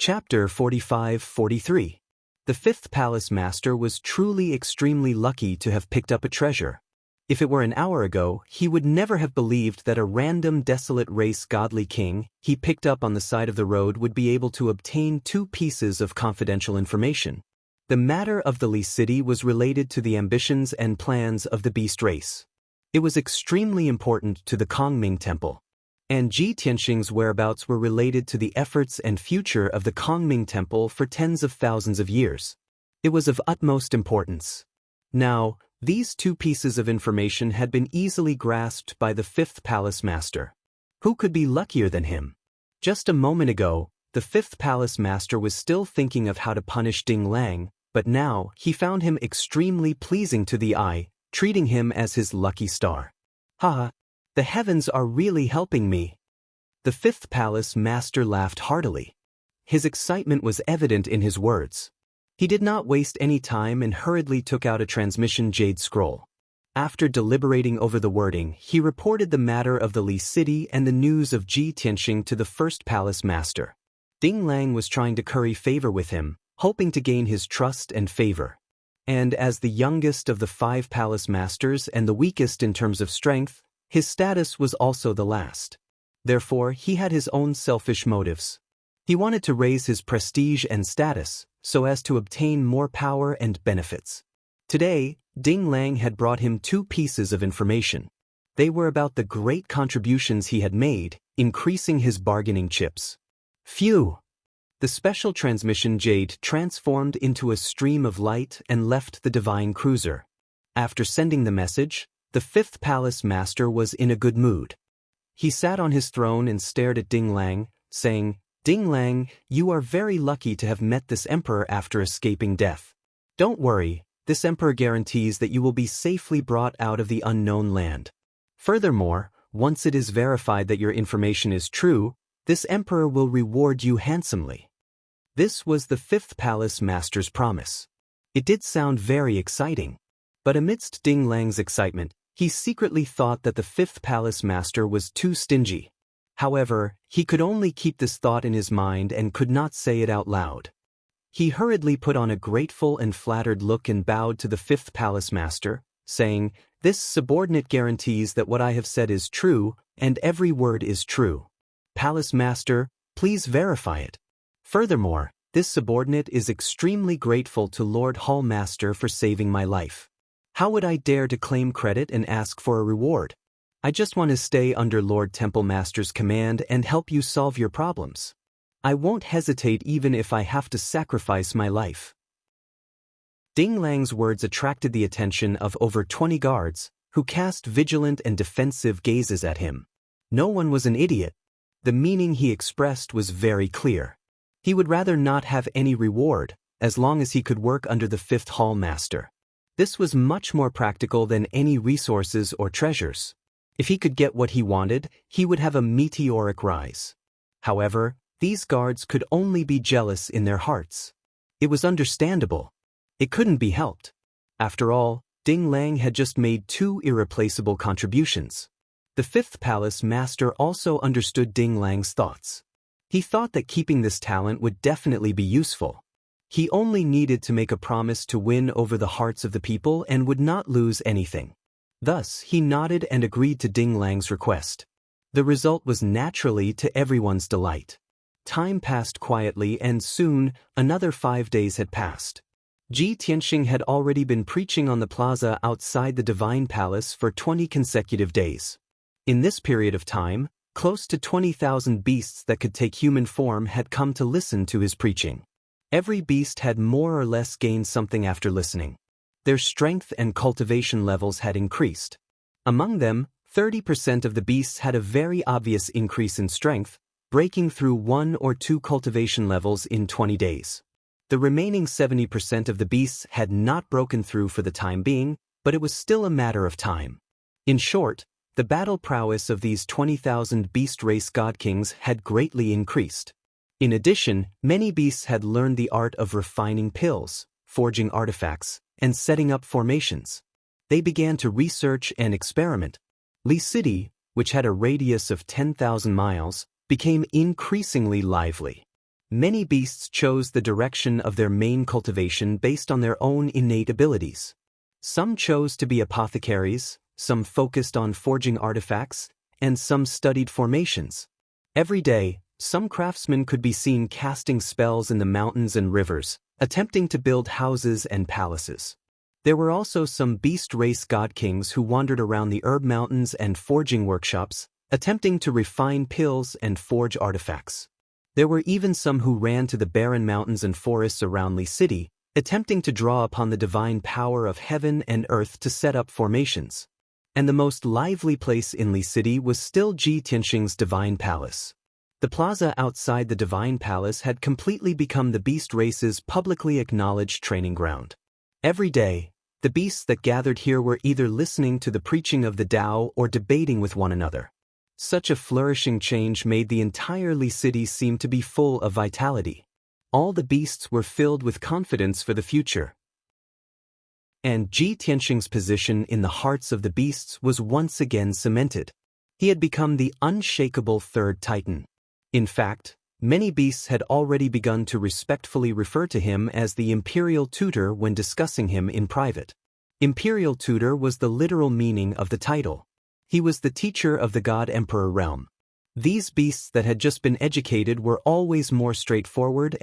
Chapter 45-43. The fifth palace master was truly extremely lucky to have picked up a treasure. If it were an hour ago, he would never have believed that a random desolate race godly king he picked up on the side of the road would be able to obtain 2 pieces of confidential information. The matter of the Li city was related to the ambitions and plans of the beast race. It was extremely important to the Kongming Temple. And Xianxia's whereabouts were related to the efforts and future of the Kongming Temple for tens of thousands of years. It was of utmost importance. Now, these 2 pieces of information had been easily grasped by the fifth palace master. Who could be luckier than him? Just a moment ago, the fifth palace master was still thinking of how to punish Ding Lang, but now he found him extremely pleasing to the eye, treating him as his lucky star. Ha! The heavens are really helping me. The fifth palace master laughed heartily. His excitement was evident in his words. He did not waste any time and hurriedly took out a transmission jade scroll. After deliberating over the wording, he reported the matter of the Li city and the news of Xianxia to the first palace master. Ding Lang was trying to curry favor with him, hoping to gain his trust and favor. And as the youngest of the 5 palace masters and the weakest in terms of strength, his status was also the last. Therefore, he had his own selfish motives. He wanted to raise his prestige and status, so as to obtain more power and benefits. Today, Ding Lang had brought him 2 pieces of information. They were about the great contributions he had made, increasing his bargaining chips. Phew! The special transmission jade transformed into a stream of light and left the divine cruiser. After sending the message, the fifth palace master was in a good mood. He sat on his throne and stared at Ding Lang, saying, "Ding Lang, you are very lucky to have met this emperor after escaping death. Don't worry, this emperor guarantees that you will be safely brought out of the unknown land. Furthermore, once it is verified that your information is true, this emperor will reward you handsomely." This was the fifth palace master's promise. It did sound very exciting. But amidst Ding Lang's excitement, he secretly thought that the fifth palace master was too stingy. However, he could only keep this thought in his mind and could not say it out loud. He hurriedly put on a grateful and flattered look and bowed to the fifth palace master, saying, "This subordinate guarantees that what I have said is true, and every word is true. Palace master, please verify it. Furthermore, this subordinate is extremely grateful to Lord Hall Master for saving my life. How would I dare to claim credit and ask for a reward? I just want to stay under Lord Temple Master's command and help you solve your problems. I won't hesitate even if I have to sacrifice my life." Ding Lang's words attracted the attention of over 20 guards, who cast vigilant and defensive gazes at him. No one was an idiot. The meaning he expressed was very clear. He would rather not have any reward, as long as he could work under the fifth hall master. This was much more practical than any resources or treasures. If he could get what he wanted, he would have a meteoric rise. However, these guards could only be jealous in their hearts. It was understandable. It couldn't be helped. After all, Ding Lang had just made 2 irreplaceable contributions. The fifth palace master also understood Ding Lang's thoughts. He thought that keeping this talent would definitely be useful. He only needed to make a promise to win over the hearts of the people and would not lose anything. Thus, he nodded and agreed to Ding Lang's request. The result was naturally to everyone's delight. Time passed quietly and soon, another 5 days had passed. Xianxia had already been preaching on the plaza outside the Divine Palace for 20 consecutive days. In this period of time, close to 20,000 beasts that could take human form had come to listen to his preaching. Every beast had more or less gained something after listening. Their strength and cultivation levels had increased. Among them, 30% of the beasts had a very obvious increase in strength, breaking through 1 or 2 cultivation levels in 20 days. The remaining 70% of the beasts had not broken through for the time being, but it was still a matter of time. In short, the battle prowess of these 20,000 beast race god kings had greatly increased. In addition, many beasts had learned the art of refining pills, forging artifacts, and setting up formations. They began to research and experiment. Li City, which had a radius of 10,000 miles, became increasingly lively. Many beasts chose the direction of their main cultivation based on their own innate abilities. Some chose to be apothecaries, some focused on forging artifacts, and some studied formations. Every day, some craftsmen could be seen casting spells in the mountains and rivers, attempting to build houses and palaces. There were also some beast race god kings who wandered around the herb mountains and forging workshops, attempting to refine pills and forge artifacts. There were even some who ran to the barren mountains and forests around Li City, attempting to draw upon the divine power of heaven and earth to set up formations. And the most lively place in Li City was still Ji Tianxing's divine palace. The plaza outside the divine palace had completely become the beast race's publicly acknowledged training ground. Every day, the beasts that gathered here were either listening to the preaching of the Tao or debating with one another. Such a flourishing change made the entire Li City seem to be full of vitality. All the beasts were filled with confidence for the future. And Ji Tianxing's position in the hearts of the beasts was once again cemented. He had become the unshakable third titan. In fact, many beasts had already begun to respectfully refer to him as the imperial tutor when discussing him in private. Imperial tutor was the literal meaning of the title. He was the teacher of the God-Emperor realm. These beasts that had just been educated were always more straightforward.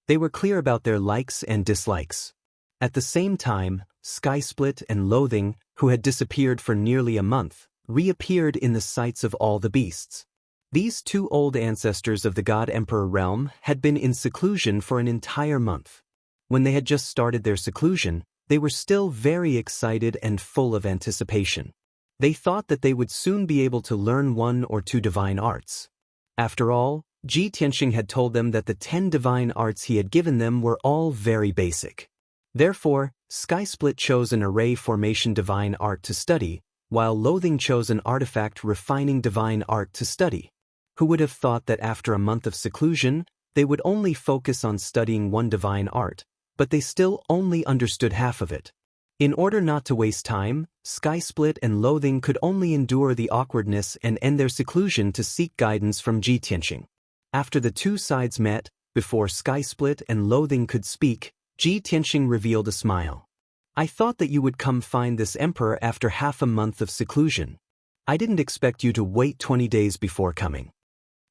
They were clear about their likes and dislikes. At the same time, Skysplit and Loathing, who had disappeared for nearly a month, reappeared in the sights of all the beasts. These two old ancestors of the God-Emperor realm had been in seclusion for an entire month. When they had just started their seclusion, they were still very excited and full of anticipation. They thought that they would soon be able to learn 1 or 2 divine arts. After all, Ji Tianxing had told them that the 10 divine arts he had given them were all very basic. Therefore, Skysplit chose an array formation divine art to study, while Loathing chose an artifact refining divine art to study. Who would have thought that after a month of seclusion, they would only focus on studying 1 divine art, but they still only understood half of it. In order not to waste time, Skysplit and Loathing could only endure the awkwardness and end their seclusion to seek guidance from Ji Tianxing. After the two sides met, before Skysplit and Loathing could speak, Ji Tianxing revealed a smile. "I thought that you would come find this emperor after half a month of seclusion. I didn't expect you to wait 20 days before coming."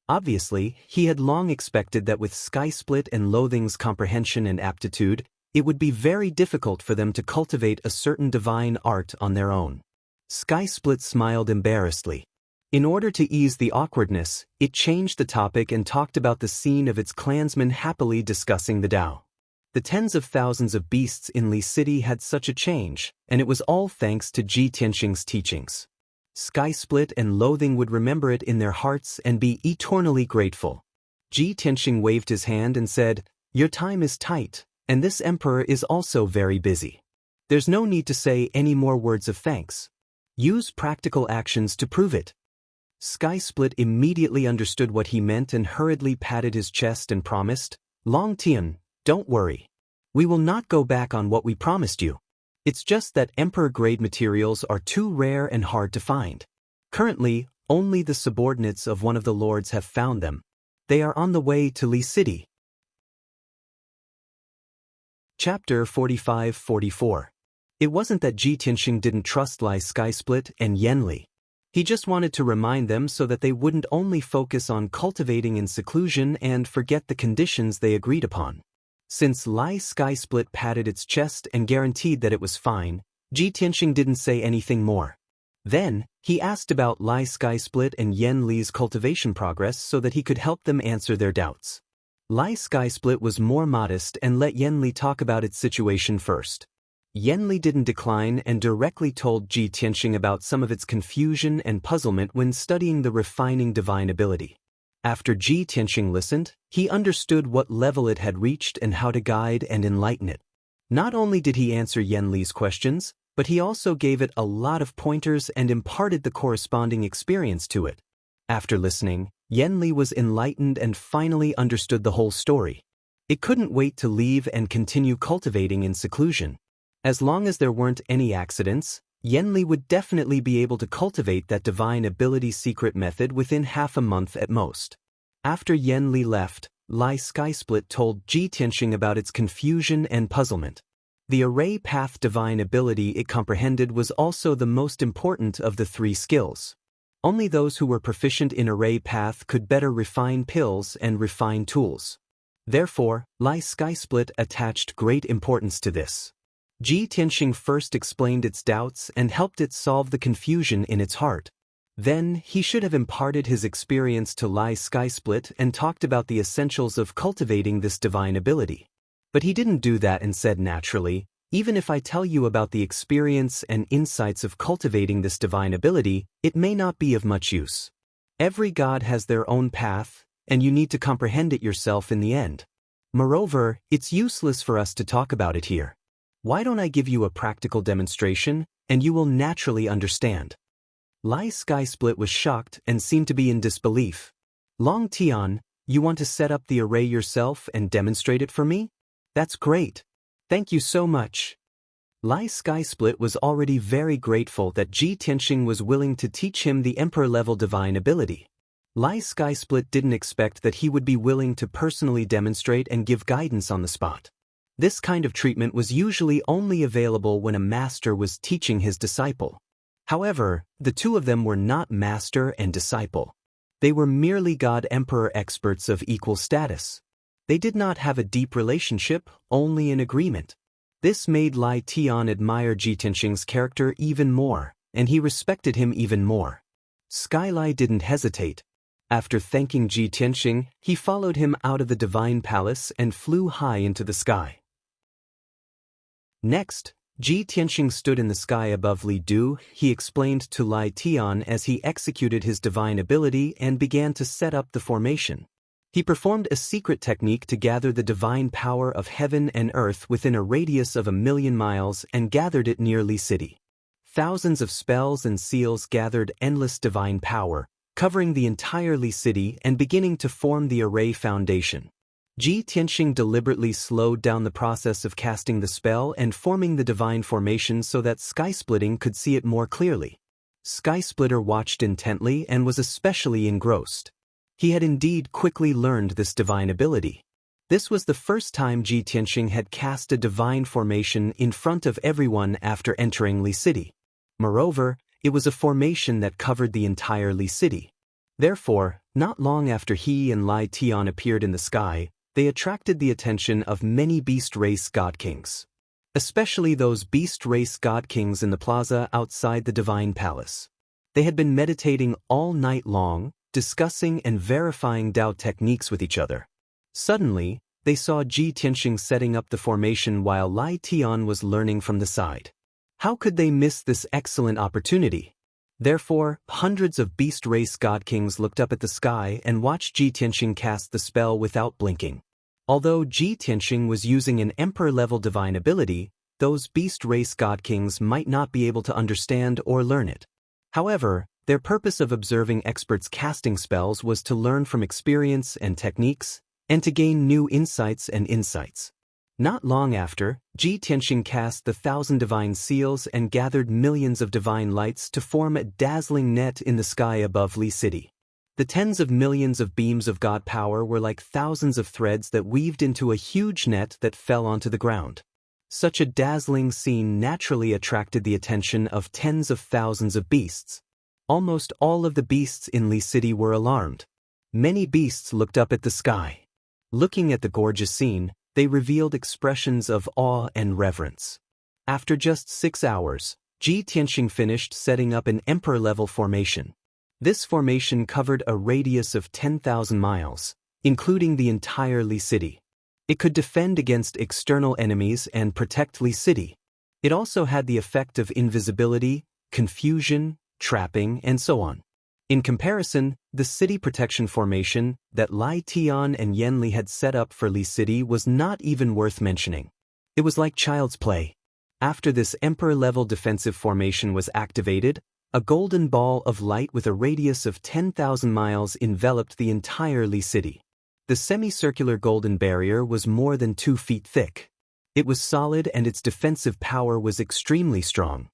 Obviously, he had long expected that with Skysplit and Loathing's comprehension and aptitude, it would be very difficult for them to cultivate a certain divine art on their own. Skysplit smiled embarrassedly. In order to ease the awkwardness, it changed the topic and talked about the scene of its clansmen happily discussing the Tao. The tens of thousands of beasts in Li City had such a change, and it was all thanks to Ji Tianxing's teachings. Skysplit and Loathing would remember it in their hearts and be eternally grateful. Ji Tianxing waved his hand and said, "Your time is tight, and this emperor is also very busy. There's no need to say any more words of thanks. Use practical actions to prove it." Skysplit immediately understood what he meant and hurriedly patted his chest and promised, "Longtime, don't worry. We will not go back on what we promised you. It's just that emperor-grade materials are too rare and hard to find. Currently, only the subordinates of one of the lords have found them. They are on the way to Li City." Chapter 45-44. It wasn't that Ji Tianxing didn't trust Lai Skysplit and Yanli. He just wanted to remind them so that they wouldn't only focus on cultivating in seclusion and forget the conditions they agreed upon. Since Lai Skysplit patted its chest and guaranteed that it was fine, Ji Tianxing didn't say anything more. Then, he asked about Lai Skysplit and Yan Li's cultivation progress so that he could help them answer their doubts. Lai Skysplit was more modest and let Yan Li talk about its situation first. Yan Li didn't decline and directly told Ji Tianxing about some of its confusion and puzzlement when studying the refining divine ability. After Ji Tianxing listened, he understood what level it had reached and how to guide and enlighten it. Not only did he answer Yan Li's questions, but he also gave it a lot of pointers and imparted the corresponding experience to it. After listening, Yan Li was enlightened and finally understood the whole story. It couldn't wait to leave and continue cultivating in seclusion. As long as there weren't any accidents, Yan Li would definitely be able to cultivate that divine ability secret method within half a month at most. After Yan Li left, Lai Skysplit told Ji Tianxing about its confusion and puzzlement. The array path divine ability it comprehended was also the most important of the three skills. Only those who were proficient in array path could better refine pills and refine tools. Therefore, Lai Skysplit attached great importance to this. Ji Tianxing first explained its doubts and helped it solve the confusion in its heart. Then, he should have imparted his experience to Lai Skysplit and talked about the essentials of cultivating this divine ability. But he didn't do that and said naturally, "Even if I tell you about the experience and insights of cultivating this divine ability, it may not be of much use. Every god has their own path, and you need to comprehend it yourself in the end. Moreover, it's useless for us to talk about it here. Why don't I give you a practical demonstration, and you will naturally understand." Lai Skysplit was shocked and seemed to be in disbelief. "Long Tian, you want to set up the array yourself and demonstrate it for me? That's great. Thank you so much." Lai Skysplit was already very grateful that Ji Tianxing was willing to teach him the emperor-level divine ability. Lai Skysplit didn't expect that he would be willing to personally demonstrate and give guidance on the spot. This kind of treatment was usually only available when a master was teaching his disciple. However, the two of them were not master and disciple. They were merely god-emperor experts of equal status. They did not have a deep relationship, only an agreement. This made Lai Tian admire Ji Tianxing's character even more, and he respected him even more. Skylai didn't hesitate. After thanking Ji Tianxing, he followed him out of the divine palace and flew high into the sky. Next, Ji Tianxing stood in the sky above Li Du. He explained to Lai Tian as he executed his divine ability and began to set up the formation. He performed a secret technique to gather the divine power of heaven and earth within a radius of 1,000,000 miles and gathered it near Li City. Thousands of spells and seals gathered endless divine power, covering the entire Li City and beginning to form the array foundation. Ji Tianxing deliberately slowed down the process of casting the spell and forming the divine formation so that Skysplitting could see it more clearly. Skysplitter watched intently and was especially engrossed. He had indeed quickly learned this divine ability. This was the first time Ji Tianxing had cast a divine formation in front of everyone after entering Li City. Moreover, it was a formation that covered the entire Li City. Therefore, not long after he and Lai Tian appeared in the sky, they attracted the attention of many beast race god kings. Especially those beast race god kings in the plaza outside the divine palace. They had been meditating all night long, discussing and verifying Dao techniques with each other. Suddenly, they saw Ji Tianxing setting up the formation while Lai Tian was learning from the side. How could they miss this excellent opportunity? Therefore, hundreds of beast race god kings looked up at the sky and watched Ji Tianxing cast the spell without blinking. Although Ji Tianxing was using an emperor-level divine ability, those beast race god kings might not be able to understand or learn it. However, their purpose of observing experts casting spells was to learn from experience and techniques, and to gain new insights and insights. Not long after, Ji Tianxing cast the 1,000 divine seals and gathered millions of divine lights to form a dazzling net in the sky above Li City. The tens of millions of beams of god power were like thousands of threads that weaved into a huge net that fell onto the ground. Such a dazzling scene naturally attracted the attention of tens of thousands of beasts. Almost all of the beasts in Li City were alarmed. Many beasts looked up at the sky. Looking at the gorgeous scene, they revealed expressions of awe and reverence. After just 6 hours, Ji Tianxing finished setting up an emperor-level formation. This formation covered a radius of 10,000 miles, including the entire Li City. It could defend against external enemies and protect Li City. It also had the effect of invisibility, confusion, trapping, and so on. In comparison, the city protection formation that Lai Tian and Yan Li had set up for Li City was not even worth mentioning. It was like child's play. After this emperor-level defensive formation was activated, a golden ball of light with a radius of 10,000 miles enveloped the entire Li City. The semicircular golden barrier was more than 2 feet thick. It was solid and its defensive power was extremely strong.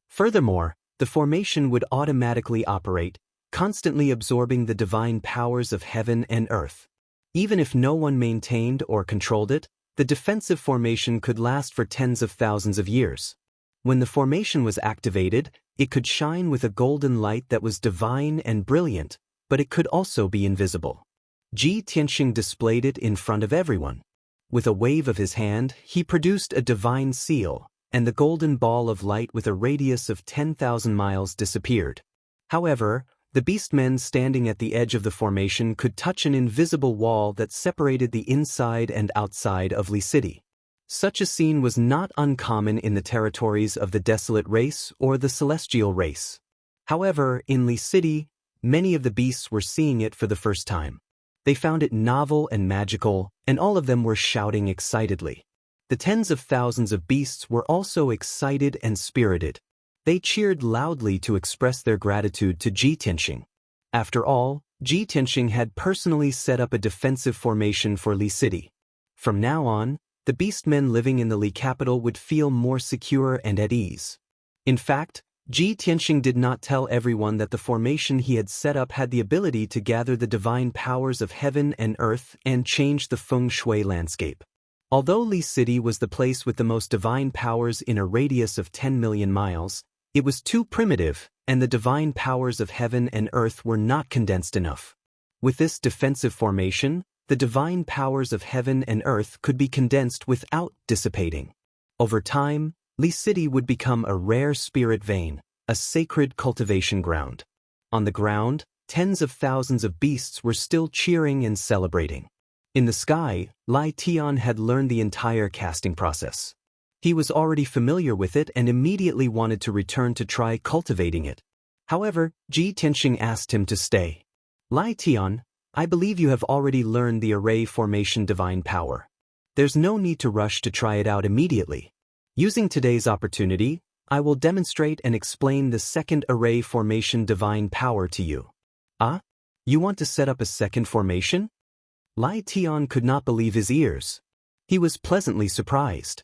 Furthermore, the formation would automatically operate, constantly absorbing the divine powers of heaven and earth. Even if no one maintained or controlled it, the defensive formation could last for tens of thousands of years. When the formation was activated, it could shine with a golden light that was divine and brilliant, but it could also be invisible. Ji Tianxing displayed it in front of everyone. With a wave of his hand, he produced a divine seal, and the golden ball of light with a radius of 10,000 miles disappeared. However, the beastmen standing at the edge of the formation could touch an invisible wall that separated the inside and outside of Li City. Such a scene was not uncommon in the territories of the desolate race or the celestial race. However, in Li City, many of the beasts were seeing it for the first time. They found it novel and magical, and all of them were shouting excitedly. The tens of thousands of beasts were also excited and spirited. They cheered loudly to express their gratitude to Ji Tianxing. After all, Ji Tianxing had personally set up a defensive formation for Li City. From now on, the beastmen living in the Li capital would feel more secure and at ease. In fact, Ji Tianxing did not tell everyone that the formation he had set up had the ability to gather the divine powers of heaven and earth and change the feng shui landscape. Although Li City was the place with the most divine powers in a radius of 10 million miles, it was too primitive, and the divine powers of heaven and earth were not condensed enough. With this defensive formation, the divine powers of heaven and earth could be condensed without dissipating. Over time, Li City would become a rare spirit vein, a sacred cultivation ground. On the ground, tens of thousands of beasts were still cheering and celebrating. In the sky, Lai Tian had learned the entire casting process. He was already familiar with it and immediately wanted to return to try cultivating it. However, Ji Tianxing asked him to stay. Lai Tian, I believe you have already learned the array formation divine power. There's no need to rush to try it out immediately. Using today's opportunity, I will demonstrate and explain the second array formation divine power to you. Ah? You want to set up a second formation? Lai Tian could not believe his ears. He was pleasantly surprised.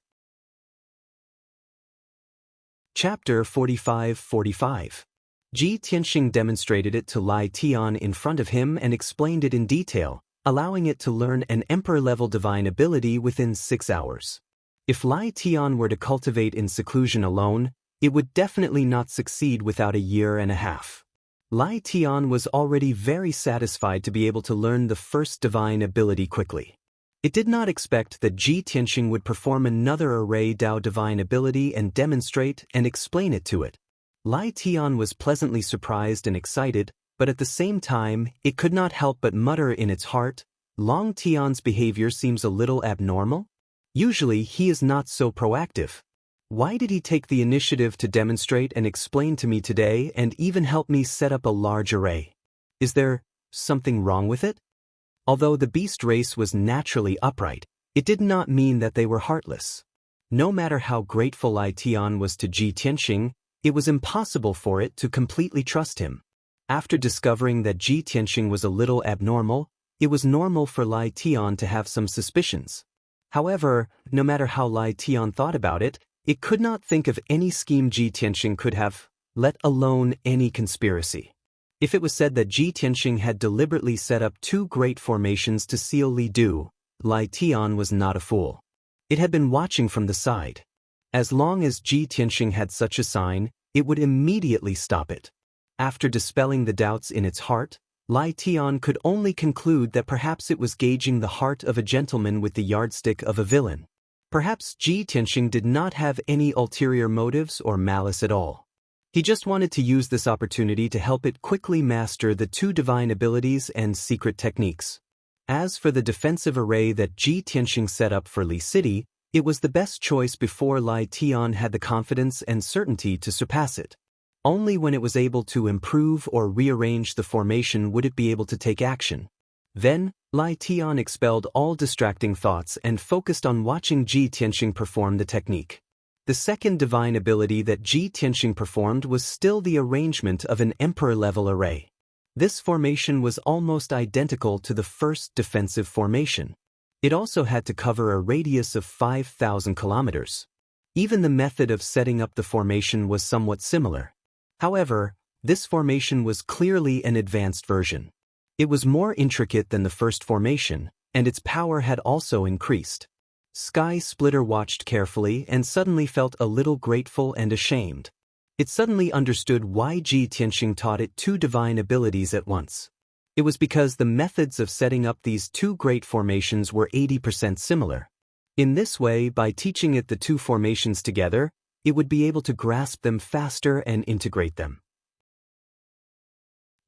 Chapter 45:45. Ji Tianxing demonstrated it to Lai Tian in front of him and explained it in detail, allowing it to learn an emperor-level divine ability within 6 hours. If Lai Tian were to cultivate in seclusion alone, it would definitely not succeed without a year and a half. Lai Tian was already very satisfied to be able to learn the first divine ability quickly. It did not expect that Ji Tianxing would perform another array Dao divine ability and demonstrate and explain it to it. Lai Tian was pleasantly surprised and excited, but at the same time, it could not help but mutter in its heart, Long Tian's behavior seems a little abnormal. Usually he is not so proactive. Why did he take the initiative to demonstrate and explain to me today and even help me set up a large array? Is there something wrong with it? Although the beast race was naturally upright, it did not mean that they were heartless. No matter how grateful Lai Tian was to Ji Tianxing, it was impossible for it to completely trust him. After discovering that Ji Tianxing was a little abnormal, it was normal for Lai Tian to have some suspicions. However, no matter how Lai Tian thought about it, it could not think of any scheme Ji Tianxing could have, let alone any conspiracy. If it was said that Ji Tianxing had deliberately set up 2 great formations to seal Li Du, Lai Tian was not a fool. It had been watching from the side. As long as Ji Tianxing had such a sign, it would immediately stop it. After dispelling the doubts in its heart, Lai Tian could only conclude that perhaps it was gauging the heart of a gentleman with the yardstick of a villain. Perhaps Ji Tianxing did not have any ulterior motives or malice at all. He just wanted to use this opportunity to help it quickly master the 2 divine abilities and secret techniques. As for the defensive array that Ji Tianxing set up for Li City, it was the best choice before Lai Tian had the confidence and certainty to surpass it. Only when it was able to improve or rearrange the formation would it be able to take action. Then, Lai Tian expelled all distracting thoughts and focused on watching Ji Tianxing perform the technique. The second divine ability that Ji Tianxing performed was still the arrangement of an emperor-level array. This formation was almost identical to the first defensive formation. It also had to cover a radius of 5,000 kilometers. Even the method of setting up the formation was somewhat similar. However, This formation was clearly an advanced version. It was more intricate than the first formation, and its power had also increased. Sky Splitter watched carefully and suddenly felt a little grateful and ashamed. It suddenly understood why Ji Tianxing taught it two divine abilities at once. It was because the methods of setting up these two great formations were 80% similar. In this way, by teaching it the two formations together, it would be able to grasp them faster and integrate them.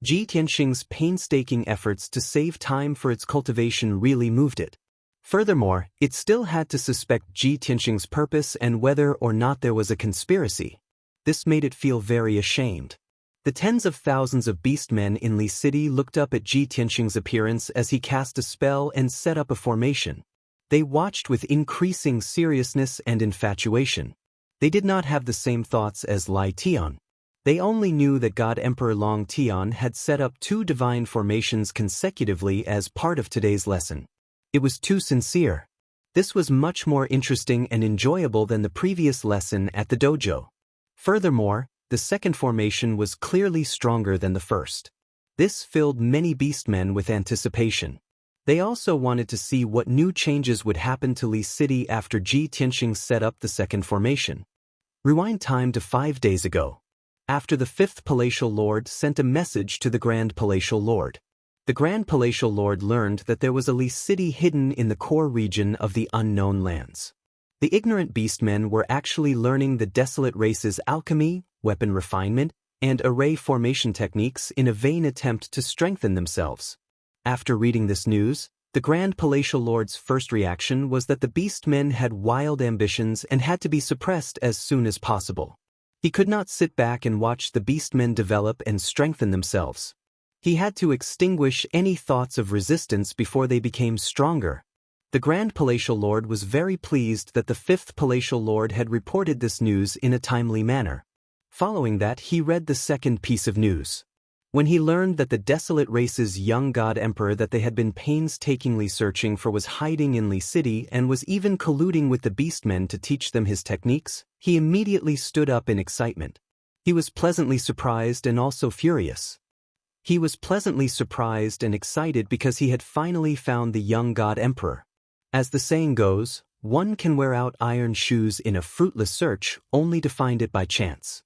Ji Tianxing's painstaking efforts to save time for its cultivation really moved it. Furthermore, it still had to suspect Ji Tianxing's purpose and whether or not there was a conspiracy. This made it feel very ashamed. The tens of thousands of beastmen in Li City looked up at Ji Tianxing's appearance as he cast a spell and set up a formation. They watched with increasing seriousness and infatuation. They did not have the same thoughts as Lai Tian. They only knew that God Emperor Long Tian had set up two divine formations consecutively as part of today's lesson. It was too sincere. This was much more interesting and enjoyable than the previous lesson at the dojo. Furthermore, the second formation was clearly stronger than the first. This filled many beastmen with anticipation. They also wanted to see what new changes would happen to Li City after Ji Tianxing set up the second formation. Rewind time to 5 days ago. After the fifth Palatial Lord sent a message to the Grand Palatial Lord. The Grand Palatial Lord learned that there was a Li City hidden in the core region of the unknown lands. The ignorant beastmen were actually learning the desolate race's alchemy, weapon refinement, and array formation techniques in a vain attempt to strengthen themselves. After reading this news, the Grand Palatial Lord's first reaction was that the beastmen had wild ambitions and had to be suppressed as soon as possible. He could not sit back and watch the beastmen develop and strengthen themselves. He had to extinguish any thoughts of resistance before they became stronger. The Grand Palatial Lord was very pleased that the fifth Palatial Lord had reported this news in a timely manner. Following that, he read the second piece of news. When he learned that the desolate race's young god emperor that they had been painstakingly searching for was hiding in Li City and was even colluding with the beastmen to teach them his techniques, he immediately stood up in excitement. He was pleasantly surprised and also furious. He was pleasantly surprised and excited because he had finally found the young god emperor. As the saying goes, one can wear out iron shoes in a fruitless search only to find it by chance.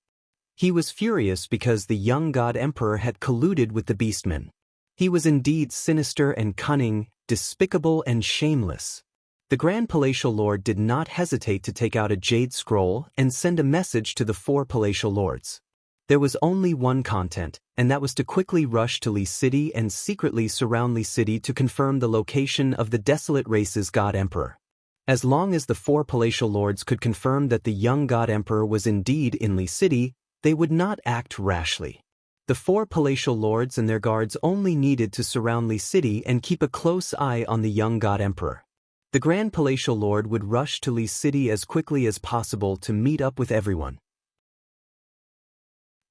He was furious because the young god emperor had colluded with the beastmen. He was indeed sinister and cunning, despicable and shameless. The Grand Palatial Lord did not hesitate to take out a jade scroll and send a message to the 4 Palatial Lords. There was only one content, and that was to quickly rush to Li City and secretly surround Li City to confirm the location of the desolate race's god emperor. As long as the 4 Palatial Lords could confirm that the young god emperor was indeed in Li City, they would not act rashly. The 4 Palatial Lords and their guards only needed to surround Li City and keep a close eye on the young god emperor. The Grand Palatial Lord would rush to Li City as quickly as possible to meet up with everyone.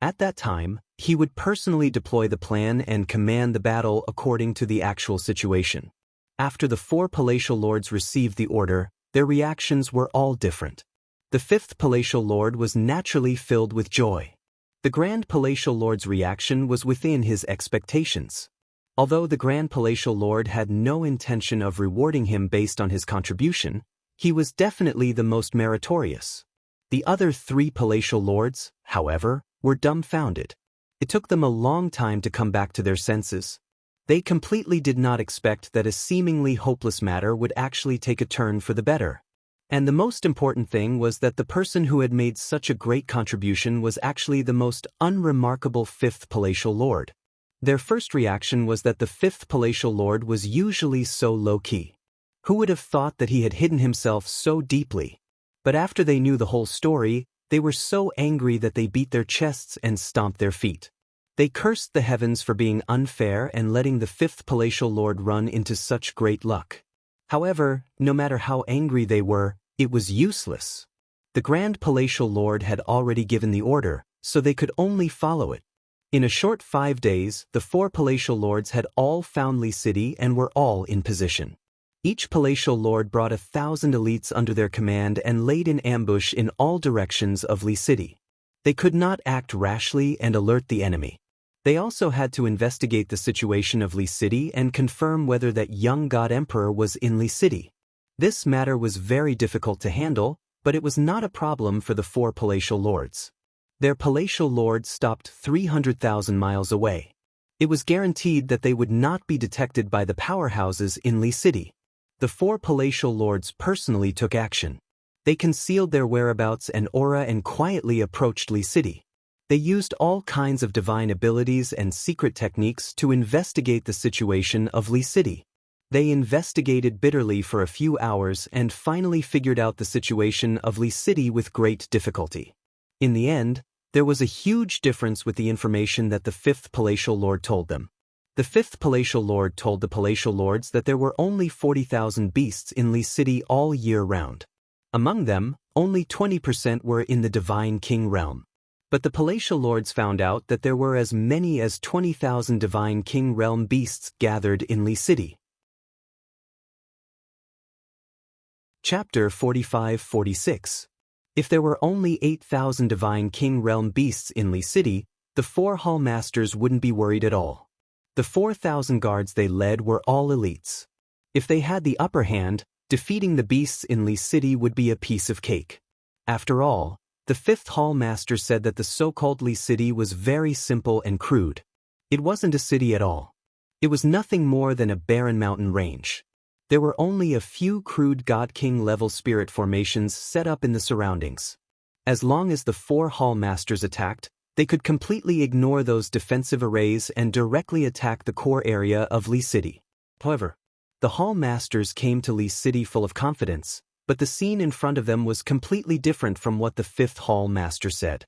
At that time, he would personally deploy the plan and command the battle according to the actual situation. After the 4 Palatial Lords received the order, their reactions were all different. The 5th Palatial Lord was naturally filled with joy. The Grand Palatial Lord's reaction was within his expectations. Although the Grand Palatial Lord had no intention of rewarding him based on his contribution, he was definitely the most meritorious. The other 3 Palatial Lords, however, were dumbfounded. It took them a long time to come back to their senses. They completely did not expect that a seemingly hopeless matter would actually take a turn for the better. And the most important thing was that the person who had made such a great contribution was actually the most unremarkable 5th Palatial Lord. Their first reaction was that the 5th Palatial Lord was usually so low-key. Who would have thought that he had hidden himself so deeply? But after they knew the whole story, they were so angry that they beat their chests and stomped their feet. They cursed the heavens for being unfair and letting the 5th Palatial Lord run into such great luck. However, no matter how angry they were, it was useless. The Grand Palatial Lord had already given the order, so they could only follow it. In a short 5 days, the 4 Palatial Lords had all found Li City and were all in position. Each Palatial Lord brought 1,000 elites under their command and laid in ambush in all directions of Li City. They could not act rashly and alert the enemy. They also had to investigate the situation of Li City and confirm whether that young god emperor was in Li City. This matter was very difficult to handle, but it was not a problem for the 4 palatial lords. Their palatial lord stopped 300,000 miles away. It was guaranteed that they would not be detected by the powerhouses in Li City. The 4 palatial lords personally took action. They concealed their whereabouts and aura and quietly approached Li City. They used all kinds of divine abilities and secret techniques to investigate the situation of Li City. They investigated bitterly for a few hours and finally figured out the situation of Li City with great difficulty. In the end, there was a huge difference with the information that the 5th palatial lord told them. The 5th palatial lord told the palatial lords that there were only 40,000 beasts in Li City all year round. Among them, only 20% were in the divine king realm. But the palatial lords found out that there were as many as 20,000 divine king realm beasts gathered in Li City. Chapter 45-46. If there were only 8,000 divine king realm beasts in Li City, the 4 hall masters wouldn't be worried at all. The 4,000 guards they led were all elites. If they had the upper hand, defeating the beasts in Li City would be a piece of cake. After all, the 5th hall master said that the so-called Li City was very simple and crude. It wasn't a city at all. It was nothing more than a barren mountain range. There were only a few crude God-King level spirit formations set up in the surroundings. As long as the 4 hall masters attacked, they could completely ignore those defensive arrays and directly attack the core area of Li City. However, the hall masters came to Li City full of confidence, but the scene in front of them was completely different from what the 5th hall master said.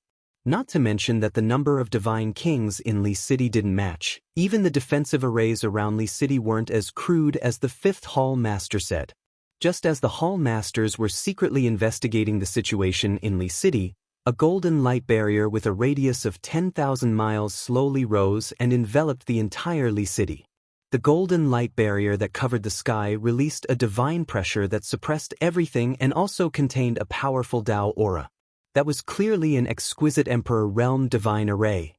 Not to mention that the number of divine kings in Li City didn't match. Even the defensive arrays around Li City weren't as crude as the 5th hall master said. Just as the hall masters were secretly investigating the situation in Li City, a golden light barrier with a radius of 10,000 miles slowly rose and enveloped the entire Li City. The golden light barrier that covered the sky released a divine pressure that suppressed everything and also contained a powerful Dao aura. That was clearly an exquisite Emperor Realm Divine Array.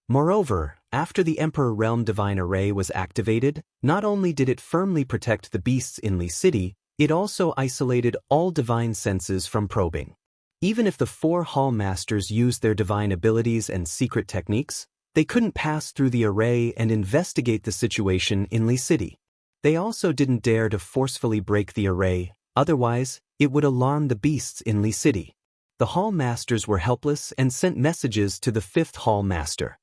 Moreover, after the Emperor Realm Divine Array was activated, not only did it firmly protect the beasts in Li City, it also isolated all divine senses from probing. Even if the 4 hall masters used their divine abilities and secret techniques, they couldn't pass through the array and investigate the situation in Li City. They also didn't dare to forcefully break the array, otherwise, it would alarm the beasts in Li City. The hall masters were helpless and sent messages to the 5th hall master.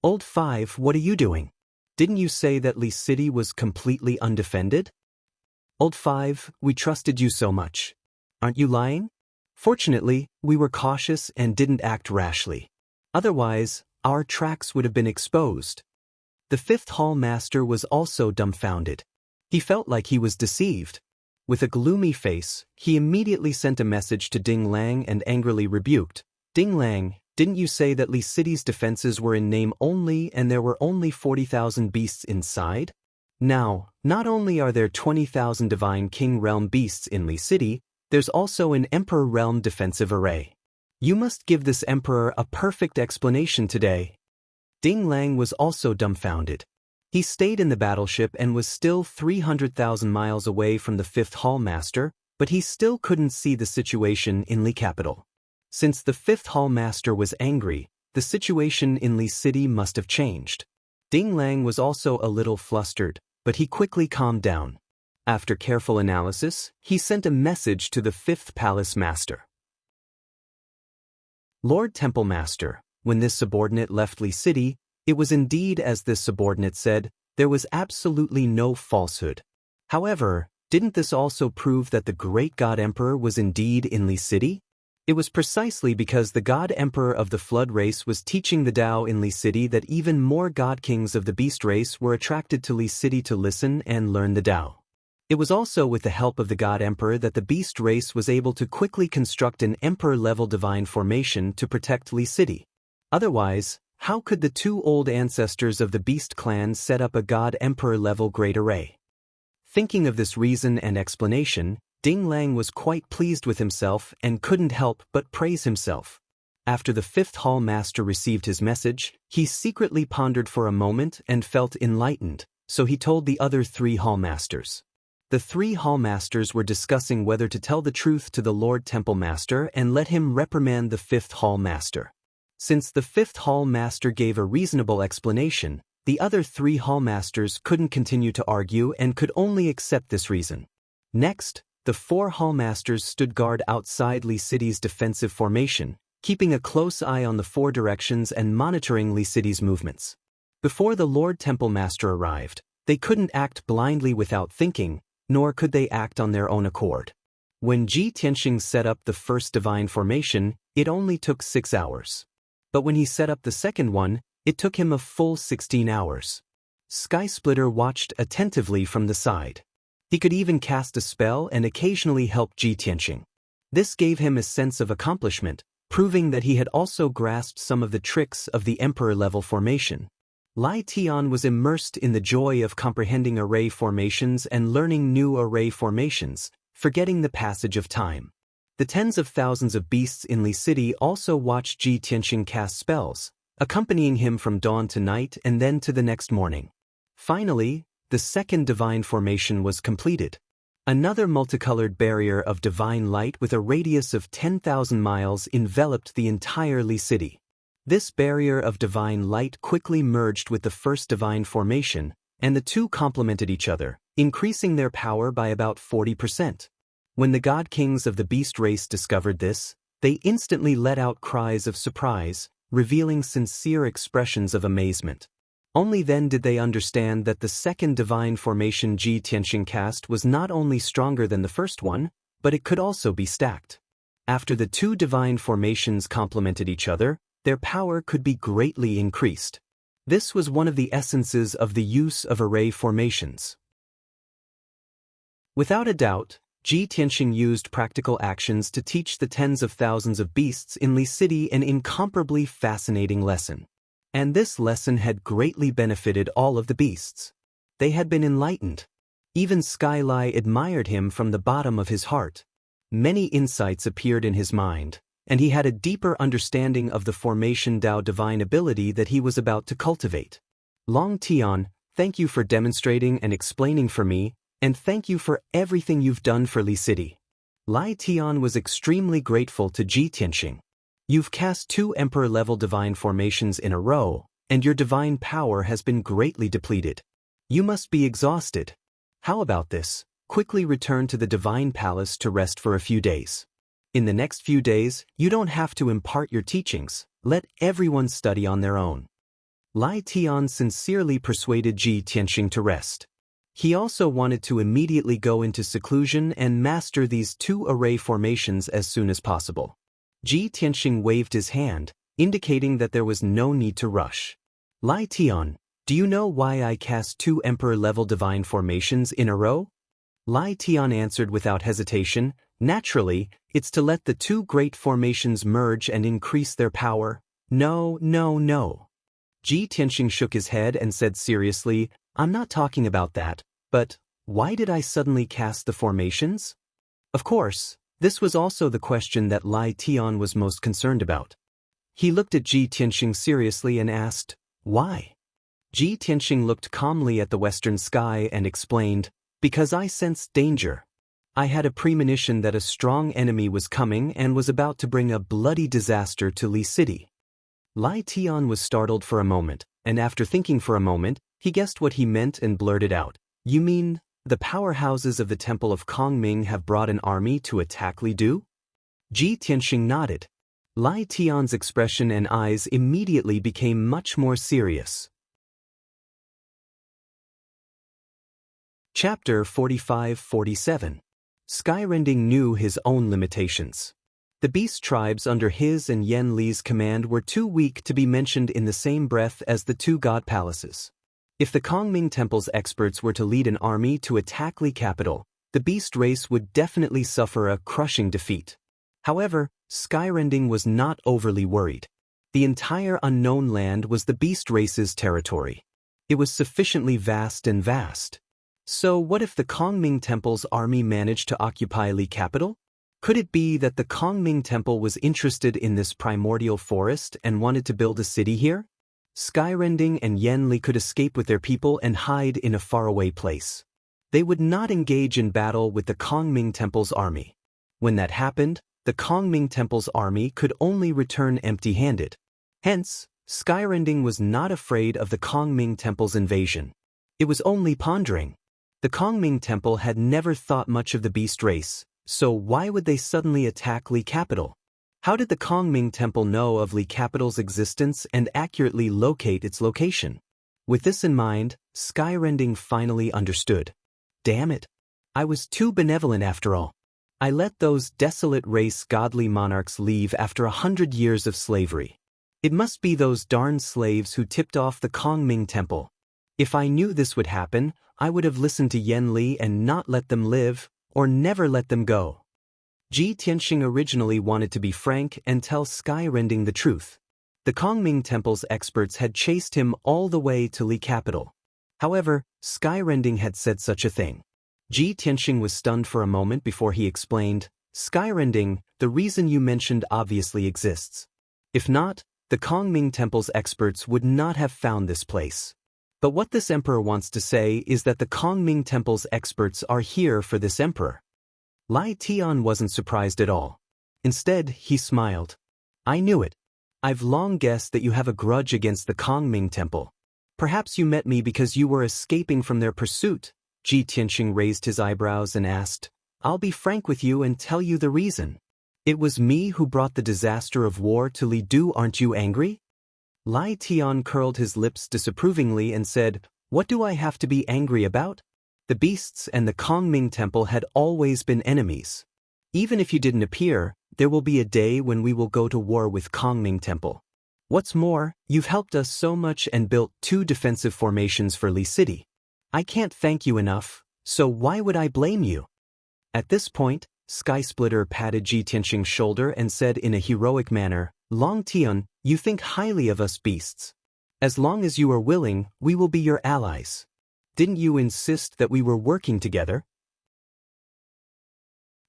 "Old 5, what are you doing? Didn't you say that Li City was completely undefended? Old 5, we trusted you so much. Aren't you lying? Fortunately, we were cautious and didn't act rashly. Otherwise, our tracks would have been exposed." The 5th hall master was also dumbfounded. He felt like he was deceived. With a gloomy face, he immediately sent a message to Ding Lang and angrily rebuked. "Ding Lang, didn't you say that Li City's defenses were in name only and there were only 40,000 beasts inside? Now, not only are there 20,000 divine king realm beasts in Li City, there's also an emperor realm defensive array. You must give this emperor a perfect explanation today." Ding Lang was also dumbfounded. He stayed in the battleship and was still 300,000 miles away from the 5th hall master, but he still couldn't see the situation in Li capital. Since the 5th hall master was angry, the situation in Li City must have changed. Ding Lang was also a little flustered, but he quickly calmed down. After careful analysis, he sent a message to the 5th palace master. "Lord Temple Master, when this subordinate left Li City, it was indeed as this subordinate said, there was absolutely no falsehood. However, didn't this also prove that the great God Emperor was indeed in Li City? It was precisely because the God Emperor of the Flood race was teaching the Tao in Li City that even more God Kings of the Beast race were attracted to Li City to listen and learn the Tao. It was also with the help of the God Emperor that the Beast race was able to quickly construct an Emperor-level divine formation to protect Li City. Otherwise, how could the 2 old ancestors of the Beast clan set up a God Emperor-level great array?" Thinking of this reason and explanation, Ding Lang was quite pleased with himself and couldn't help but praise himself. After the fifth hall master received his message, he secretly pondered for a moment and felt enlightened, so he told the other 3 hall masters. The 3 hall masters were discussing whether to tell the truth to the Lord Temple Master and let him reprimand the 5th hall master. Since the 5th hall master gave a reasonable explanation, the other 3 hall masters couldn't continue to argue and could only accept this reason. Next, the 4 hall masters stood guard outside Li City's defensive formation, keeping a close eye on the 4 directions and monitoring Li City's movements. Before the Lord Temple Master arrived, they couldn't act blindly without thinking, nor could they act on their own accord. When Ji Tianxing set up the first divine formation, it only took 6 hours. But when he set up the second one, it took him a full 16 hours. Sky Splitter watched attentively from the side. He could even cast a spell and occasionally help Ji Tianxing. This gave him a sense of accomplishment, proving that he had also grasped some of the tricks of the Emperor-level formation. Lai Tian was immersed in the joy of comprehending array formations and learning new array formations, forgetting the passage of time. The tens of thousands of beasts in Li City also watched Ji Tianxing cast spells, accompanying him from dawn to night and then to the next morning. Finally, the second divine formation was completed. Another multicolored barrier of divine light with a radius of 10,000 miles enveloped the entire Li City. This barrier of divine light quickly merged with the first divine formation, and the two complemented each other, increasing their power by about 40%. When the god kings of the beast race discovered this, they instantly let out cries of surprise, revealing sincere expressions of amazement. Only then did they understand that the second divine formation Ji Tianxing cast was not only stronger than the first one, but it could also be stacked. After the 2 divine formations complemented each other, their power could be greatly increased. This was one of the essences of the use of array formations. Without a doubt, Ji Tianxing used practical actions to teach the tens of thousands of beasts in Li City an incomparably fascinating lesson. And this lesson had greatly benefited all of the beasts. They had been enlightened. Even Sky Lai admired him from the bottom of his heart. Many insights appeared in his mind, and he had a deeper understanding of the formation Dao divine ability that he was about to cultivate. Long Tian, thank you for demonstrating and explaining for me, and thank you for everything you've done for Li City. Lai Tian was extremely grateful to Ji Tianxing. You've cast 2 Emperor-level divine formations in a row, and your divine power has been greatly depleted. You must be exhausted. How about this? Quickly return to the divine palace to rest for a few days. In the next few days, you don't have to impart your teachings. Let everyone study on their own. Lai Tian sincerely persuaded Ji Tianxing to rest. He also wanted to immediately go into seclusion and master these 2 array formations as soon as possible. Ji Tianxing waved his hand, indicating that there was no need to rush. Lai Tian, do you know why I cast 2 Emperor-level divine formations in a row? Lai Tian answered without hesitation, naturally, it's to let the 2 great formations merge and increase their power. No. Ji Tianxing shook his head and said seriously, I'm not talking about that, but why did I suddenly cast the formations? Of course, this was also the question that Lai Tian was most concerned about. He looked at Ji Tianxing seriously and asked, why? Ji Tianxing looked calmly at the western sky and explained, because I sensed danger. I had a premonition that a strong enemy was coming and was about to bring a bloody disaster to Li City. Lai Tian was startled for a moment, and after thinking for a moment, he guessed what he meant and blurted out, you mean, the powerhouses of the Temple of Kongming have brought an army to attack Lidu? Ji Tianxing nodded. Lai Tian's expression and eyes immediately became much more serious. Chapter 45-47. Skyrending knew his own limitations. The beast tribes under his and Yen Li's command were too weak to be mentioned in the same breath as the 2 god palaces. If the Kongming Temple's experts were to lead an army to attack Li capital, the beast race would definitely suffer a crushing defeat. However, Skyrending was not overly worried. The entire unknown land was the beast race's territory. It was sufficiently vast. So what if the Kongming Temple's army managed to occupy Li capital? Could it be that the Kongming Temple was interested in this primordial forest and wanted to build a city here? Skyrending and Yanli could escape with their people and hide in a faraway place. They would not engage in battle with the Kongming Temple's army. When that happened, the Kongming Temple's army could only return empty-handed. Hence, Skyrending was not afraid of the Kongming Temple's invasion. It was only pondering. The Kongming Temple had never thought much of the beast race, so why would they suddenly attack Li Capital? How did the Kongming Temple know of Li Capital's existence and accurately locate its location? With this in mind, Skyrending finally understood. Damn it! I was too benevolent after all. I let those desolate race godly monarchs leave after 100 years of slavery. It must be those darn slaves who tipped off the Kongming Temple. If I knew this would happen, I would have listened to Yen Li and not let them live, or never let them go. Ji Tianxing originally wanted to be frank and tell Skyrending the truth. The Kongming Temple's experts had chased him all the way to Li Capital. However, Skyrending had said such a thing. Ji Tianxing was stunned for a moment before he explained, Skyrending, the reason you mentioned obviously exists. If not, the Kongming Temple's experts would not have found this place. But what this emperor wants to say is that the Kongming Temple's experts are here for this emperor. Lai Tian wasn't surprised at all. Instead, he smiled. I knew it. I've long guessed that you have a grudge against the Kongming Temple. Perhaps you met me because you were escaping from their pursuit. Ji Tianxing raised his eyebrows and asked, I'll be frank with you and tell you the reason. It was me who brought the disaster of war to Li Du, aren't you angry? Lai Tian curled his lips disapprovingly and said, What do I have to be angry about? The beasts and the Kongming Temple had always been enemies. Even if you didn't appear, there will be a day when we will go to war with Kongming Temple. What's more, you've helped us so much and built 2 defensive formations for Li City. I can't thank you enough, so why would I blame you? At this point, Skysplitter patted Ji Tianxing's shoulder and said in a heroic manner, Long Tian, you think highly of us beasts. As long as you are willing, we will be your allies. Didn't you insist that we were working together?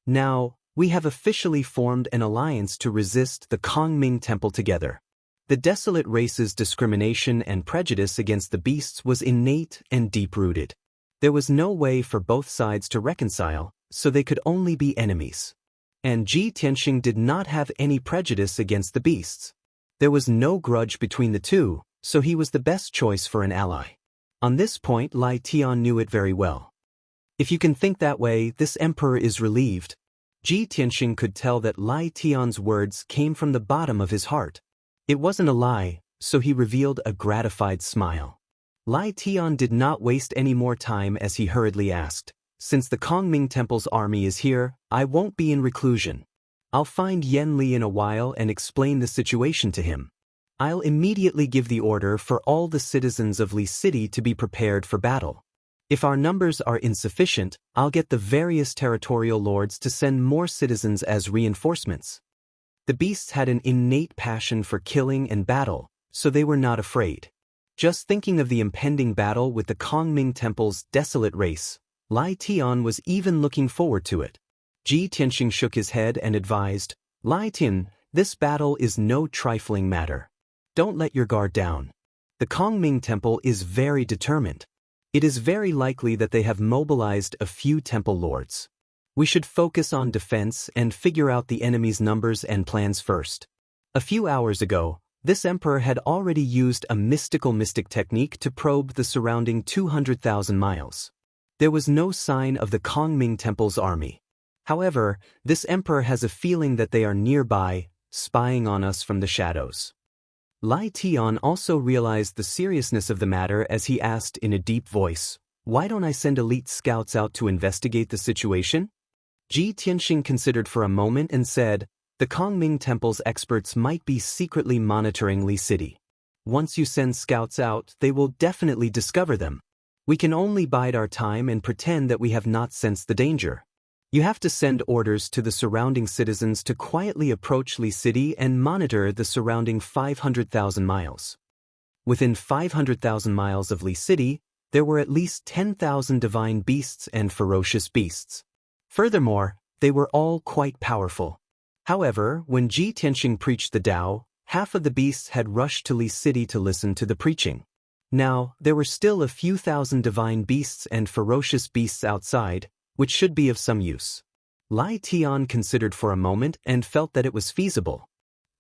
Now, we have officially formed an alliance to resist the Kongming Temple together. The desolate race's discrimination and prejudice against the beasts was innate and deep-rooted. There was no way for both sides to reconcile, so they could only be enemies. And Ji Tianxing did not have any prejudice against the beasts. There was no grudge between the two, so he was the best choice for an ally. On this point, Lai Tian knew it very well. If you can think that way, this emperor is relieved. Ji Tianxing could tell that Lai Tian's words came from the bottom of his heart. It wasn't a lie, so he revealed a gratified smile. Lai Tian did not waste any more time as he hurriedly asked, Since the Kongming Temple's army is here, I won't be in reclusion. I'll find Yen Li in a while and explain the situation to him. I'll immediately give the order for all the citizens of Li City to be prepared for battle. If our numbers are insufficient, I'll get the various territorial lords to send more citizens as reinforcements. The beasts had an innate passion for killing and battle, so they were not afraid. Just thinking of the impending battle with the Kongming Temple's desolate race, Lai Tian was even looking forward to it. Ji Tianxing shook his head and advised, Lai Tian, this battle is no trifling matter. Don't let your guard down. The Kongming Temple is very determined. It is very likely that they have mobilized a few temple lords. We should focus on defense and figure out the enemy's numbers and plans first. A few hours ago, this emperor had already used a mystic technique to probe the surrounding 200,000 miles. There was no sign of the Kongming Temple's army. However, this emperor has a feeling that they are nearby, spying on us from the shadows. Lai Tian also realized the seriousness of the matter as he asked in a deep voice, Why don't I send elite scouts out to investigate the situation? Ji Tianxing considered for a moment and said, The Kongming Temple's experts might be secretly monitoring Li City. Once you send scouts out, they will definitely discover them. We can only bide our time and pretend that we have not sensed the danger. You have to send orders to the surrounding citizens to quietly approach Li City and monitor the surrounding 500,000 miles. Within 500,000 miles of Li City, there were at least 10,000 divine beasts and ferocious beasts. Furthermore, They were all quite powerful. However, when Ji Tianxing preached the Tao, half of the beasts had rushed to Li City to listen to the preaching. Now, there were still a few thousand divine beasts and ferocious beasts outside, which should be of some use. Lai Tian considered for a moment and felt that it was feasible.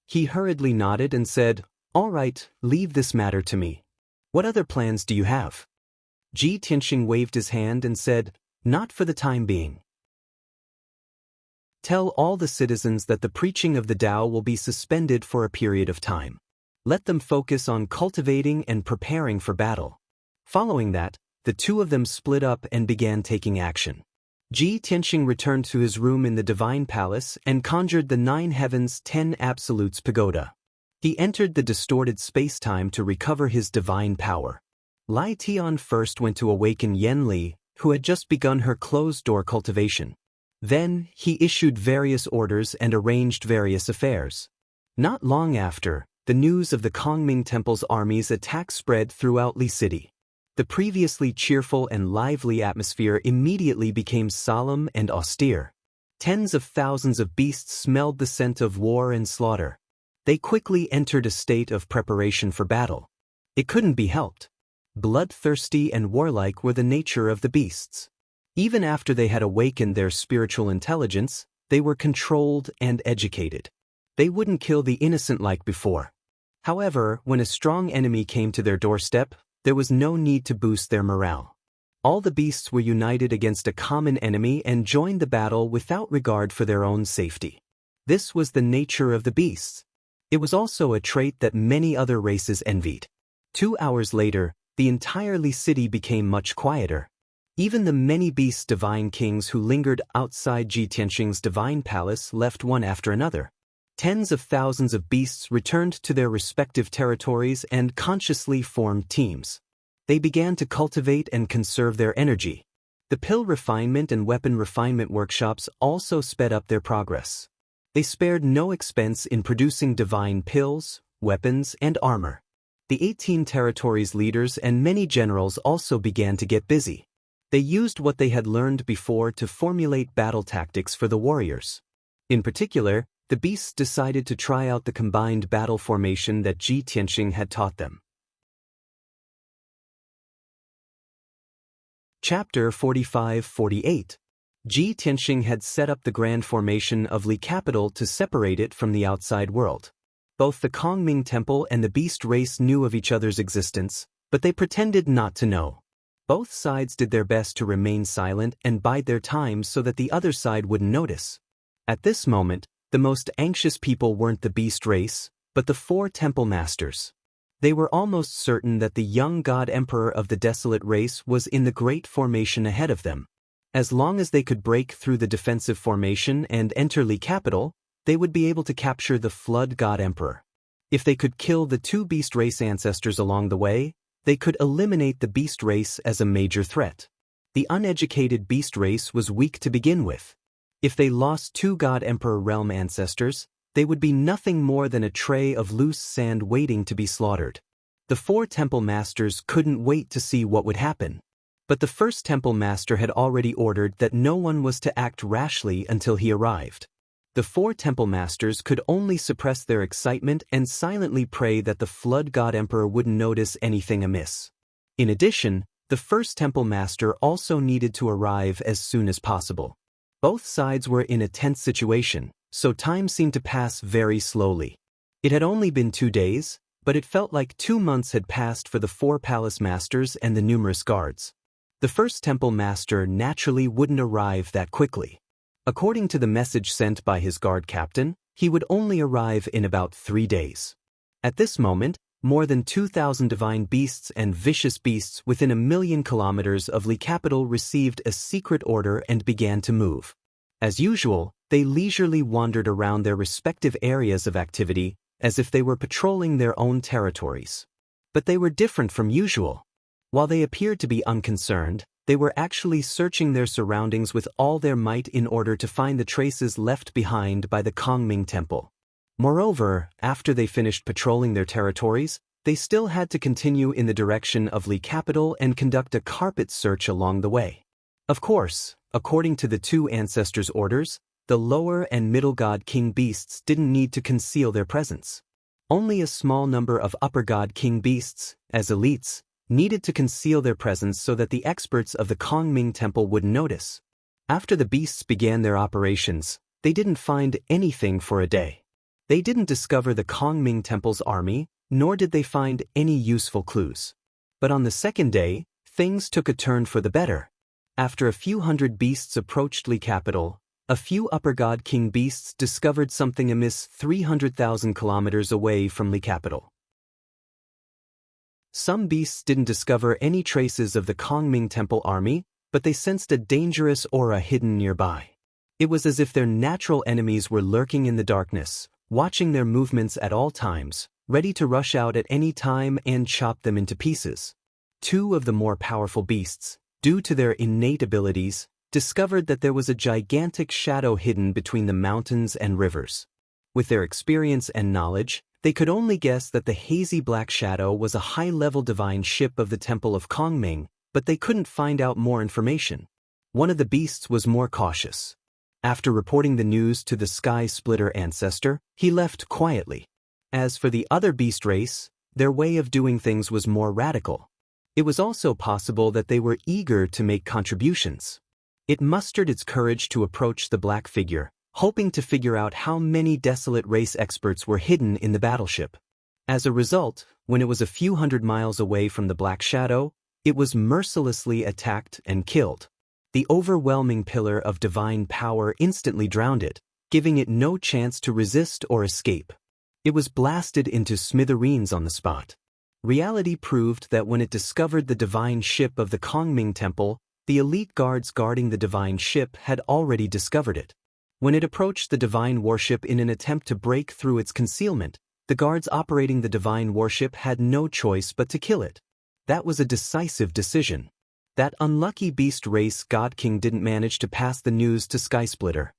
He hurriedly nodded and said, "All right, leave this matter to me. What other plans do you have?" Ji Tianxing waved his hand and said, "Not for the time being. Tell all the citizens that the preaching of the Tao will be suspended for a period of time. Let them focus on cultivating and preparing for battle." Following that, the two of them split up and began taking action. Ji Tianxing returned to his room in the Divine Palace and conjured the 9 Heavens 10 Absolutes Pagoda. He entered the distorted space-time to recover his divine power. Lai Tian first went to awaken Yan Li, who had just begun her closed-door cultivation. Then, he issued various orders and arranged various affairs. Not long after, the news of the Kongming Temple's army's attack spread throughout Li City. The previously cheerful and lively atmosphere immediately became solemn and austere. Tens of thousands of beasts smelled the scent of war and slaughter. They quickly entered a state of preparation for battle. It couldn't be helped. Bloodthirsty and warlike were the nature of the beasts. Even after they had awakened their spiritual intelligence, they were controlled and educated. They wouldn't kill the innocent like before. However, when a strong enemy came to their doorstep, there was no need to boost their morale. All the beasts were united against a common enemy and joined the battle without regard for their own safety. This was the nature of the beasts. It was also a trait that many other races envied. 2 hours later, the entire Li City became much quieter. Even the many beasts' divine kings who lingered outside Ji Tianxing's divine palace left one after another. Tens of thousands of beasts returned to their respective territories and consciously formed teams. They began to cultivate and conserve their energy. The pill refinement and weapon refinement workshops also sped up their progress. They spared no expense in producing divine pills, weapons, and armor. The 18 territories' leaders and many generals also began to get busy. They used what they had learned before to formulate battle tactics for the warriors. In particular, the beasts decided to try out the combined battle formation that Ji Tianxing had taught them. Chapter 45-48. Ji Tianxing had set up the grand formation of Li Capital to separate it from the outside world. Both the Kongming Temple and the beast race knew of each other's existence, but they pretended not to know. Both sides did their best to remain silent and bide their time so that the other side wouldn't notice. At this moment, the most anxious people weren't the beast race, but the 4 temple masters. They were almost certain that the young god emperor of the desolate race was in the great formation ahead of them. As long as they could break through the defensive formation and enter Li Capital, they would be able to capture the flood god emperor. If they could kill the 2 beast race ancestors along the way, they could eliminate the beast race as a major threat. The uneducated beast race was weak to begin with. If they lost 2 god emperor realm ancestors, they would be nothing more than a tray of loose sand waiting to be slaughtered. The 4 temple masters couldn't wait to see what would happen. But the first temple master had already ordered that no one was to act rashly until he arrived. The 4 temple masters could only suppress their excitement and silently pray that the flood god emperor wouldn't notice anything amiss. In addition, the first temple master also needed to arrive as soon as possible. Both sides were in a tense situation, so time seemed to pass very slowly. It had only been 2 days, but it felt like 2 months had passed for the 4 palace masters and the numerous guards. The first temple master naturally wouldn't arrive that quickly. According to the message sent by his guard captain, he would only arrive in about 3 days. At this moment, more than 2,000 divine beasts and vicious beasts within 1,000,000 kilometers of Li Capital received a secret order and began to move. As usual, they leisurely wandered around their respective areas of activity as if they were patrolling their own territories. But they were different from usual. While they appeared to be unconcerned, they were actually searching their surroundings with all their might in order to find the traces left behind by the Kongming Temple. Moreover, after they finished patrolling their territories, they still had to continue in the direction of Li Capital and conduct a carpet search along the way. Of course, according to the 2 ancestors' orders, the lower and middle god king beasts didn't need to conceal their presence. Only a small number of upper god king beasts, as elites, needed to conceal their presence so that the experts of the Kongming Temple wouldn't notice. After the beasts began their operations, they didn't find anything for a day. They didn't discover the Kongming Temple's army, nor did they find any useful clues. But on the second day, things took a turn for the better. After a few hundred beasts approached Li capital, a few upper god king beasts discovered something amiss 300,000 kilometers away from Li capital. Some beasts didn't discover any traces of the Kongming Temple army, but they sensed a dangerous aura hidden nearby. It was as if their natural enemies were lurking in the darkness, watching their movements at all times, ready to rush out at any time and chop them into pieces. Two of the more powerful beasts, due to their innate abilities, discovered that there was a gigantic shadow hidden between the mountains and rivers. With their experience and knowledge, they could only guess that the hazy black shadow was a high-level divine ship of the Temple of Kongming, but they couldn't find out more information. One of the beasts was more cautious. After reporting the news to the Sky Splitter ancestor, he left quietly. As for the other beast race, their way of doing things was more radical. It was also possible that they were eager to make contributions. It mustered its courage to approach the black figure, hoping to figure out how many desolate race experts were hidden in the battleship. As a result, when it was a few hundred miles away from the Black Shadow, it was mercilessly attacked and killed. The overwhelming pillar of divine power instantly drowned it, giving it no chance to resist or escape. It was blasted into smithereens on the spot. Reality proved that when it discovered the divine ship of the Kongming Temple, the elite guards guarding the divine ship had already discovered it. When it approached the divine warship in an attempt to break through its concealment, the guards operating the divine warship had no choice but to kill it. That was a decisive decision. That unlucky beast race god king didn't manage to pass the news to Skysplitter.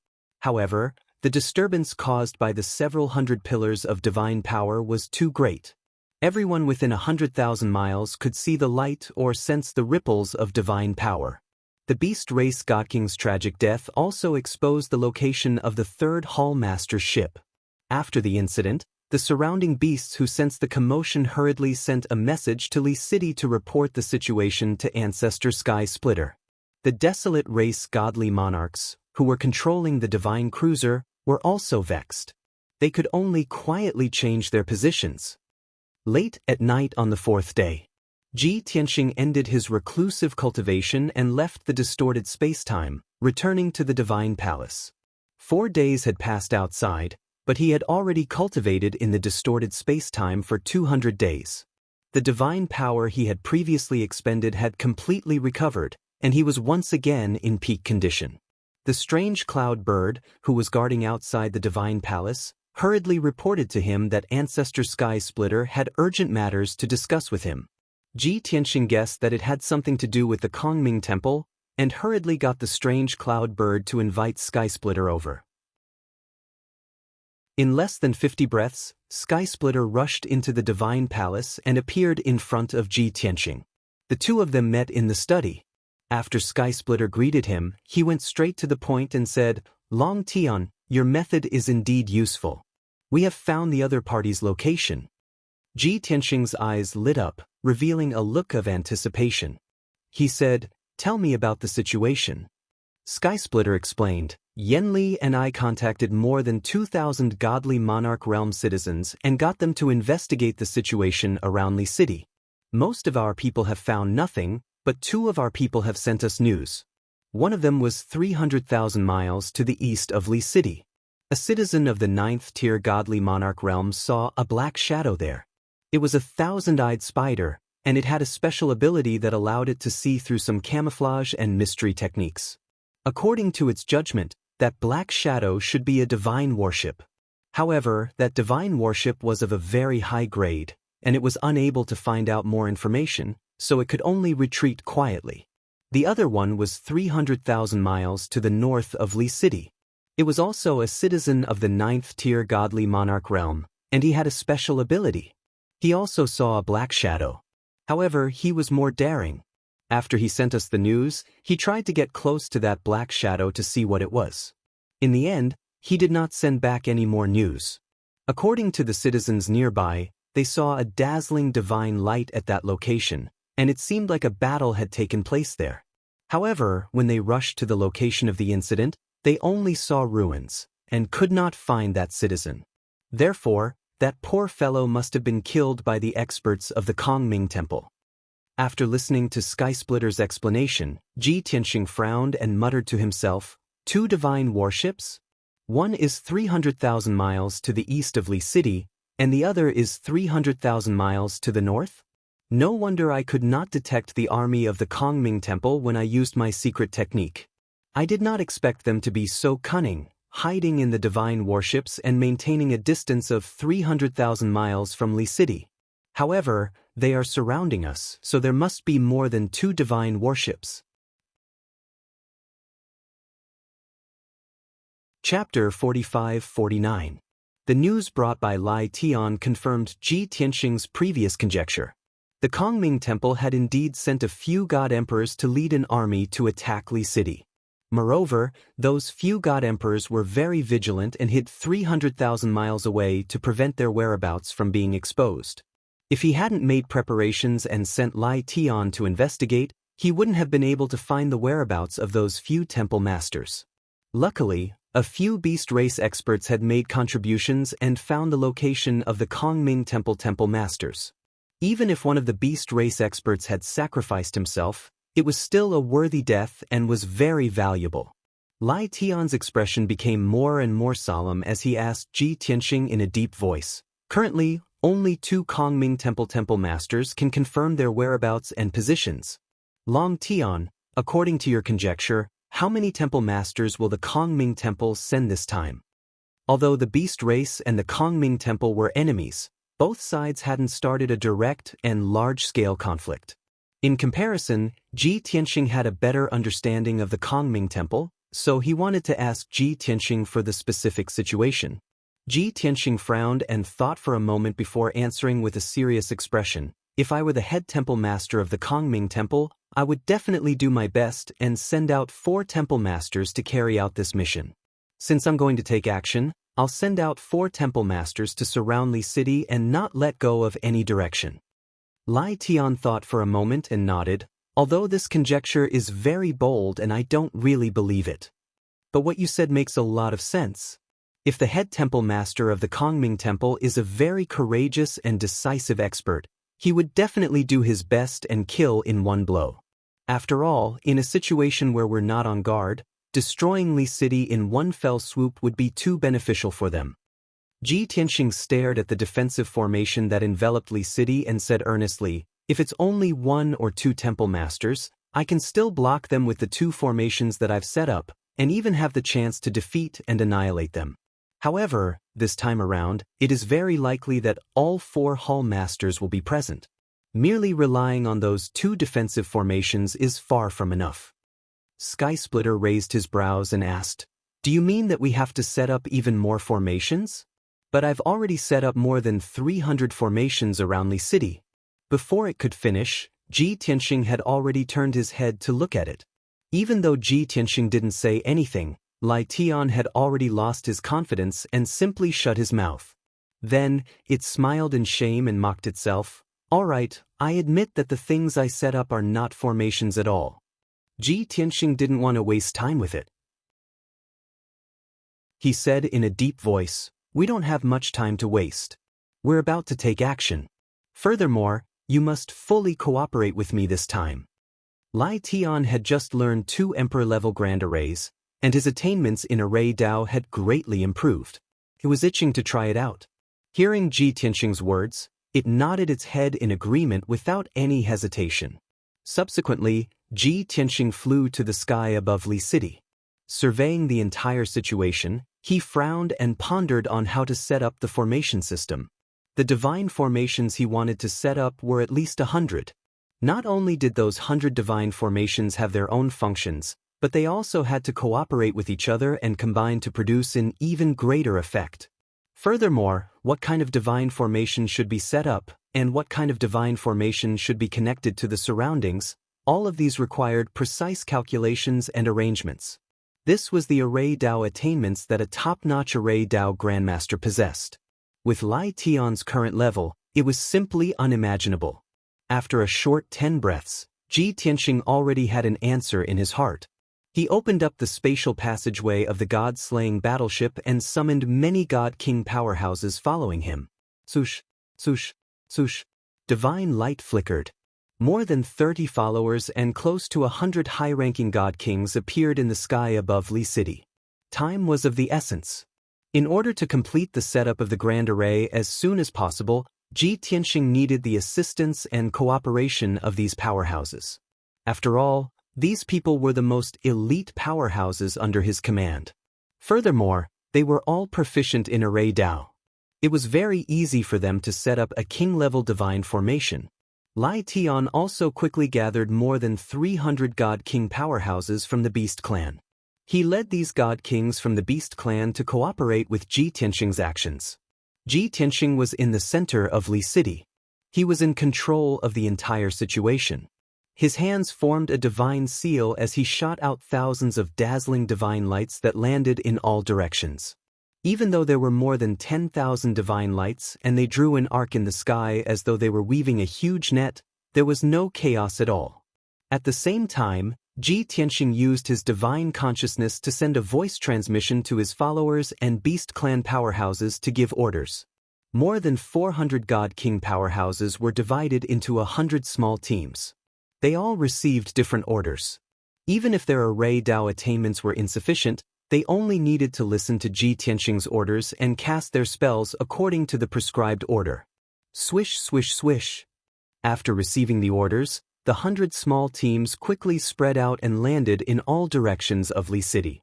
However, the disturbance caused by the several hundred pillars of divine power was too great. Everyone within 100,000 miles could see the light or sense the ripples of divine power. The beast race god king's tragic death also exposed the location of the third Hallmaster's ship. After the incident, the surrounding beasts who sensed the commotion hurriedly sent a message to Li City to report the situation to Ancestor Sky Splitter. The desolate race godly monarchs, who were controlling the divine cruiser, were also vexed. They could only quietly change their positions. Late at night on the fourth day, Ji Tianxing ended his reclusive cultivation and left the distorted space-time, returning to the divine palace. 4 days had passed outside, but he had already cultivated in the distorted space-time for 200 days. The divine power he had previously expended had completely recovered, and he was once again in peak condition. The strange cloud bird, who was guarding outside the divine palace, hurriedly reported to him that Ancestor Sky Splitter had urgent matters to discuss with him. Ji Tianxing guessed that it had something to do with the Kongming Temple, and hurriedly got the strange cloud bird to invite Sky Splitter over. In less than 50 breaths, Sky Splitter rushed into the divine palace and appeared in front of Ji Tianxing. The two of them met in the study. After Sky Splitter greeted him, he went straight to the point and said, "Long Tian, your method is indeed useful. We have found the other party's location." Ji Tianxing's eyes lit up, revealing a look of anticipation. He said, "Tell me about the situation." Sky Splitter explained, "Yan Li and I contacted more than 2,000 godly Monarch Realm citizens and got them to investigate the situation around Li City. Most of our people have found nothing, but 2 of our people have sent us news. One of them was 300,000 miles to the east of Li City. A citizen of the 9th-tier godly Monarch Realm saw a black shadow there. It was a 1,000-eyed spider, and it had a special ability that allowed it to see through some camouflage and mystery techniques. According to its judgment, that black shadow should be a divine warship. However, that divine warship was of a very high grade, and it was unable to find out more information, so it could only retreat quietly. The other one was 300,000 miles to the north of Li City. It was also a citizen of the 9th-tier godly Monarch Realm, and he had a special ability. He also saw a black shadow. However, he was more daring. After he sent us the news, he tried to get close to that black shadow to see what it was. In the end, he did not send back any more news. According to the citizens nearby, they saw a dazzling divine light at that location, and it seemed like a battle had taken place there. However, when they rushed to the location of the incident, they only saw ruins, and could not find that citizen. Therefore, that poor fellow must have been killed by the experts of the Kongming Temple. After listening to Skysplitter's explanation, Ji Tianxing frowned and muttered to himself, "Two divine warships? One is 300,000 miles to the east of Li City, and the other is 300,000 miles to the north? No wonder I could not detect the army of the Kongming Temple when I used my secret technique. I did not expect them to be so cunning, hiding in the divine warships and maintaining a distance of 300,000 miles from Li City. However, they are surrounding us, so there must be more than two divine warships." Chapter 45-49. The news brought by Lai Tian confirmed Ji Tianxing's previous conjecture. The Kongming Temple had indeed sent a few god emperors to lead an army to attack Li City. Moreover, those few god emperors were very vigilant and hid 300,000 miles away to prevent their whereabouts from being exposed. If he hadn't made preparations and sent Lai Tian to investigate, he wouldn't have been able to find the whereabouts of those few temple masters. Luckily, a few beast race experts had made contributions and found the location of the Kongming temple masters. Even if one of the beast race experts had sacrificed himself, it was still a worthy death and was very valuable. Lai Tian's expression became more and more solemn as he asked Ji Tianxing in a deep voice, "Currently, only two Kongming temple masters can confirm their whereabouts and positions. Long Tian, according to your conjecture, how many temple masters will the Kongming Temple send this time?" Although the beast race and the Kongming Temple were enemies, both sides hadn't started a direct and large-scale conflict. In comparison, Ji Tianxing had a better understanding of the Kongming Temple, so he wanted to ask Ji Tianxing for the specific situation. Ji Tianxing frowned and thought for a moment before answering with a serious expression, "If I were the head temple master of the Kongming Temple, I would definitely do my best and send out 4 temple masters to carry out this mission. Since I'm going to take action, I'll send out 4 temple masters to surround Li City and not let go of any direction." Lai Tian thought for a moment and nodded, "Although this conjecture is very bold and I don't really believe it. But what you said makes a lot of sense. If the head temple master of the Kongming Temple is a very courageous and decisive expert, he would definitely do his best and kill in one blow. After all, in a situation where we're not on guard, destroying Li City in one fell swoop would be too beneficial for them." Ji Tianxing stared at the defensive formation that enveloped Li City and said earnestly, "If it's only 1 or 2 temple masters, I can still block them with the 2 formations that I've set up, and even have the chance to defeat and annihilate them. However, this time around, it is very likely that all 4 hall masters will be present. Merely relying on those 2 defensive formations is far from enough." Skysplitter raised his brows and asked, "Do you mean that we have to set up even more formations? But I've already set up more than 300 formations around Li City." Before it could finish, Ji Tianxing had already turned his head to look at it. Even though Ji Tianxing didn't say anything, Lai Tian had already lost his confidence and simply shut his mouth. Then, it smiled in shame and mocked itself, "All right, I admit that the things I set up are not formations at all." Ji Tianxing didn't want to waste time with it. He said in a deep voice, "We don't have much time to waste. We're about to take action. Furthermore, you must fully cooperate with me this time." Lai Tian had just learned 2 emperor-level grand arrays, and his attainments in array Dao had greatly improved. He was itching to try it out. Hearing Ji Tianxing's words, it nodded its head in agreement without any hesitation. Subsequently, Ji Tianxing flew to the sky above Li City. Surveying the entire situation, he frowned and pondered on how to set up the formation system. The divine formations he wanted to set up were at least 100. Not only did those 100 divine formations have their own functions, but they also had to cooperate with each other and combine to produce an even greater effect. Furthermore, what kind of divine formation should be set up, and what kind of divine formation should be connected to the surroundings, all of these required precise calculations and arrangements. This was the array Dao attainments that a top-notch array Dao grandmaster possessed. With Lai Tian's current level, it was simply unimaginable. After a short 10 breaths, Ji Tianxing already had an answer in his heart. He opened up the spatial passageway of the god-slaying battleship and summoned many god-king powerhouses following him. Swoosh, swoosh, swoosh. Divine light flickered. More than 30 followers and close to 100 high-ranking god-kings appeared in the sky above Li City. Time was of the essence. In order to complete the setup of the grand array as soon as possible, Ji Tianxing needed the assistance and cooperation of these powerhouses. After all, these people were the most elite powerhouses under his command. Furthermore, they were all proficient in array Dao. It was very easy for them to set up a king-level divine formation. Lai Tian also quickly gathered more than 300 god-king powerhouses from the Beast Clan. He led these god-kings from the Beast Clan to cooperate with Ji Tianxing's actions. Ji Tianxing was in the center of Li City. He was in control of the entire situation. His hands formed a divine seal as he shot out thousands of dazzling divine lights that landed in all directions. Even though there were more than 10,000 divine lights and they drew an arc in the sky as though they were weaving a huge net, there was no chaos at all. At the same time, Ji Tianxing used his divine consciousness to send a voice transmission to his followers and Beast Clan powerhouses to give orders. More than 400 God King powerhouses were divided into 100 small teams. They all received different orders. Even if their array Dao attainments were insufficient, they only needed to listen to Ji Tianxing's orders and cast their spells according to the prescribed order. Swish, swish, swish. After receiving the orders, the 100 small teams quickly spread out and landed in all directions of Li City.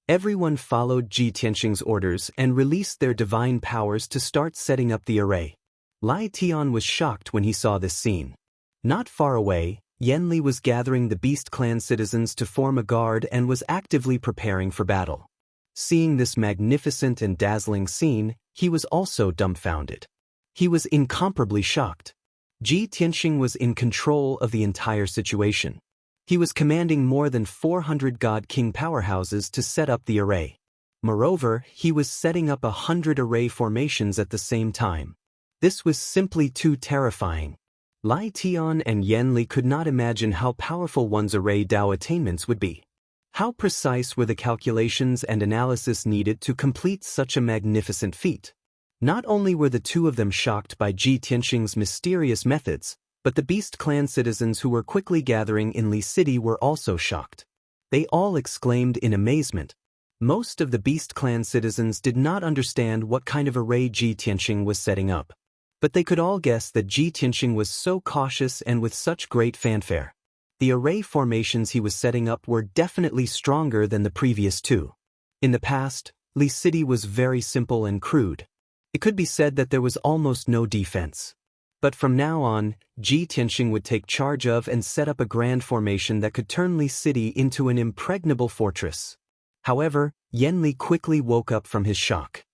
Everyone followed Ji Tianxing's orders and released their divine powers to start setting up the array. Lai Tian was shocked when he saw this scene. Not far away, Yan Li was gathering the Beast Clan citizens to form a guard and was actively preparing for battle. Seeing this magnificent and dazzling scene, he was also dumbfounded. He was incomparably shocked. Ji Tianxing was in control of the entire situation. He was commanding more than 400 God King powerhouses to set up the array. Moreover, he was setting up 100 array formations at the same time. This was simply too terrifying. Lai Tian and Yan Li could not imagine how powerful one's array Dao attainments would be. How precise were the calculations and analysis needed to complete such a magnificent feat? Not only were the two of them shocked by Ji Tianxing's mysterious methods, but the Beast Clan citizens who were quickly gathering in Li City were also shocked. They all exclaimed in amazement. Most of the Beast Clan citizens did not understand what kind of array Ji Tianxing was setting up. But they could all guess that Ji Tianxing was so cautious and with such great fanfare. The array formations he was setting up were definitely stronger than the previous two. In the past, Li City was very simple and crude. It could be said that there was almost no defense. But from now on, Ji Tianxing would take charge of and set up a grand formation that could turn Li City into an impregnable fortress. However, Yan Li quickly woke up from his shock.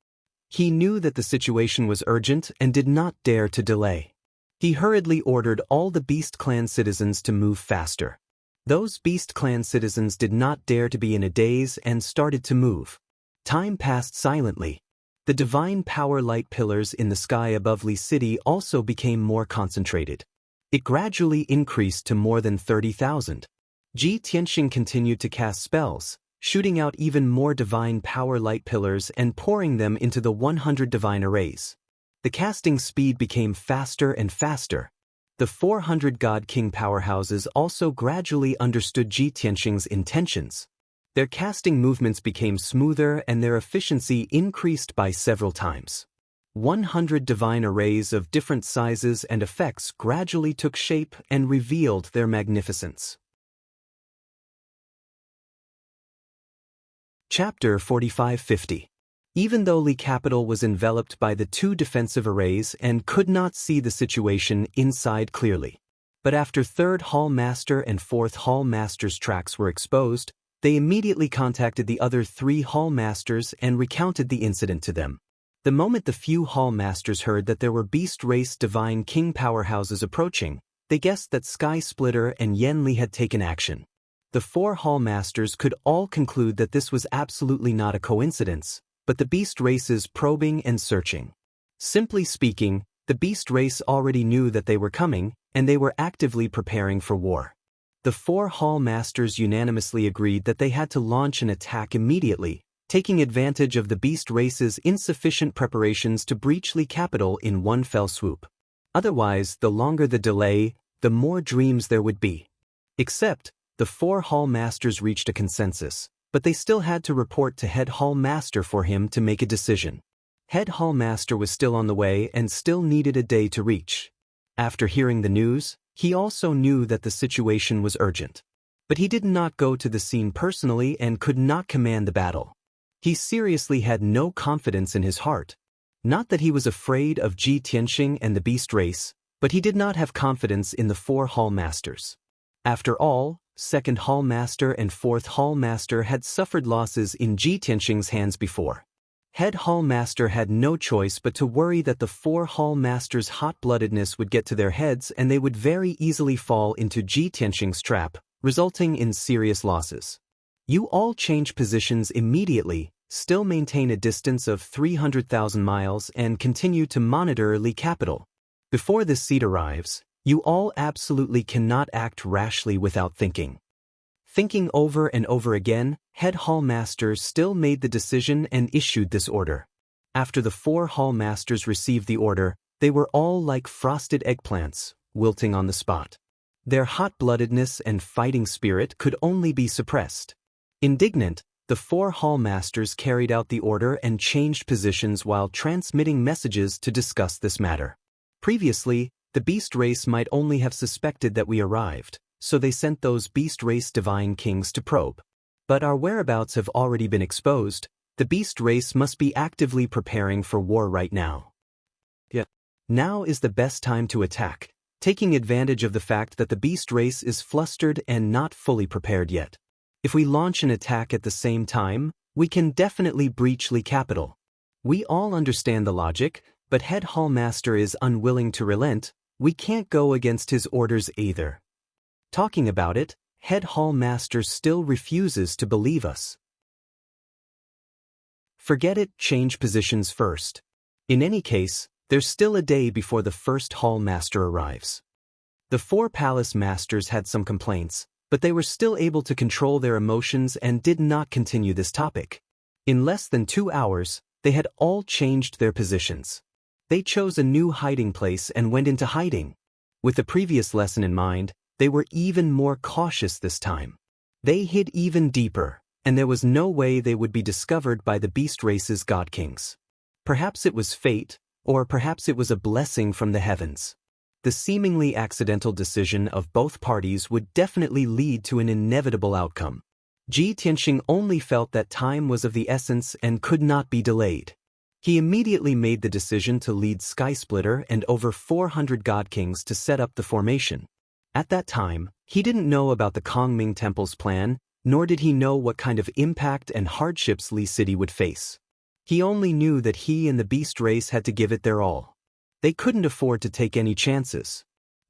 He knew that the situation was urgent and did not dare to delay. He hurriedly ordered all the Beast Clan citizens to move faster. Those Beast Clan citizens did not dare to be in a daze and started to move. Time passed silently. The divine power light pillars in the sky above Li City also became more concentrated. It gradually increased to more than 30,000. Ji Tianxing continued to cast spells, shooting out even more divine power light pillars and pouring them into the 100 divine arrays. The casting speed became faster and faster. The 400 God King powerhouses also gradually understood Ji Tianxing's intentions. Their casting movements became smoother and their efficiency increased by several times. 100 divine arrays of different sizes and effects gradually took shape and revealed their magnificence. Chapter 4550. Even though Li Capital was enveloped by the two defensive arrays and could not see the situation inside clearly. But after 3rd Hall Master and 4th Hall Master's tracks were exposed, they immediately contacted the other 3 Hall Masters and recounted the incident to them. The moment the few Hall Masters heard that there were Beast Race Divine King powerhouses approaching, they guessed that Sky Splitter and Yan Li had taken action. The 4 hall masters could all conclude that this was absolutely not a coincidence, but the beast race's probing and searching. Simply speaking, the beast race already knew that they were coming, and they were actively preparing for war. The 4 hall masters unanimously agreed that they had to launch an attack immediately, taking advantage of the beast race's insufficient preparations to breach Li capital in one fell swoop. Otherwise, the longer the delay, the more dreams there would be. Except, the 4 hall masters reached a consensus, but they still had to report to head hall master for him to make a decision. Head hall master was still on the way and still needed a day to reach. After hearing the news, he also knew that the situation was urgent. But he did not go to the scene personally and could not command the battle. He seriously had no confidence in his heart. Not that he was afraid of Ji Tianxing and the beast race, but he did not have confidence in the 4 hall masters. After all, 2nd hall master and 4th hall master had suffered losses in Ji Tianxing's hands before. Head hall master had no choice but to worry that the 4 hall masters' hot-bloodedness would get to their heads and they would very easily fall into Ji Tianxing's trap, resulting in serious losses. You all change positions immediately, still maintain a distance of 300,000 miles and continue to monitor Li capital. Before this seed arrives, you all absolutely cannot act rashly without thinking. Thinking over and over again, head hall master still made the decision and issued this order. After the 4 hall masters received the order, they were all like frosted eggplants, wilting on the spot. Their hot-bloodedness and fighting spirit could only be suppressed. Indignant, the 4 hall masters carried out the order and changed positions while transmitting messages to discuss this matter. Previously, the beast race might only have suspected that we arrived, so they sent those beast race divine kings to probe. But our whereabouts have already been exposed. The beast race must be actively preparing for war right now. Now is the best time to attack, taking advantage of the fact that the beast race is flustered and not fully prepared yet. If we launch an attack at the same time, we can definitely breach Li capital. We all understand the logic, but head hall master is unwilling to relent. We can't go against his orders either. Talking about it, head hall master still refuses to believe us. Forget it, change positions first. In any case, there's still a day before the 1st hall master arrives. The 4 palace masters had some complaints, but they were still able to control their emotions and did not continue this topic. In less than 2 hours, they had all changed their positions. They chose a new hiding place and went into hiding. With the previous lesson in mind, they were even more cautious this time. They hid even deeper, and there was no way they would be discovered by the beast race's god kings. Perhaps it was fate, or perhaps it was a blessing from the heavens. The seemingly accidental decision of both parties would definitely lead to an inevitable outcome. Ji Tianxing only felt that time was of the essence and could not be delayed. He immediately made the decision to lead Skysplitter and over 400 god kings to set up the formation. At that time, he didn't know about the Kongming Temple's plan, nor did he know what kind of impact and hardships Li City would face. He only knew that he and the beast race had to give it their all. They couldn't afford to take any chances.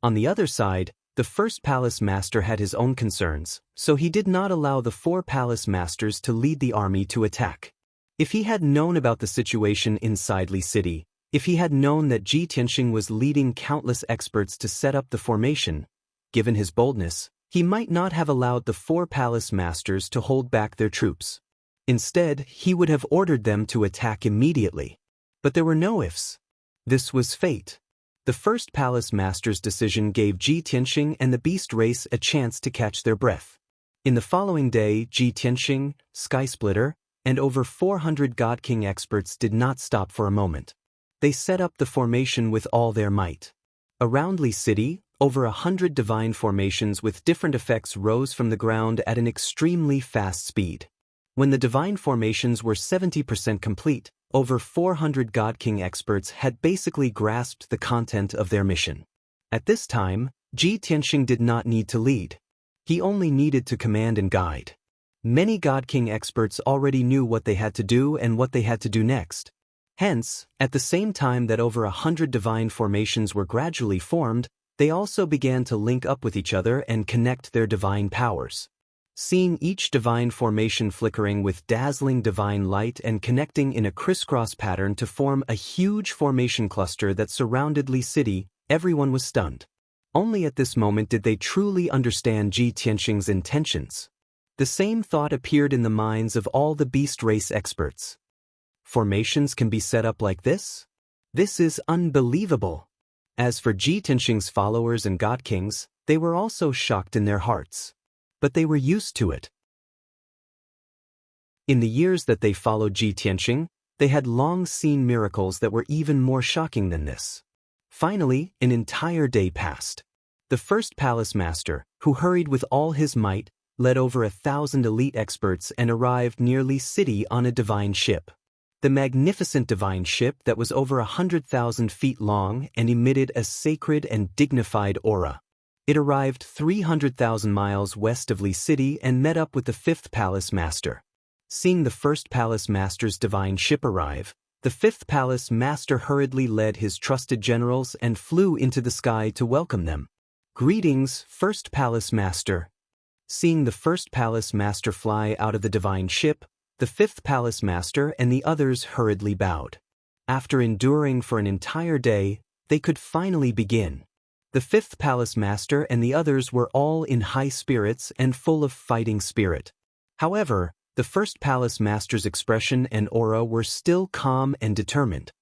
On the other side, the 1st palace master had his own concerns, so he did not allow the 4 palace masters to lead the army to attack. If he had known about the situation inside Li City, if he had known that Ji Tianxing was leading countless experts to set up the formation, given his boldness, he might not have allowed the 4 palace masters to hold back their troops. Instead, he would have ordered them to attack immediately. But there were no ifs. This was fate. The 1st palace master's decision gave Ji Tianxing and the beast race a chance to catch their breath. In the following day, Ji Tianxing, Skysplitter, and over 400 god king experts did not stop for a moment. They set up the formation with all their might. Around Li City, over 100 divine formations with different effects rose from the ground at an extremely fast speed. When the divine formations were 70% complete, over 400 God King experts had basically grasped the content of their mission. At this time, Ji Tianxing did not need to lead. He only needed to command and guide. Many God King experts already knew what they had to do and what they had to do next. Hence, at the same time that over 100 divine formations were gradually formed, they also began to link up with each other and connect their divine powers. Seeing each divine formation flickering with dazzling divine light and connecting in a crisscross pattern to form a huge formation cluster that surrounded Li City, everyone was stunned. Only at this moment did they truly understand Ji Tianxing's intentions. The same thought appeared in the minds of all the beast race experts. Formations can be set up like this? This is unbelievable. As for Ji Tianxing's followers and god kings, they were also shocked in their hearts. But they were used to it. In the years that they followed Ji Tianxing, they had long seen miracles that were even more shocking than this. Finally, an entire day passed. The first palace master, who hurried with all his might, led over 1,000 elite experts and arrived near Li City on a divine ship. The magnificent divine ship that was over 100,000 feet long and emitted a sacred and dignified aura. It arrived 300,000 miles west of Li City and met up with the fifth palace master. Seeing the first palace master's divine ship arrive, the fifth palace master hurriedly led his trusted generals and flew into the sky to welcome them. Greetings, first palace master. Seeing the first palace master fly out of the divine ship, the fifth palace master and the others hurriedly bowed. After enduring for an entire day, they could finally begin. The fifth palace master and the others were all in high spirits and full of fighting spirit. However, the first palace master's expression and aura were still calm and determined.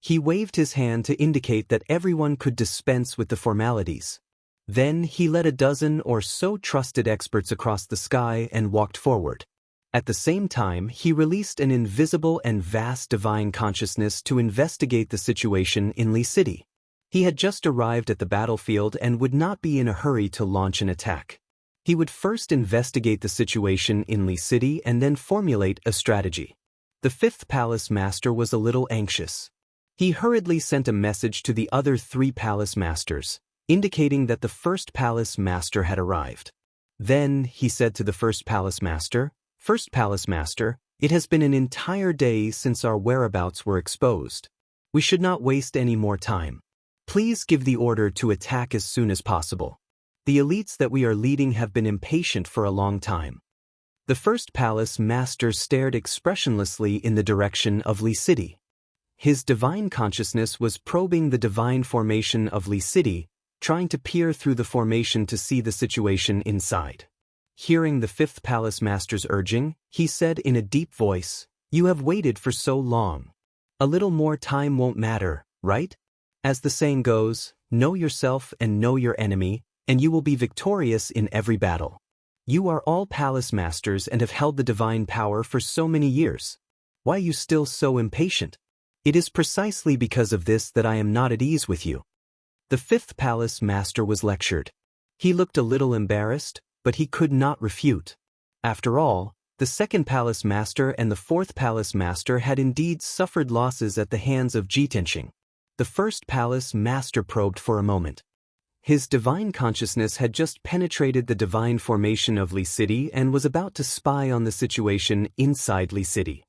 He waved his hand to indicate that everyone could dispense with the formalities. Then he led a dozen or so trusted experts across the sky and walked forward. At the same time, he released an invisible and vast divine consciousness to investigate the situation in Li City. He had just arrived at the battlefield and would not be in a hurry to launch an attack. He would first investigate the situation in Li City and then formulate a strategy. The fifth palace master was a little anxious. He hurriedly sent a message to the other three palace masters, indicating that the first palace master had arrived. Then he said to the first palace master, "First palace master, it has been an entire day since our whereabouts were exposed. We should not waste any more time. Please give the order to attack as soon as possible. The elites that we are leading have been impatient for a long time." The first palace master stared expressionlessly in the direction of Li City. His divine consciousness was probing the divine formation of Li City, trying to peer through the formation to see the situation inside. Hearing the fifth palace master's urging, he said in a deep voice, "You have waited for so long. A little more time won't matter, right? As the saying goes, know yourself and know your enemy, and you will be victorious in every battle. You are all palace masters and have held the divine power for so many years. Why are you still so impatient? It is precisely because of this that I am not at ease with you." The fifth palace master was lectured. He looked a little embarrassed, but he could not refute. After all, the second palace master and the fourth palace master had indeed suffered losses at the hands of Ji Tianxing. The first palace master probed for a moment. His divine consciousness had just penetrated the divine formation of Li City and was about to spy on the situation inside Li City.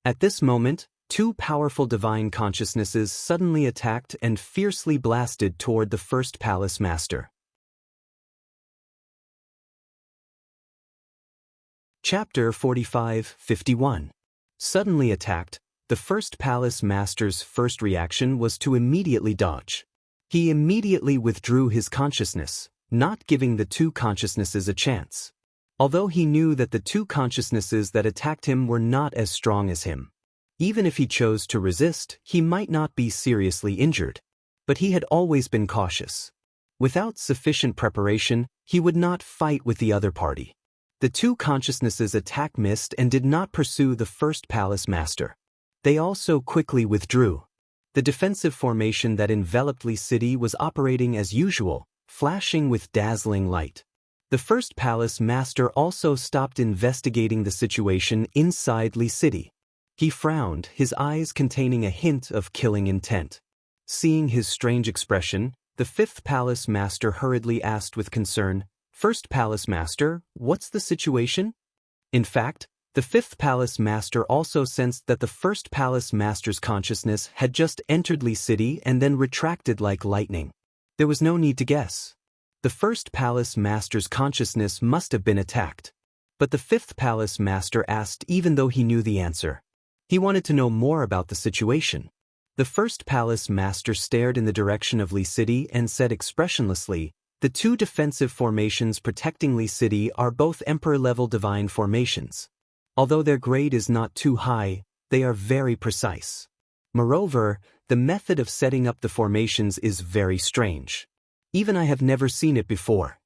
At this moment, two powerful divine consciousnesses suddenly attacked and fiercely blasted toward the first palace master. Chapter 45-51. Suddenly attacked, the first palace master's first reaction was to immediately dodge. He immediately withdrew his consciousness, not giving the two consciousnesses a chance. Although he knew that the two consciousnesses that attacked him were not as strong as him. Even if he chose to resist, he might not be seriously injured. But he had always been cautious. Without sufficient preparation, he would not fight with the other party. The two consciousnesses' attack missed and did not pursue the first palace master. They also quickly withdrew. The defensive formation that enveloped Li City was operating as usual, flashing with dazzling light. The first palace master also stopped investigating the situation inside Li City. He frowned, his eyes containing a hint of killing intent. Seeing his strange expression, the fifth palace master hurriedly asked with concern, "First palace master, what's the situation?" In fact, the fifth palace master also sensed that the first palace master's consciousness had just entered Li City and then retracted like lightning. There was no need to guess. The first palace master's consciousness must have been attacked. But the fifth palace master asked even though he knew the answer. He wanted to know more about the situation. The first palace master stared in the direction of Li City and said expressionlessly, "The two defensive formations protecting Li City are both emperor-level divine formations. Although their grade is not too high, they are very precise. Moreover, the method of setting up the formations is very strange. Even I have never seen it before.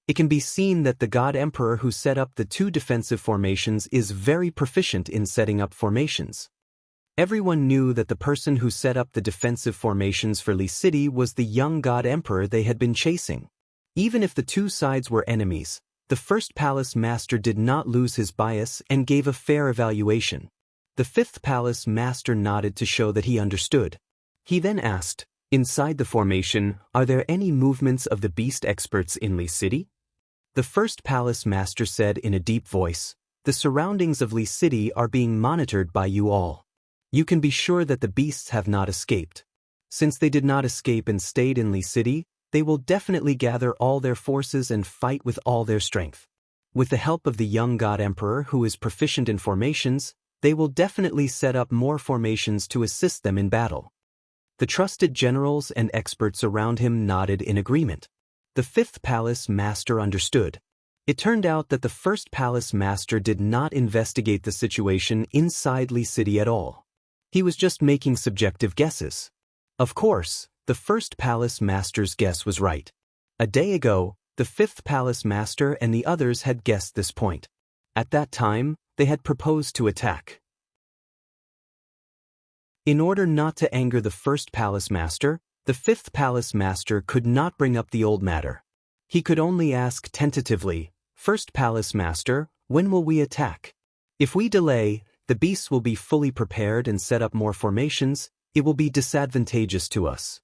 It can be seen that the God Emperor who set up the two defensive formations is very proficient in setting up formations." Everyone knew that the person who set up the defensive formations for Li City was the young God Emperor they had been chasing. Even if the two sides were enemies, the first palace master did not lose his bias and gave a fair evaluation. The fifth palace master nodded to show that he understood. He then asked, "Inside the formation, are there any movements of the beast experts in Li City?" The first palace master said in a deep voice, "The surroundings of Li City are being monitored by you all. You can be sure that the beasts have not escaped. Since they did not escape and stayed in Li City, they will definitely gather all their forces and fight with all their strength. With the help of the young God Emperor who is proficient in formations, they will definitely set up more formations to assist them in battle." The trusted generals and experts around him nodded in agreement. The fifth palace master understood. It turned out that the first palace master did not investigate the situation inside Li City at all. He was just making subjective guesses. Of course, the first palace master's guess was right. A day ago, the fifth palace master and the others had guessed this point. At that time, they had proposed to attack. In order not to anger the first palace master, the fifth palace master could not bring up the old matter. He could only ask tentatively, "First palace master, when will we attack? If we delay, the beasts will be fully prepared and set up more formations. It will be disadvantageous to us."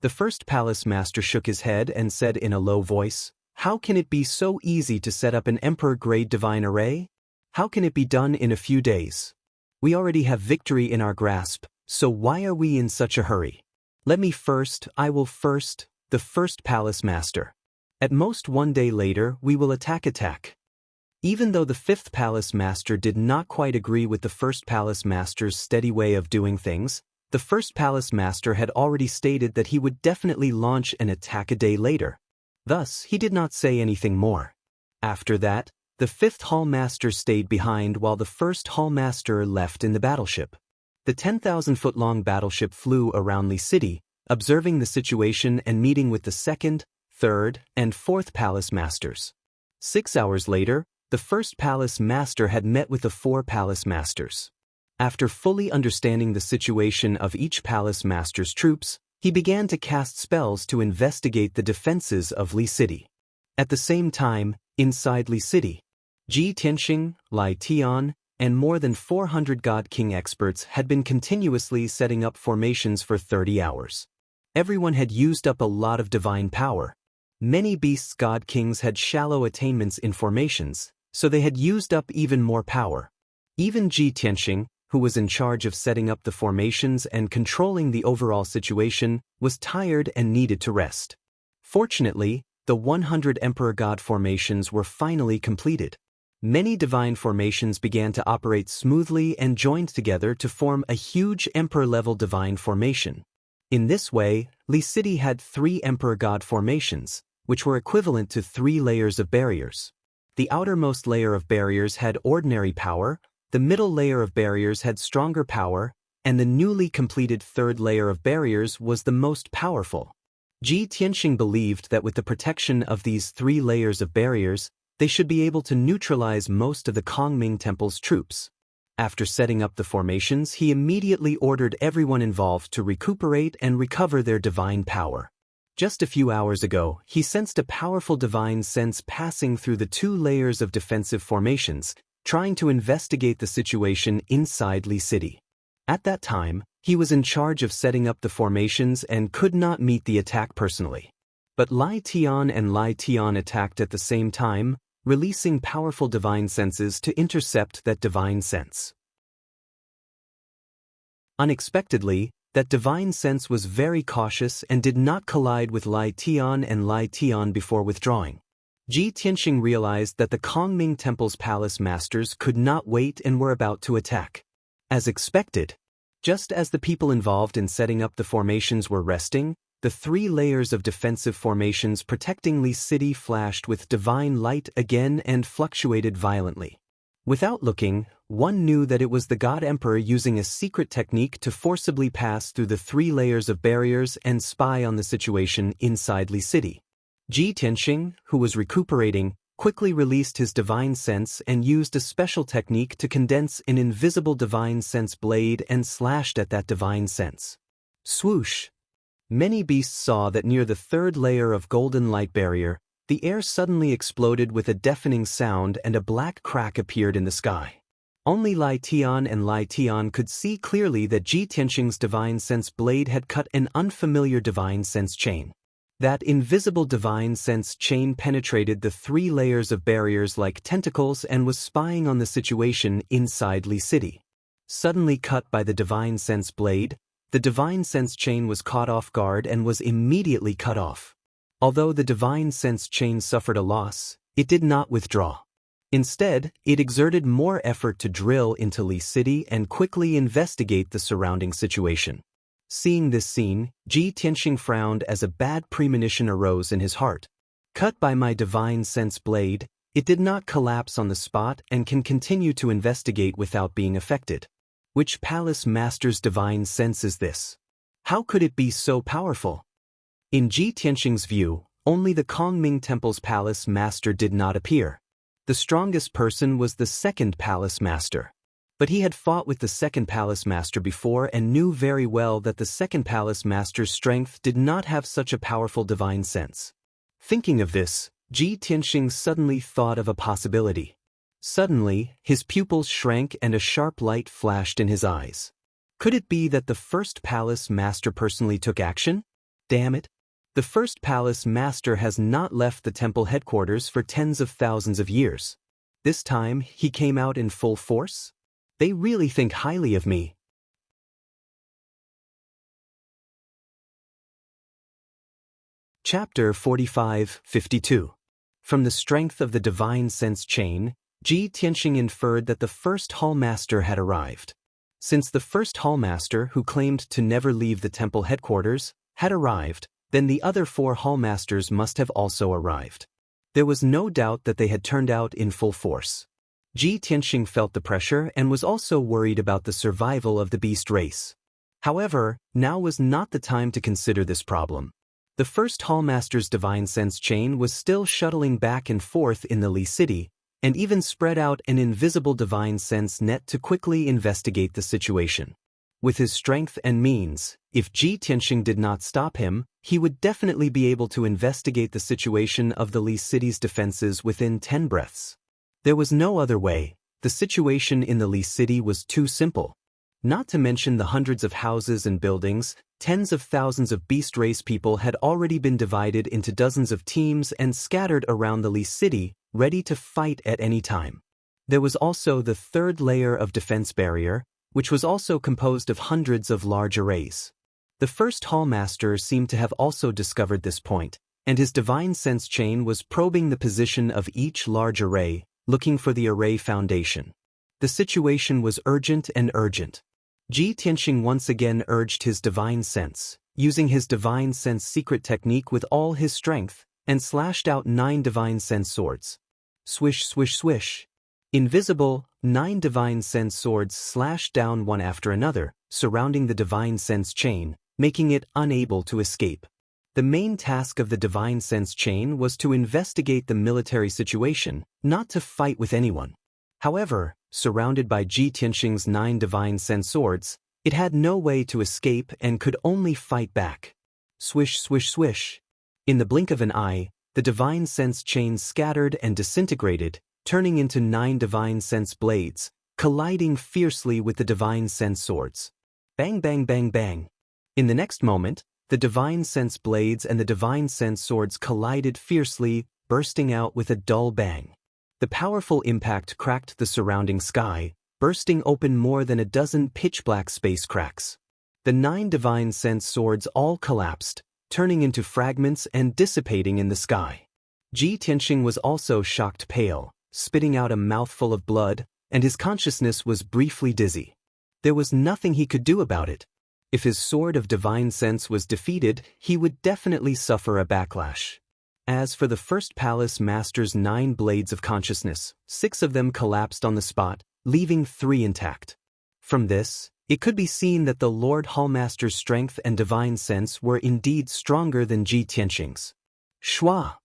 The first palace master shook his head and said in a low voice, "How can it be so easy to set up an emperor-grade divine array? How can it be done in a few days? We already have victory in our grasp, so why are we in such a hurry? I will first, the first palace master. At most 1 day later we will attack. Even though the fifth palace master did not quite agree with the first palace master's steady way of doing things, the first palace master had already stated that he would definitely launch an attack a day later. Thus, he did not say anything more. After that, the fifth hall master stayed behind while the first hall master left in the battleship. The 10,000-foot-long battleship flew around Li City, observing the situation and meeting with the second, third, and fourth palace masters. 6 hours later, the first palace master had met with the 4 palace masters. After fully understanding the situation of each palace master's troops, he began to cast spells to investigate the defenses of Li City. At the same time, inside Li City, Ji Tianxing, Lai Tian, and more than 400 God King experts had been continuously setting up formations for 30 hours. Everyone had used up a lot of divine power. Many beasts' God Kings had shallow attainments in formations, so they had used up even more power. Even Ji Tianxing, who was in charge of setting up the formations and controlling the overall situation, was tired and needed to rest. Fortunately, the 100 Emperor God formations were finally completed. Many divine formations began to operate smoothly and joined together to form a huge Emperor-level divine formation. In this way, Li City had 3 Emperor God formations, which were equivalent to 3 layers of barriers. The outermost layer of barriers had ordinary power, the middle layer of barriers had stronger power, and the newly completed third layer of barriers was the most powerful. Ji Tianxing believed that with the protection of these 3 layers of barriers, they should be able to neutralize most of the Kongming Temple's troops. After setting up the formations, he immediately ordered everyone involved to recuperate and recover their divine power. Just a few hours ago, he sensed a powerful divine sense passing through the 2 layers of defensive formations, trying to investigate the situation inside Li City. At that time, he was in charge of setting up the formations and could not meet the attack personally. But Lai Tian and Lai Tian attacked at the same time, releasing powerful divine senses to intercept that divine sense. Unexpectedly, That divine sense was very cautious and did not collide with Lai Tian and Lai Tian before withdrawing. Ji Tianxing realized that the Kongming Temple's palace masters could not wait and were about to attack. As expected, just as the people involved in setting up the formations were resting, the 3 layers of defensive formations protecting Li City flashed with divine light again and fluctuated violently. Without looking, one knew that it was the God Emperor using a secret technique to forcibly pass through the 3 layers of barriers and spy on the situation inside Li City. Ji Tianxing, who was recuperating, quickly released his divine sense and used a special technique to condense an invisible divine sense blade and slashed at that divine sense. Swoosh! Many beasts saw that near the 3rd layer of golden light barrier, the air suddenly exploded with a deafening sound and a black crack appeared in the sky. Only Lai Tian and Lai Tian could see clearly that Ji Tianxing's divine sense blade had cut an unfamiliar divine sense chain. That invisible divine sense chain penetrated the 3 layers of barriers like tentacles and was spying on the situation inside Li City. Suddenly cut by the divine sense blade, the divine sense chain was caught off guard and was immediately cut off. Although the divine sense chain suffered a loss, it did not withdraw. Instead, it exerted more effort to drill into Li City and quickly investigate the surrounding situation. Seeing this scene, Ji Tianxing frowned as a bad premonition arose in his heart. Cut by my divine sense blade, it did not collapse on the spot and can continue to investigate without being affected. Which palace master's divine sense is this? How could it be so powerful? In Ji Tianxing's view, only the Kongming Temple's palace master did not appear. The strongest person was the 2nd palace master. But he had fought with the 2nd palace master before and knew very well that the 2nd palace master's strength did not have such a powerful divine sense. Thinking of this, Ji Tianxing suddenly thought of a possibility. Suddenly, his pupils shrank and a sharp light flashed in his eyes. Could it be that the 1st palace master personally took action? Damn it! The 1st palace master has not left the temple headquarters for tens of thousands of years. This time, he came out in full force? They really think highly of me. Chapter 45-52. From the strength of the divine sense chain, Ji Tianxing inferred that the 1st hallmaster had arrived. Since the 1st hallmaster, who claimed to never leave the temple headquarters, had arrived, then the other 4 hallmasters must have also arrived. There was no doubt that they had turned out in full force. Ji Tianxing felt the pressure and was also worried about the survival of the beast race. However, now was not the time to consider this problem. The 1st hallmaster's divine sense chain was still shuttling back and forth in the Li City, and even spread out an invisible divine sense net to quickly investigate the situation. With his strength and means, if Ji Tianxing did not stop him, he would definitely be able to investigate the situation of the Li City's defenses within 10 breaths. There was no other way. The situation in the Li City was too simple. Not to mention the hundreds of houses and buildings, tens of thousands of beast race people had already been divided into dozens of teams and scattered around the Li City, ready to fight at any time. There was also the 3rd layer of defense barrier, which was also composed of hundreds of large arrays. The 1st hallmaster seemed to have also discovered this point, and his divine sense chain was probing the position of each large array, looking for the array foundation. The situation was urgent and urgent. Ji Tianxing once again urged his divine sense, using his divine sense secret technique with all his strength, and slashed out 9 divine sense swords. Swish, swish, swish. Invisible, 9 divine sense swords slashed down one after another, surrounding the divine sense chain, making it unable to escape. The main task of the divine sense chain was to investigate the military situation, not to fight with anyone. However, surrounded by Ji Tianxing's 9 divine sense swords, it had no way to escape and could only fight back. Swish, swish, swish. In the blink of an eye, the divine sense chain scattered and disintegrated, turning into 9 divine sense blades, colliding fiercely with the divine sense swords. Bang, bang, bang, bang. In the next moment, the divine sense blades and the divine sense swords collided fiercely, bursting out with a dull bang. The powerful impact cracked the surrounding sky, bursting open more than a dozen pitch-black space cracks. The 9 divine sense swords all collapsed, turning into fragments and dissipating in the sky. Ji Tianxing was also shocked pale, spitting out a mouthful of blood, and his consciousness was briefly dizzy. There was nothing he could do about it. If his sword of divine sense was defeated, he would definitely suffer a backlash. As for the first palace master's 9 blades of consciousness, 6 of them collapsed on the spot, leaving 3 intact. From this, it could be seen that the Lord Hallmaster's strength and divine sense were indeed stronger than Ji Tianxing's. Shua!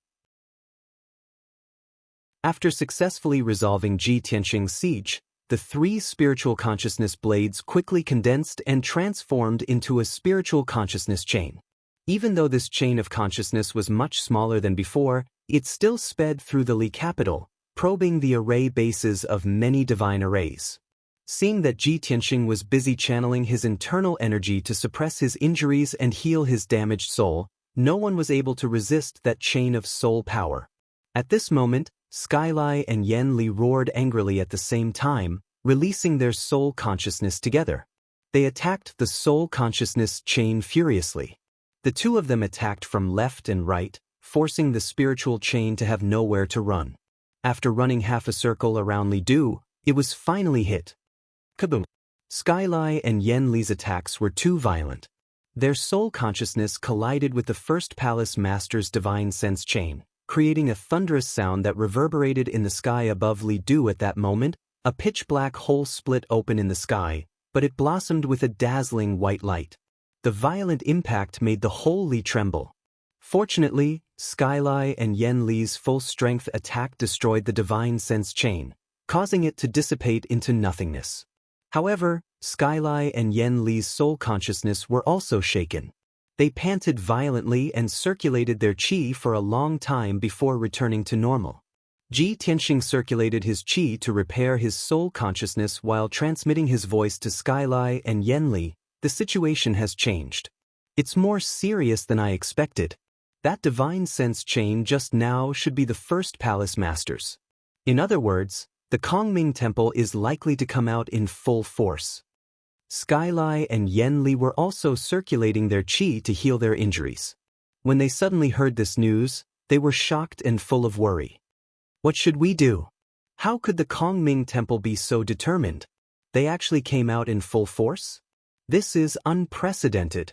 After successfully resolving Ji Tianxing's siege, the 3 spiritual consciousness blades quickly condensed and transformed into a spiritual consciousness chain. Even though this chain of consciousness was much smaller than before, it still sped through the Li capital, probing the array bases of many divine arrays. Seeing that Ji Tianxing was busy channeling his internal energy to suppress his injuries and heal his damaged soul, no one was able to resist that chain of soul power. At this moment, Skylai and Yan Li roared angrily at the same time, releasing their soul consciousness together. They attacked the soul consciousness chain furiously. The 2 of them attacked from left and right, forcing the spiritual chain to have nowhere to run. After running half a circle around Li Du, it was finally hit. Kaboom! Skylai and Yan Li's attacks were too violent. Their soul consciousness collided with the first palace master's divine sense chain, creating a thunderous sound that reverberated in the sky above Li Du. At that moment, a pitch-black hole split open in the sky, but it blossomed with a dazzling white light. The violent impact made the whole Li tremble. Fortunately, Skylai and Yan Li's full-strength attack destroyed the divine sense chain, causing it to dissipate into nothingness. However, Skylai and Yan Li's soul consciousness were also shaken. They panted violently and circulated their qi for a long time before returning to normal. Ji Tianxing circulated his qi to repair his soul consciousness while transmitting his voice to Skylai and Yan Li. The situation has changed. It's more serious than I expected. That divine sense chain just now should be the first palace master's. In other words, the Kongming Temple is likely to come out in full force. Skylai and Yan Li were also circulating their qi to heal their injuries. When they suddenly heard this news, they were shocked and full of worry. What should we do? How could the Kongming Temple be so determined? They actually came out in full force? This is unprecedented.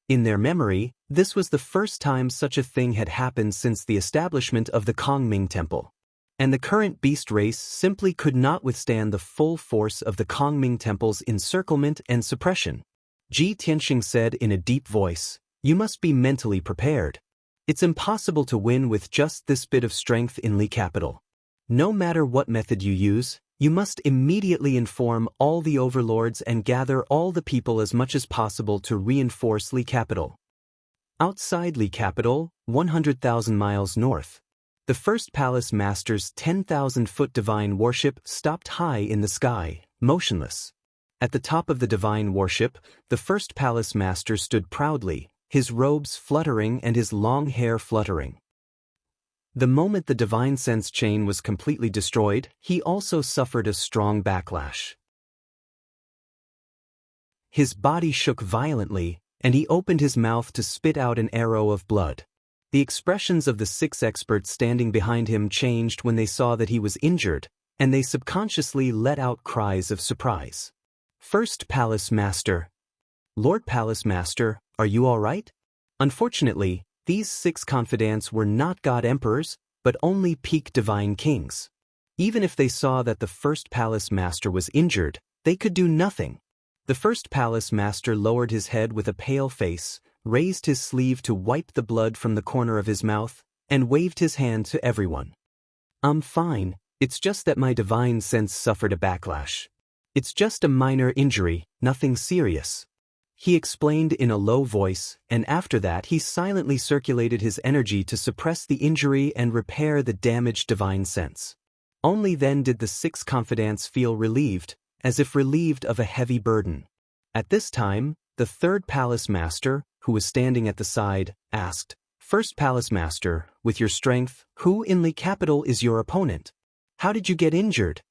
In their memory, this was the first time such a thing had happened since the establishment of the Kongming Temple. And the current beast race simply could not withstand the full force of the Kongming Temple's encirclement and suppression. Ji Tianxing said in a deep voice, "You must be mentally prepared. It's impossible to win with just this bit of strength in Li capital. No matter what method you use, you must immediately inform all the overlords and gather all the people as much as possible to reinforce Li capital." Outside Li capital, 100,000 miles north, the first palace master's 10,000-foot divine warship stopped high in the sky, motionless. At the top of the divine warship, the first palace master stood proudly, his robes fluttering and his long hair fluttering. The moment the divine sense chain was completely destroyed, he also suffered a strong backlash. His body shook violently, and he opened his mouth to spit out an arrow of blood. The expressions of the 6 experts standing behind him changed when they saw that he was injured, and they subconsciously let out cries of surprise. First Palace Master. Lord Palace Master, are you all right? Unfortunately, these 6 confidants were not God Emperors, but only peak divine kings. Even if they saw that the first Palace Master was injured, they could do nothing. The first Palace Master lowered his head with a pale face, raised his sleeve to wipe the blood from the corner of his mouth, and waved his hand to everyone. "I'm fine, it's just that my divine sense suffered a backlash. It's just a minor injury, nothing serious," he explained in a low voice, and after that he silently circulated his energy to suppress the injury and repair the damaged divine sense. Only then did the 6 confidants feel relieved, as if relieved of a heavy burden. At this time, the third Palace Master, who was standing at the side, asked, "First Palace Master, with your strength, who in Li capital is your opponent? How did you get injured?"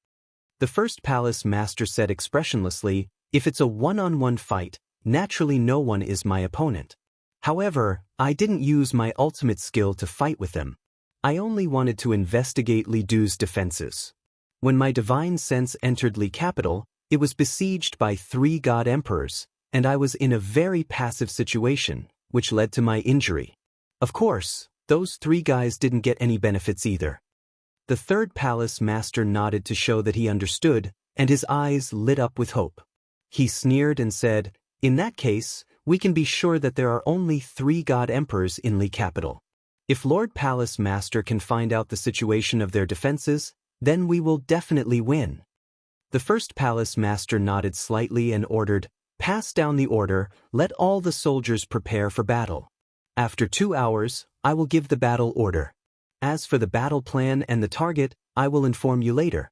The first Palace Master said expressionlessly, "If it's a one-on-one fight, Naturally, no one is my opponent. However, I didn't use my ultimate skill to fight with them. I only wanted to investigate Li Du's defenses. When my divine sense entered Li capital, it was besieged by 3 god emperors, and I was in a very passive situation, which led to my injury. Of course, those 3 guys didn't get any benefits either. The 3rd palace master nodded to show that he understood, and his eyes lit up with hope. He sneered and said, "In that case, we can be sure that there are only 3 god emperors in Li capital. If Lord Palace Master can find out the situation of their defenses, then we will definitely win." The 1st palace master nodded slightly and ordered, "Pass down the order, let all the soldiers prepare for battle. After 2 hours, I will give the battle order. As for the battle plan and the target, I will inform you later."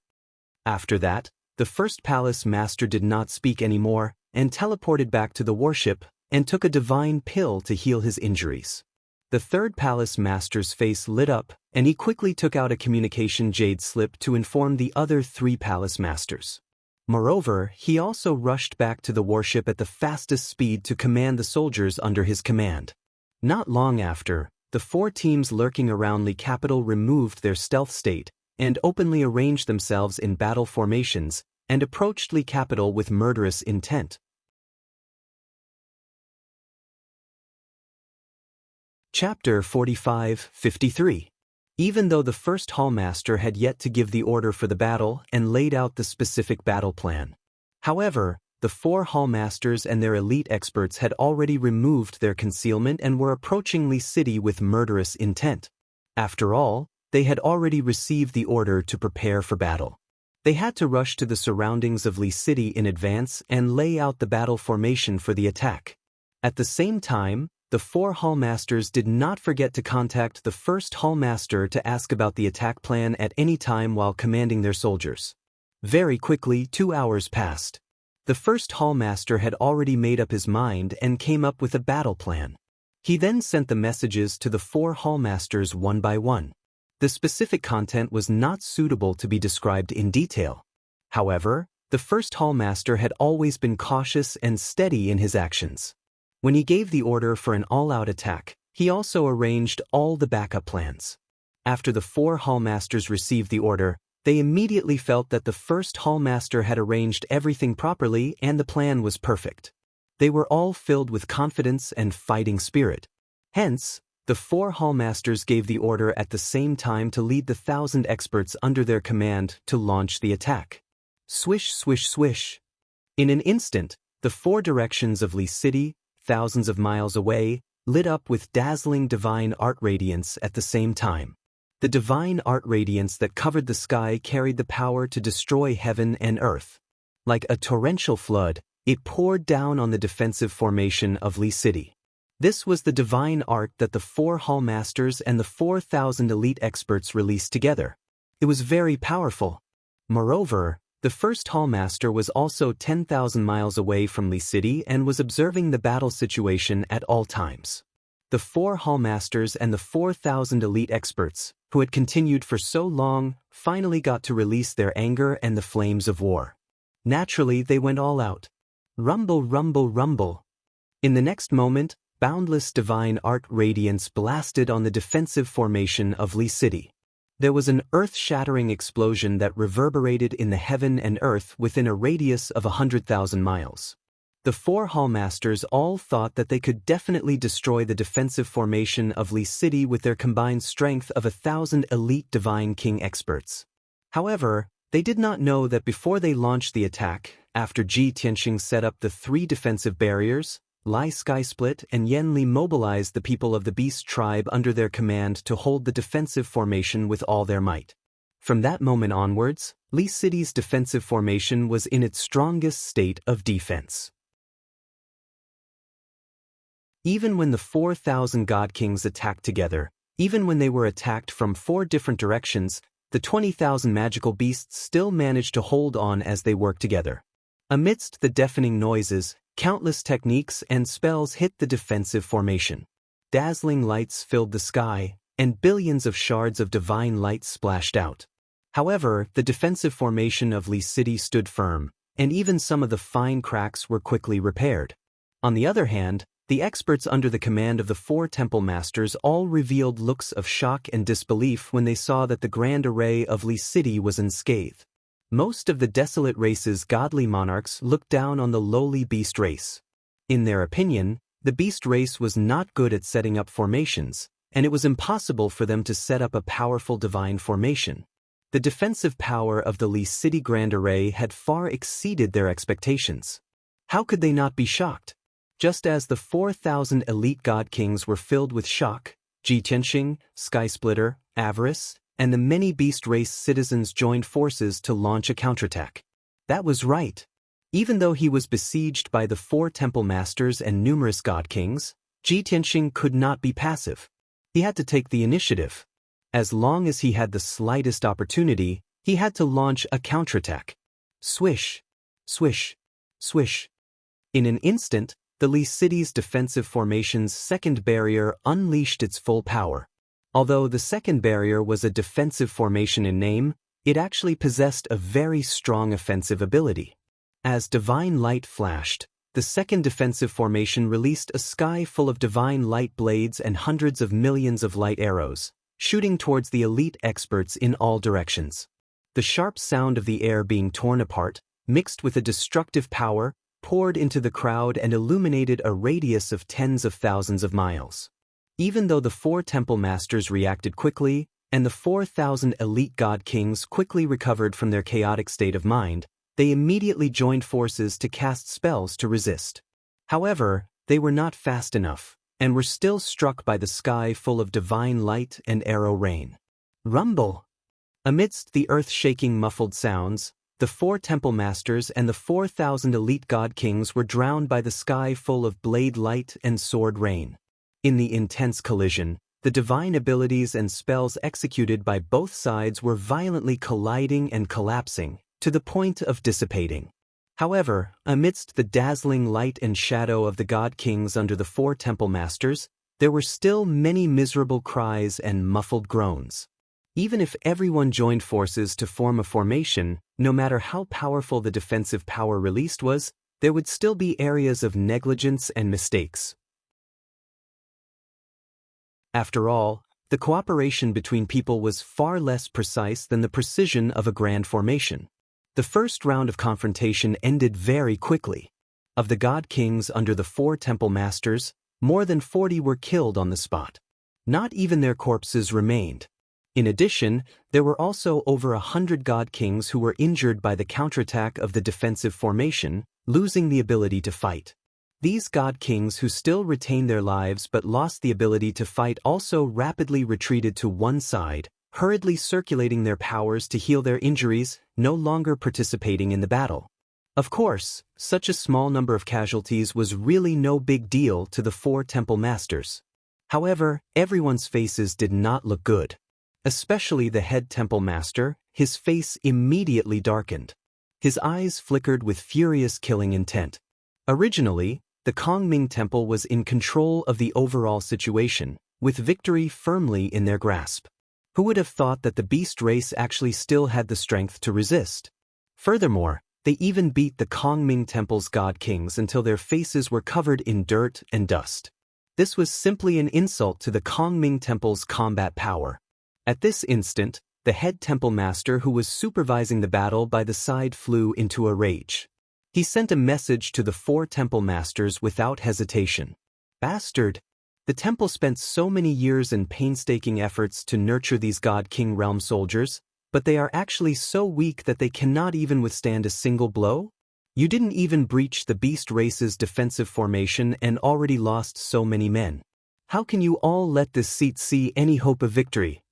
After that, the 1st palace master did not speak anymore and teleported back to the warship and took a divine pill to heal his injuries. The 3rd palace master's face lit up, and he quickly took out a communication jade slip to inform the other 3 palace masters. Moreover, he also rushed back to the warship at the fastest speed to command the soldiers under his command. Not long after, the 4 teams lurking around Li capital removed their stealth state and openly arranged themselves in battle formations and approached Li capital with murderous intent. Chapter 45-53. Even though the 1st hallmaster had yet to give the order for the battle and laid out the specific battle plan. However, the 4 hallmasters and their elite experts had already removed their concealment and were approaching Li City with murderous intent. After all, they had already received the order to prepare for battle. They had to rush to the surroundings of Li City in advance and lay out the battle formation for the attack. At the same time, the 4 hallmasters did not forget to contact the 1st hallmaster to ask about the attack plan at any time while commanding their soldiers. Very quickly, 2 hours passed. The 1st hallmaster had already made up his mind and came up with a battle plan. He then sent the messages to the 4 hallmasters one by one. The specific content was not suitable to be described in detail. However, the 1st hallmaster had always been cautious and steady in his actions. When he gave the order for an all-out attack, he also arranged all the backup plans. After the 4 hallmasters received the order, they immediately felt that the 1st hallmaster had arranged everything properly and the plan was perfect. They were all filled with confidence and fighting spirit. Hence, the 4 hallmasters gave the order at the same time to lead the 1,000 experts under their command to launch the attack. Swish, swish, swish. In an instant, the 4 directions of Li City, thousands of miles away, lit up with dazzling divine art radiance at the same time. The divine art radiance that covered the sky carried the power to destroy heaven and earth. Like a torrential flood, it poured down on the defensive formation of Li City. This was the divine art that the 4 hallmasters and the 4,000 elite experts released together. It was very powerful. Moreover, the 1st hallmaster was also 10,000 miles away from Li City and was observing the battle situation at all times. The 4 hallmasters and the 4,000 elite experts, who had continued for so long, finally got to release their anger and the flames of war. Naturally, they went all out. Rumble, rumble, rumble. In the next moment, boundless divine art radiance blasted on the defensive formation of Li City. There was an earth-shattering explosion that reverberated in the heaven and earth within a radius of 100,000 miles. The 4 hallmasters all thought that they could definitely destroy the defensive formation of Li City with their combined strength of 1,000 elite Divine King experts. However, they did not know that before they launched the attack, after Ji Tianxing set up the 3 defensive barriers, Lai Skysplit and Yan Li mobilized the people of the Beast tribe under their command to hold the defensive formation with all their might. From that moment onwards, Li City's defensive formation was in its strongest state of defense. Even when the 4,000 God Kings attacked together, even when they were attacked from 4 different directions, the 20,000 magical beasts still managed to hold on as they worked together. Amidst the deafening noises, countless techniques and spells hit the defensive formation. Dazzling lights filled the sky, and billions of shards of divine light splashed out. However, the defensive formation of Li City stood firm, and even some of the fine cracks were quickly repaired. On the other hand, the experts under the command of the 4 temple masters all revealed looks of shock and disbelief when they saw that the grand array of Li City was unscathed. Most of the desolate race's godly monarchs looked down on the lowly beast race. In their opinion, the beast race was not good at setting up formations, and it was impossible for them to set up a powerful divine formation. The defensive power of the Li City Grand Array had far exceeded their expectations. How could they not be shocked? Just as the 4,000 elite god kings were filled with shock, Xianxia, Skysplitter, Avarice, and the many beast race citizens joined forces to launch a counterattack. That was right. Even though he was besieged by the 4 temple masters and numerous god kings, Xianxia could not be passive. He had to take the initiative. As long as he had the slightest opportunity, he had to launch a counterattack. Swish, swish, swish. In an instant, the Li City's defensive formation's second barrier unleashed its full power. Although the second barrier was a defensive formation in name, it actually possessed a very strong offensive ability. As divine light flashed, the second defensive formation released a sky full of divine light blades and hundreds of millions of light arrows, shooting towards the elite experts in all directions. The sharp sound of the air being torn apart, mixed with a destructive power, poured into the crowd and illuminated a radius of tens of thousands of miles. Even though the 4 temple masters reacted quickly, and the 4,000 elite god kings quickly recovered from their chaotic state of mind, they immediately joined forces to cast spells to resist. However, they were not fast enough, and were still struck by the sky full of divine light and arrow rain. Rumble! Amidst the earth-shaking muffled sounds, the 4 temple masters and the 4,000 elite god kings were drowned by the sky full of blade light and sword rain. In the intense collision, the divine abilities and spells executed by both sides were violently colliding and collapsing, to the point of dissipating. However, amidst the dazzling light and shadow of the god kings under the 4 temple masters, there were still many miserable cries and muffled groans. Even if everyone joined forces to form a formation, no matter how powerful the defensive power released was, there would still be areas of negligence and mistakes. After all, the cooperation between people was far less precise than the precision of a grand formation. The first round of confrontation ended very quickly. Of the god kings under the 4 temple masters, more than 40 were killed on the spot. Not even their corpses remained. In addition, there were also over 100 god kings who were injured by the counterattack of the defensive formation, losing the ability to fight. These god kings who still retained their lives but lost the ability to fight also rapidly retreated to one side, hurriedly circulating their powers to heal their injuries, no longer participating in the battle. Of course, such a small number of casualties was really no big deal to the 4 temple masters. However, everyone's faces did not look good. Especially the head temple master, his face immediately darkened. His eyes flickered with furious killing intent. Originally, the Kongming Temple was in control of the overall situation, with victory firmly in their grasp. Who would have thought that the beast race actually still had the strength to resist? Furthermore, they even beat the Kongming Temple's god kings until their faces were covered in dirt and dust. This was simply an insult to the Kongming Temple's combat power. At this instant, the head temple master who was supervising the battle by the side flew into a rage. He sent a message to the 4 temple masters without hesitation. Bastard! The temple spent so many years and painstaking efforts to nurture these god king realm soldiers, but they are actually so weak that they cannot even withstand a single blow? You didn't even breach the beast race's defensive formation and already lost so many men. How can you all let this seat see any hope of victory?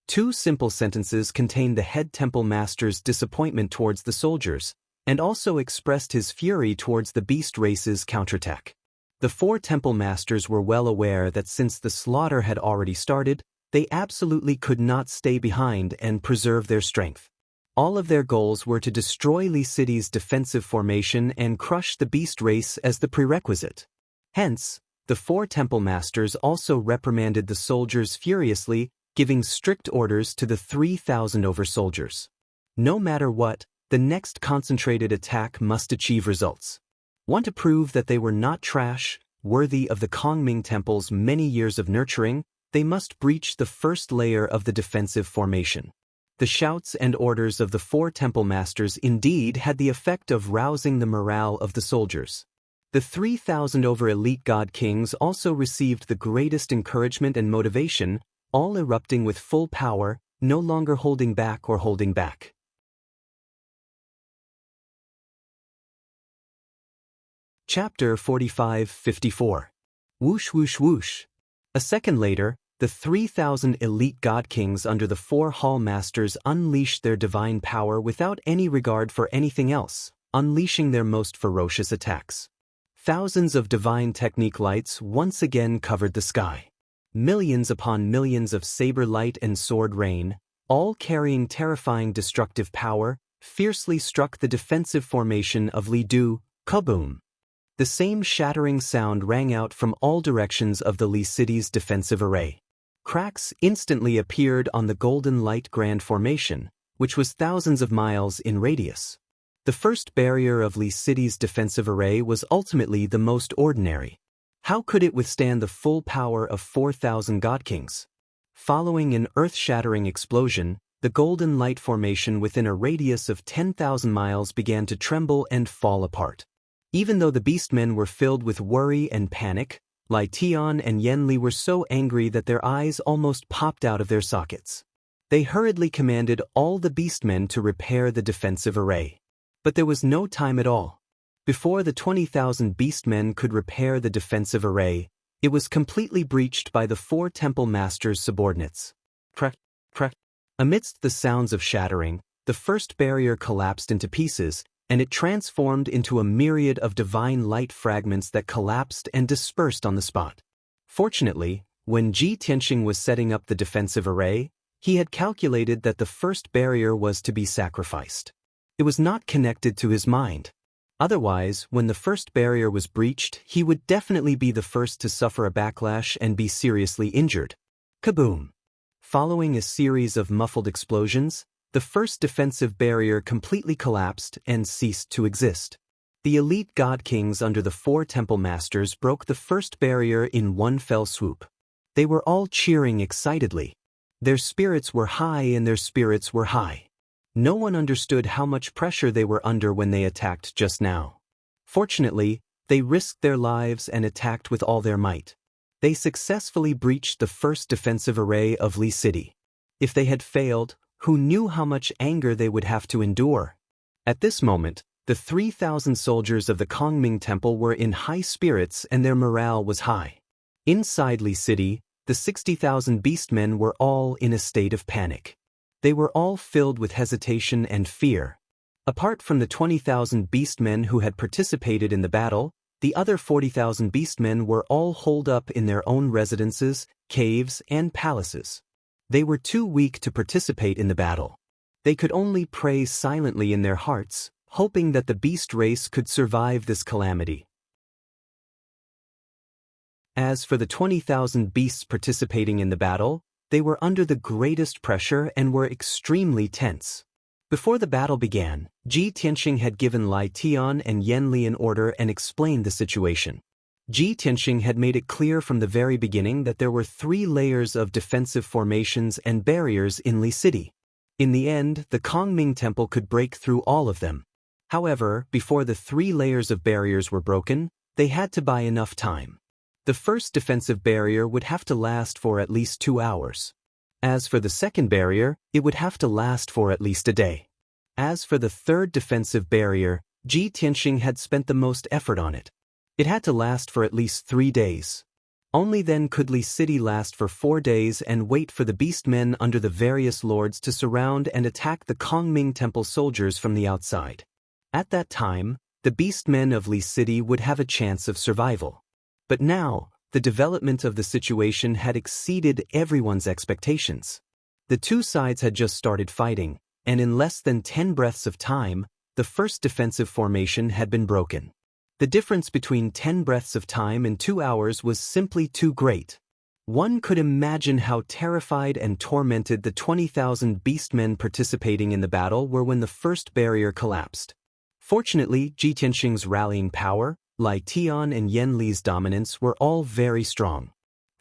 2 simple sentences contained the head temple master's disappointment towards the soldiers, and also expressed his fury towards the beast race's counterattack. The 4 temple masters were well aware that since the slaughter had already started, they absolutely could not stay behind and preserve their strength. All of their goals were to destroy Li City's defensive formation and crush the beast race as the prerequisite. Hence, the 4 temple masters also reprimanded the soldiers furiously, giving strict orders to the 3,000 over soldiers. No matter what, the next concentrated attack must achieve results. Want to prove that they were not trash, worthy of the Kongming Temple's many years of nurturing? They must breach the first layer of the defensive formation. The shouts and orders of the 4 temple masters indeed had the effect of rousing the morale of the soldiers. The 3,000 over elite god kings also received the greatest encouragement and motivation, all erupting with full power, no longer holding back or holding back. Chapter 45-54. Whoosh whoosh whoosh. A second later, the 3,000 elite god kings under the 4 hall masters unleashed their divine power without any regard for anything else, unleashing their most ferocious attacks. Thousands of divine technique lights once again covered the sky. Millions upon millions of saber light and sword rain, all carrying terrifying destructive power, fiercely struck the defensive formation of Li Du, kaboom. The same shattering sound rang out from all directions of the Li city's defensive array. Cracks instantly appeared on the Golden Light Grand Formation, which was thousands of miles in radius. The first barrier of Li city's defensive array was ultimately the most ordinary. How could it withstand the full power of 4,000 God Kings? Following an earth-shattering explosion, the Golden Light Formation within a radius of 10,000 miles began to tremble and fall apart. Even though the beastmen were filled with worry and panic, Lai Tian and Yen Li were so angry that their eyes almost popped out of their sockets. They hurriedly commanded all the beastmen to repair the defensive array. But there was no time at all. Before the 20,000 beastmen could repair the defensive array, it was completely breached by the 4 temple masters' subordinates. Crack, crack. Amidst the sounds of shattering, the first barrier collapsed into pieces, and it transformed into a myriad of divine light fragments that collapsed and dispersed on the spot. Fortunately, when Ji Tianxing was setting up the defensive array, he had calculated that the first barrier was to be sacrificed. It was not connected to his mind. Otherwise, when the first barrier was breached, he would definitely be the first to suffer a backlash and be seriously injured. Kaboom! Following a series of muffled explosions, the first defensive barrier completely collapsed and ceased to exist. The elite god kings under the 4 temple masters broke the first barrier in one fell swoop. They were all cheering excitedly. Their spirits were high and their spirits were high. No one understood how much pressure they were under when they attacked just now. Fortunately, they risked their lives and attacked with all their might. They successfully breached the first defensive array of Li City. If they had failed, who knew how much anger they would have to endure? At this moment, the 3,000 soldiers of the Kongming Temple were in high spirits and their morale was high. Inside Li City, the 60,000 beastmen were all in a state of panic. They were all filled with hesitation and fear. Apart from the 20,000 beastmen who had participated in the battle, the other 40,000 beastmen were all holed up in their own residences, caves, and palaces. They were too weak to participate in the battle. They could only pray silently in their hearts, hoping that the beast race could survive this calamity. As for the 20,000 beasts participating in the battle, they were under the greatest pressure and were extremely tense. Before the battle began, Ji Tianxing had given Lai Tian and Yen Li an order and explained the situation. Ji Tianxing had made it clear from the very beginning that there were 3 layers of defensive formations and barriers in Li City. In the end, the Kongming Temple could break through all of them. However, before the 3 layers of barriers were broken, they had to buy enough time. The first defensive barrier would have to last for at least 2 hours. As for the second barrier, it would have to last for at least a day. As for the third defensive barrier, Ji Tianxing had spent the most effort on it. It had to last for at least 3 days. Only then could Li City last for 4 days and wait for the beastmen under the various lords to surround and attack the Kongming Temple soldiers from the outside. At that time, the beastmen of Li City would have a chance of survival. But now, the development of the situation had exceeded everyone's expectations. The 2 sides had just started fighting, and in less than 10 breaths of time, the first defensive formation had been broken. The difference between 10 breaths of time and 2 hours was simply too great. One could imagine how terrified and tormented the 20,000 beastmen participating in the battle were when the first barrier collapsed. Fortunately, Ji Tianxing's rallying power, Lai Tian and Yan Li's dominance were all very strong.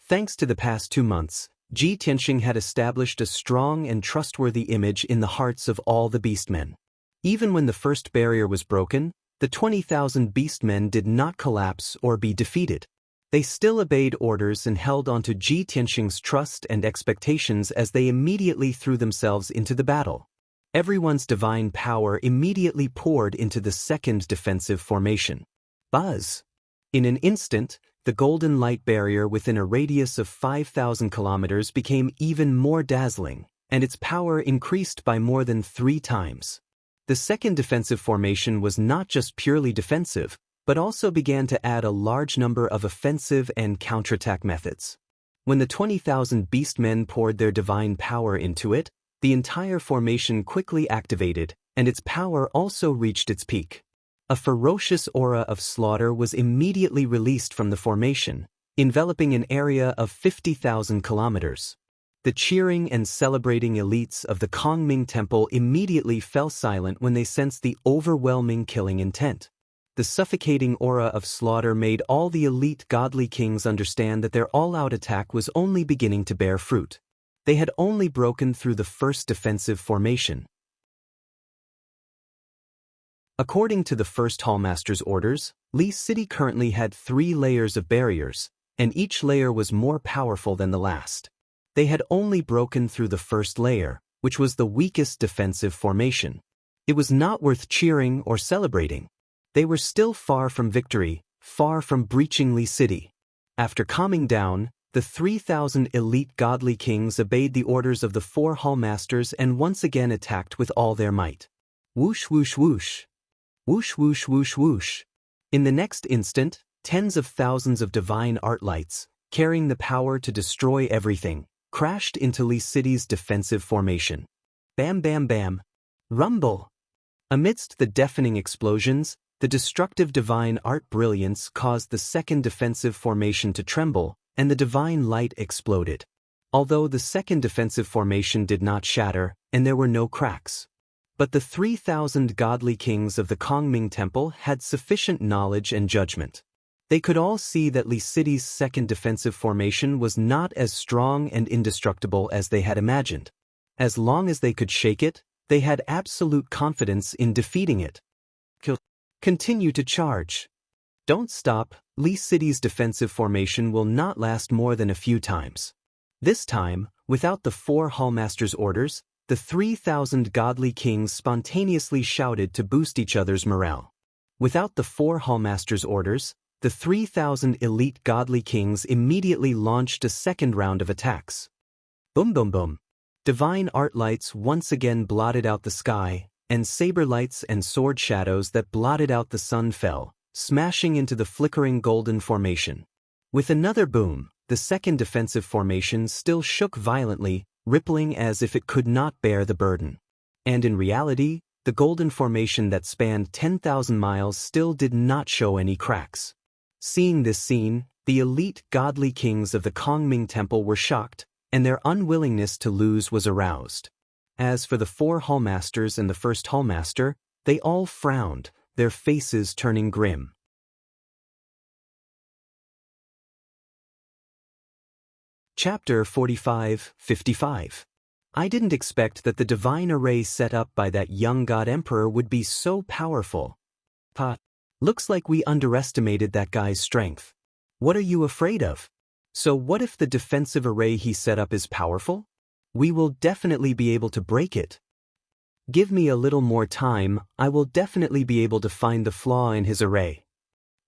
Thanks to the past 2 months, Ji Tianxing had established a strong and trustworthy image in the hearts of all the beastmen. Even when the first barrier was broken, the 20,000 beastmen did not collapse or be defeated. They still obeyed orders and held onto Ji Tianxing's trust and expectations as they immediately threw themselves into the battle. Everyone's divine power immediately poured into the second defensive formation. Buzz! In an instant, the golden light barrier within a radius of 5,000 kilometers became even more dazzling, and its power increased by more than 3 times. The second defensive formation was not just purely defensive, but also began to add a large number of offensive and counterattack methods. When the 20,000 beastmen poured their divine power into it, the entire formation quickly activated, and its power also reached its peak. A ferocious aura of slaughter was immediately released from the formation, enveloping an area of 50,000 kilometers. The cheering and celebrating elites of the Kongming Temple immediately fell silent when they sensed the overwhelming killing intent. The suffocating aura of slaughter made all the elite godly kings understand that their all-out attack was only beginning to bear fruit. They had only broken through the first defensive formation. According to the first Hallmaster's orders, Li City currently had 3 layers of barriers, and each layer was more powerful than the last. They had only broken through the first layer, which was the weakest defensive formation. It was not worth cheering or celebrating. They were still far from victory, far from breaching Li City. After calming down, the 3,000 elite godly kings obeyed the orders of the 4 Hallmasters and once again attacked with all their might. Whoosh whoosh whoosh. Whoosh whoosh whoosh whoosh. In the next instant, tens of thousands of divine art lights, carrying the power to destroy everything, crashed into Li City's defensive formation. Bam bam bam. Rumble. Amidst the deafening explosions, the destructive divine art brilliance caused the second defensive formation to tremble, and the divine light exploded. Although the second defensive formation did not shatter, and there were no cracks. But the 3,000 godly kings of the Kongming Temple had sufficient knowledge and judgment. They could all see that Li City's second defensive formation was not as strong and indestructible as they had imagined. As long as they could shake it, they had absolute confidence in defeating it. Continue to charge. Don't stop. Li City's defensive formation will not last more than a few times. This time, without the 4 Hallmasters' orders, the 3,000 godly kings spontaneously shouted to boost each other's morale. Without the 4 Hallmasters' orders, the 3,000 elite godly kings immediately launched a second round of attacks. Boom boom boom. Divine art lights once again blotted out the sky, and saber lights and sword shadows that blotted out the sun fell, smashing into the flickering golden formation. With another boom, the second defensive formation still shook violently, rippling as if it could not bear the burden. And in reality, the golden formation that spanned 10,000 miles still did not show any cracks. Seeing this scene, the elite godly kings of the Kongming Temple were shocked, and their unwillingness to lose was aroused. As for the 4 Hallmasters and the first Hallmaster, they all frowned, their faces turning grim. Chapter 45-55. I didn't expect that the divine array set up by that young god emperor would be so powerful. Looks like we underestimated that guy's strength. What are you afraid of? So what if the defensive array he set up is powerful? We will definitely be able to break it. Give me a little more time, I will definitely be able to find the flaw in his array.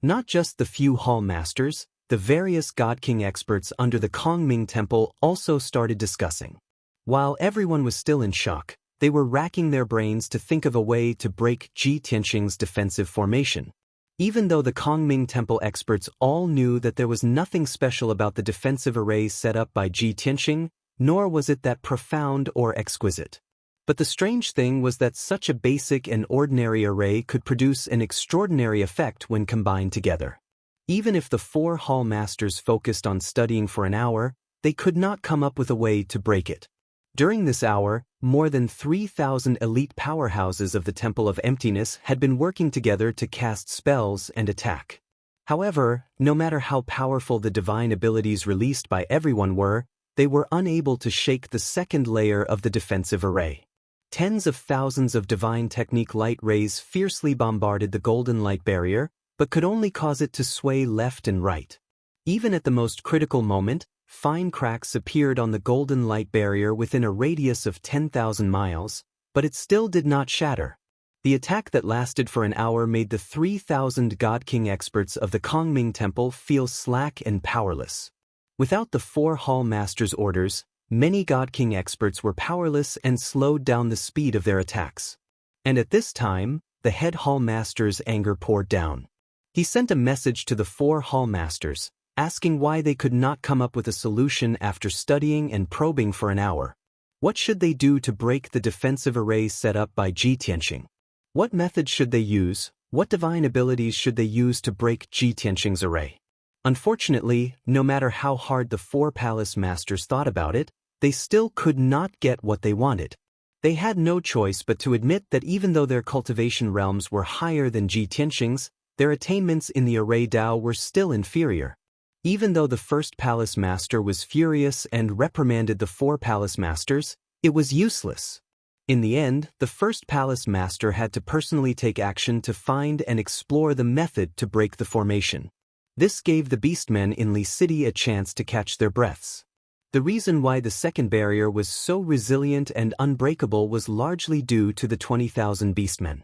Not just the few Hallmasters, the various God King experts under the Kongming Temple also started discussing. While everyone was still in shock, they were racking their brains to think of a way to break Ji Tianxing's defensive formation. Even though the Kongming Temple experts all knew that there was nothing special about the defensive array set up by Ji Tianxing, nor was it that profound or exquisite. But the strange thing was that such a basic and ordinary array could produce an extraordinary effect when combined together. Even if the 4 Hallmasters focused on studying for an hour, they could not come up with a way to break it. During this hour, more than 3,000 elite powerhouses of the Temple of Emptiness had been working together to cast spells and attack. However, no matter how powerful the divine abilities released by everyone were, they were unable to shake the second layer of the defensive array. Tens of thousands of divine technique light rays fiercely bombarded the golden light barrier, but could only cause it to sway left and right. Even at the most critical moment, fine cracks appeared on the golden light barrier within a radius of 10,000 miles, but it still did not shatter. The attack that lasted for an hour made the 3,000 God King experts of the Kongming Temple feel slack and powerless. Without the 4 Hall Masters' orders, many God King experts were powerless and slowed down the speed of their attacks. And at this time, the head Hall Master's anger poured down. He sent a message to the 4 Hall Masters, asking why they could not come up with a solution after studying and probing for an hour. What should they do to break the defensive array set up by Ji Tianxing? What methods should they use? What divine abilities should they use to break Ji Tianxing's array? Unfortunately, no matter how hard the 4 Palace Masters thought about it, they still could not get what they wanted. They had no choice but to admit that even though their cultivation realms were higher than Ji Tianxing's, their attainments in the array Dao were still inferior. Even though the first Palace Master was furious and reprimanded the 4 Palace Masters, it was useless. In the end, the first Palace Master had to personally take action to find and explore the method to break the formation. This gave the beastmen in Li City a chance to catch their breaths. The reason why the second barrier was so resilient and unbreakable was largely due to the 20,000 beastmen.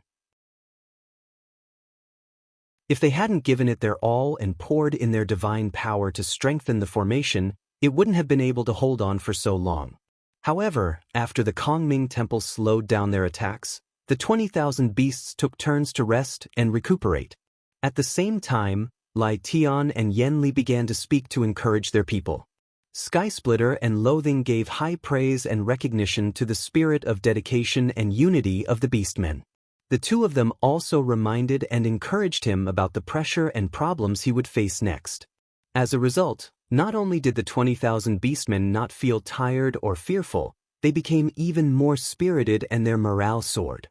If they hadn't given it their all and poured in their divine power to strengthen the formation, it wouldn't have been able to hold on for so long. However, after the Kongming Temple slowed down their attacks, the 20,000 beasts took turns to rest and recuperate. At the same time, Lai Tian and Yan Li began to speak to encourage their people. Skysplitter and Loathing gave high praise and recognition to the spirit of dedication and unity of the beastmen. The two of them also reminded and encouraged him about the pressure and problems he would face next. As a result, not only did the 20,000 beastmen not feel tired or fearful, they became even more spirited and their morale soared.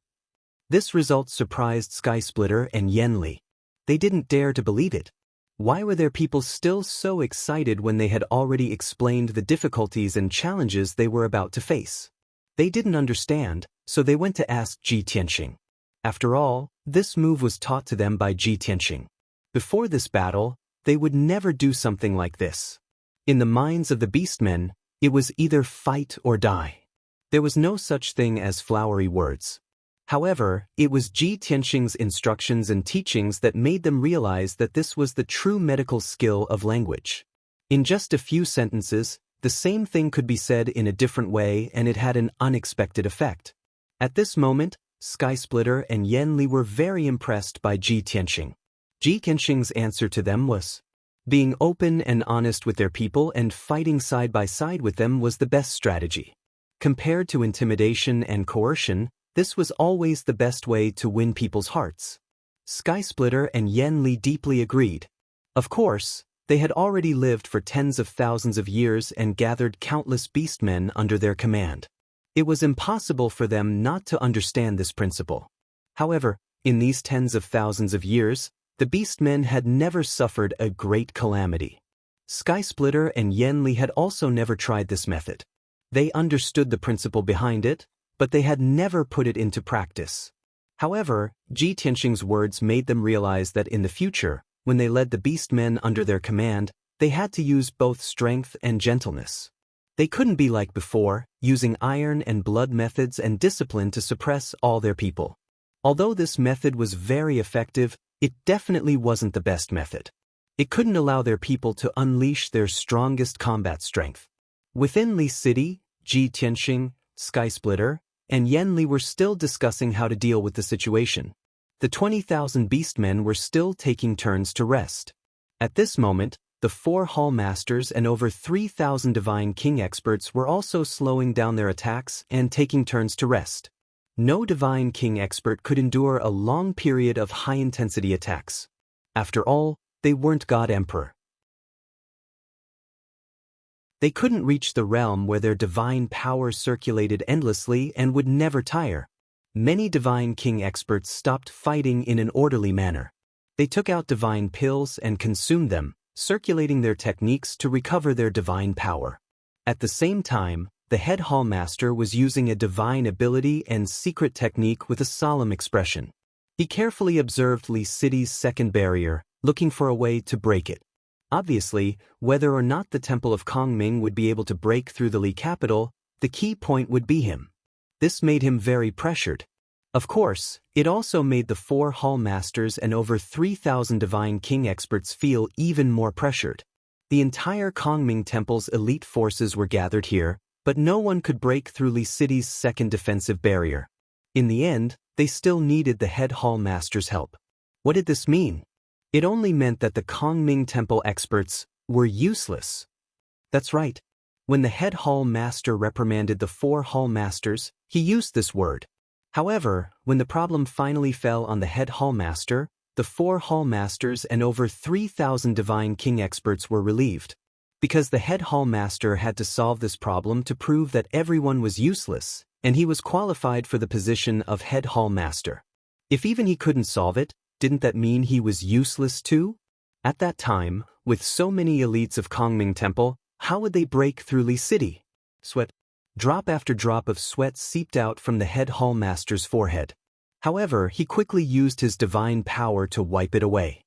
This result surprised Skysplitter and Yan Li. They didn't dare to believe it. Why were their people still so excited when they had already explained the difficulties and challenges they were about to face? They didn't understand, so they went to ask Ji Tianxing. After all, this move was taught to them by Ji Tianxing. Before this battle, they would never do something like this. In the minds of the beastmen, it was either fight or die. There was no such thing as flowery words. However, it was Ji Tianxing's instructions and teachings that made them realize that this was the true medical skill of language. In just a few sentences, the same thing could be said in a different way and it had an unexpected effect. At this moment, Skysplitter and Yan Li were very impressed by Ji Tianxing. Ji Tianxing's answer to them was, being open and honest with their people and fighting side by side with them was the best strategy. Compared to intimidation and coercion, this was always the best way to win people's hearts. Skysplitter and Yan Li deeply agreed. Of course, they had already lived for tens of thousands of years and gathered countless beastmen under their command. It was impossible for them not to understand this principle. However, in these tens of thousands of years, the beastmen had never suffered a great calamity. Skysplitter and Yan Li had also never tried this method. They understood the principle behind it, but they had never put it into practice. However, Ji Tianxing's words made them realize that in the future, when they led the beastmen under their command, they had to use both strength and gentleness. They couldn't be like before, using iron and blood methods and discipline to suppress all their people. Although this method was very effective, it definitely wasn't the best method. It couldn't allow their people to unleash their strongest combat strength. Within Li City, Ji Tianxing, Skysplitter, and Yan Li were still discussing how to deal with the situation. The 20,000 beastmen were still taking turns to rest. At this moment, the 4 Hall Masters and over 3,000 Divine King experts were also slowing down their attacks and taking turns to rest. No Divine King expert could endure a long period of high-intensity attacks. After all, they weren't God Emperor. They couldn't reach the realm where their divine power circulated endlessly and would never tire. Many Divine King experts stopped fighting in an orderly manner. They took out divine pills and consumed them, circulating their techniques to recover their divine power. At the same time, the head hall master was using a divine ability and secret technique with a solemn expression. He carefully observed Li City's second barrier, looking for a way to break it. Obviously, whether or not the Temple of Kongming would be able to break through the Li capital, the key point would be him. This made him very pressured. Of course, it also made the 4 hall masters and over 3,000 Divine King experts feel even more pressured. The entire Kongming Temple's elite forces were gathered here, but no one could break through Li City's second defensive barrier. In the end, they still needed the head hall master's help. What did this mean? It only meant that the Kongming Temple experts were useless. That's right. When the head hall master reprimanded the 4 hall masters, he used this word. However, when the problem finally fell on the head hall master, the 4 hall masters and over 3,000 Divine King experts were relieved. Because the head hall master had to solve this problem to prove that everyone was useless, and he was qualified for the position of head hall master. If even he couldn't solve it, didn't that mean he was useless too? At that time, with so many elites of Kongming Temple, how would they break through Li City? Sweat. Drop after drop of sweat seeped out from the head hall master's forehead. However, he quickly used his divine power to wipe it away.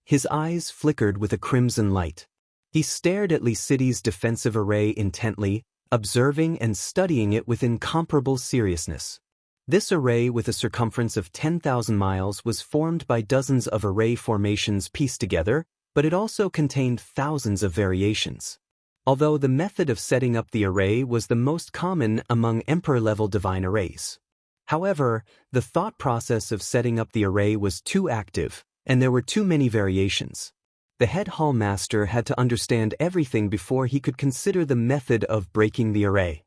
His eyes flickered with a crimson light. He stared at Li City's defensive array intently, observing and studying it with incomparable seriousness. This array with a circumference of 10,000 miles was formed by dozens of array formations pieced together, but it also contained thousands of variations. Although the method of setting up the array was the most common among emperor-level divine arrays. However, the thought process of setting up the array was too active, and there were too many variations. The head hall master had to understand everything before he could consider the method of breaking the array.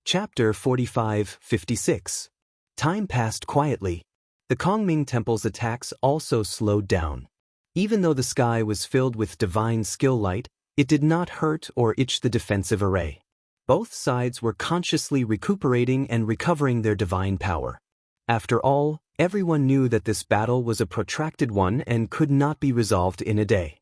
Chapter 45-56. Time passed quietly. The Kongming Temple's attacks also slowed down. Even though the sky was filled with divine skill light, it did not hurt or itch the defensive array. Both sides were consciously recuperating and recovering their divine power. After all, everyone knew that this battle was a protracted one and could not be resolved in a day.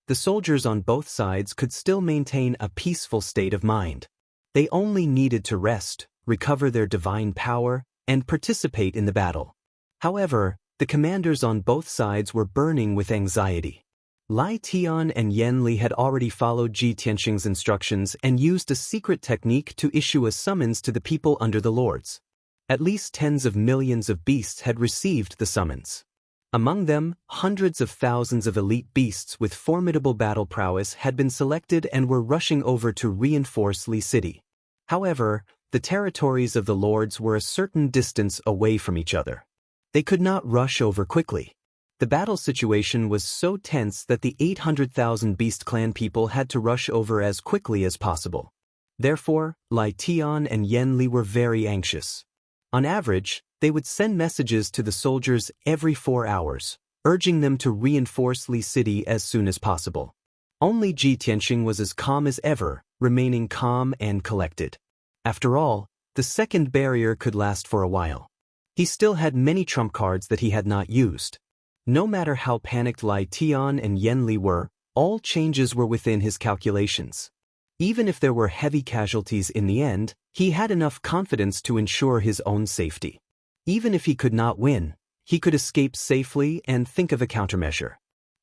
The soldiers on both sides could still maintain a peaceful state of mind. They only needed to rest, recover their divine power, and participate in the battle. However, the commanders on both sides were burning with anxiety. Lai Tian and Yan Li had already followed Ji Tianxing's instructions and used a secret technique to issue a summons to the people under the lords. At least tens of millions of beasts had received the summons. Among them, hundreds of thousands of elite beasts with formidable battle prowess had been selected and were rushing over to reinforce Li City. However, the territories of the lords were a certain distance away from each other. They could not rush over quickly. The battle situation was so tense that the 800,000 Beast Clan people had to rush over as quickly as possible. Therefore, Lai Tian and Yan Li were very anxious. On average, they would send messages to the soldiers every 4 hours, urging them to reinforce Li City as soon as possible. Only Ji Tianxing was as calm as ever, remaining calm and collected. After all, the second barrier could last for a while. He still had many trump cards that he had not used. No matter how panicked Lai Tian and Yan Li were, all changes were within his calculations. Even if there were heavy casualties in the end, he had enough confidence to ensure his own safety. Even if he could not win, he could escape safely and think of a countermeasure.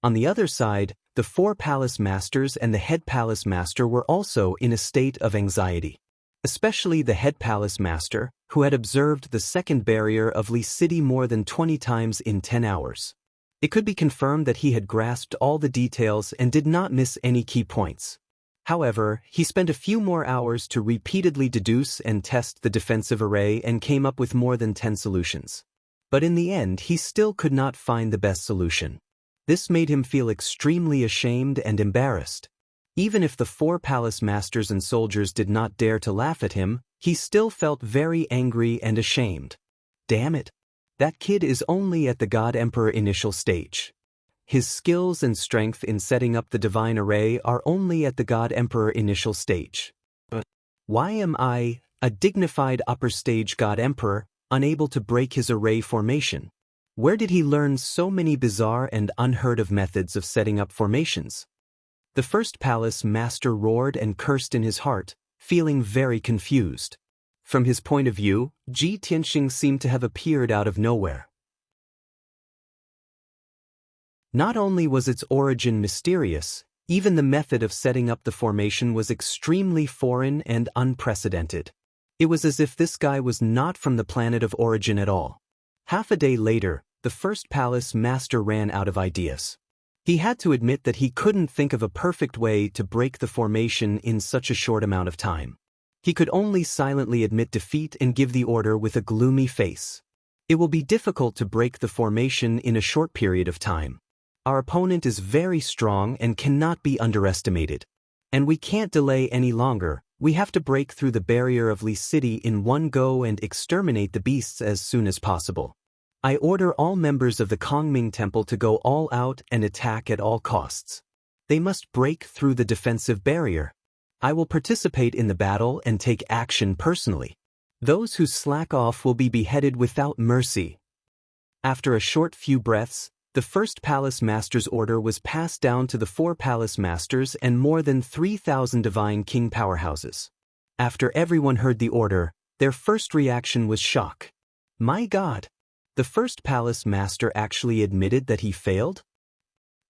On the other side, the 4 palace masters and the head palace master were also in a state of anxiety. Especially the head palace master, who had observed the second barrier of Li City more than 20 times in 10 hours. It could be confirmed that he had grasped all the details and did not miss any key points. However, he spent a few more hours to repeatedly deduce and test the defensive array and came up with more than 10 solutions. But in the end, he still could not find the best solution. This made him feel extremely ashamed and embarrassed. Even if the 4 palace masters and soldiers did not dare to laugh at him, he still felt very angry and ashamed. Damn it! That kid is only at the God Emperor initial stage. his skills and strength in setting up the divine array are only at the God Emperor initial stage. But why am I, a dignified upper stage God Emperor, unable to break his array formation? Where did he learn so many bizarre and unheard of methods of setting up formations? The first palace master roared and cursed in his heart, feeling very confused. From his point of view, Ji Tianxing seemed to have appeared out of nowhere. Not only was its origin mysterious, even the method of setting up the formation was extremely foreign and unprecedented. It was as if this guy was not from the planet of origin at all. Half a day later, the first palace master ran out of ideas. He had to admit that he couldn't think of a perfect way to break the formation in such a short amount of time. He could only silently admit defeat and give the order with a gloomy face. It will be difficult to break the formation in a short period of time. Our opponent is very strong and cannot be underestimated. And we can't delay any longer. We have to break through the barrier of Li City in one go and exterminate the beasts as soon as possible. I order all members of the Kongming Temple to go all out and attack at all costs. They must break through the defensive barrier. I will participate in the battle and take action personally. Those who slack off will be beheaded without mercy. After a short few breaths, the first palace master's order was passed down to the 4 palace masters and more than 3,000 divine king powerhouses. After everyone heard the order, their first reaction was shock. My God! The first palace master actually admitted that he failed?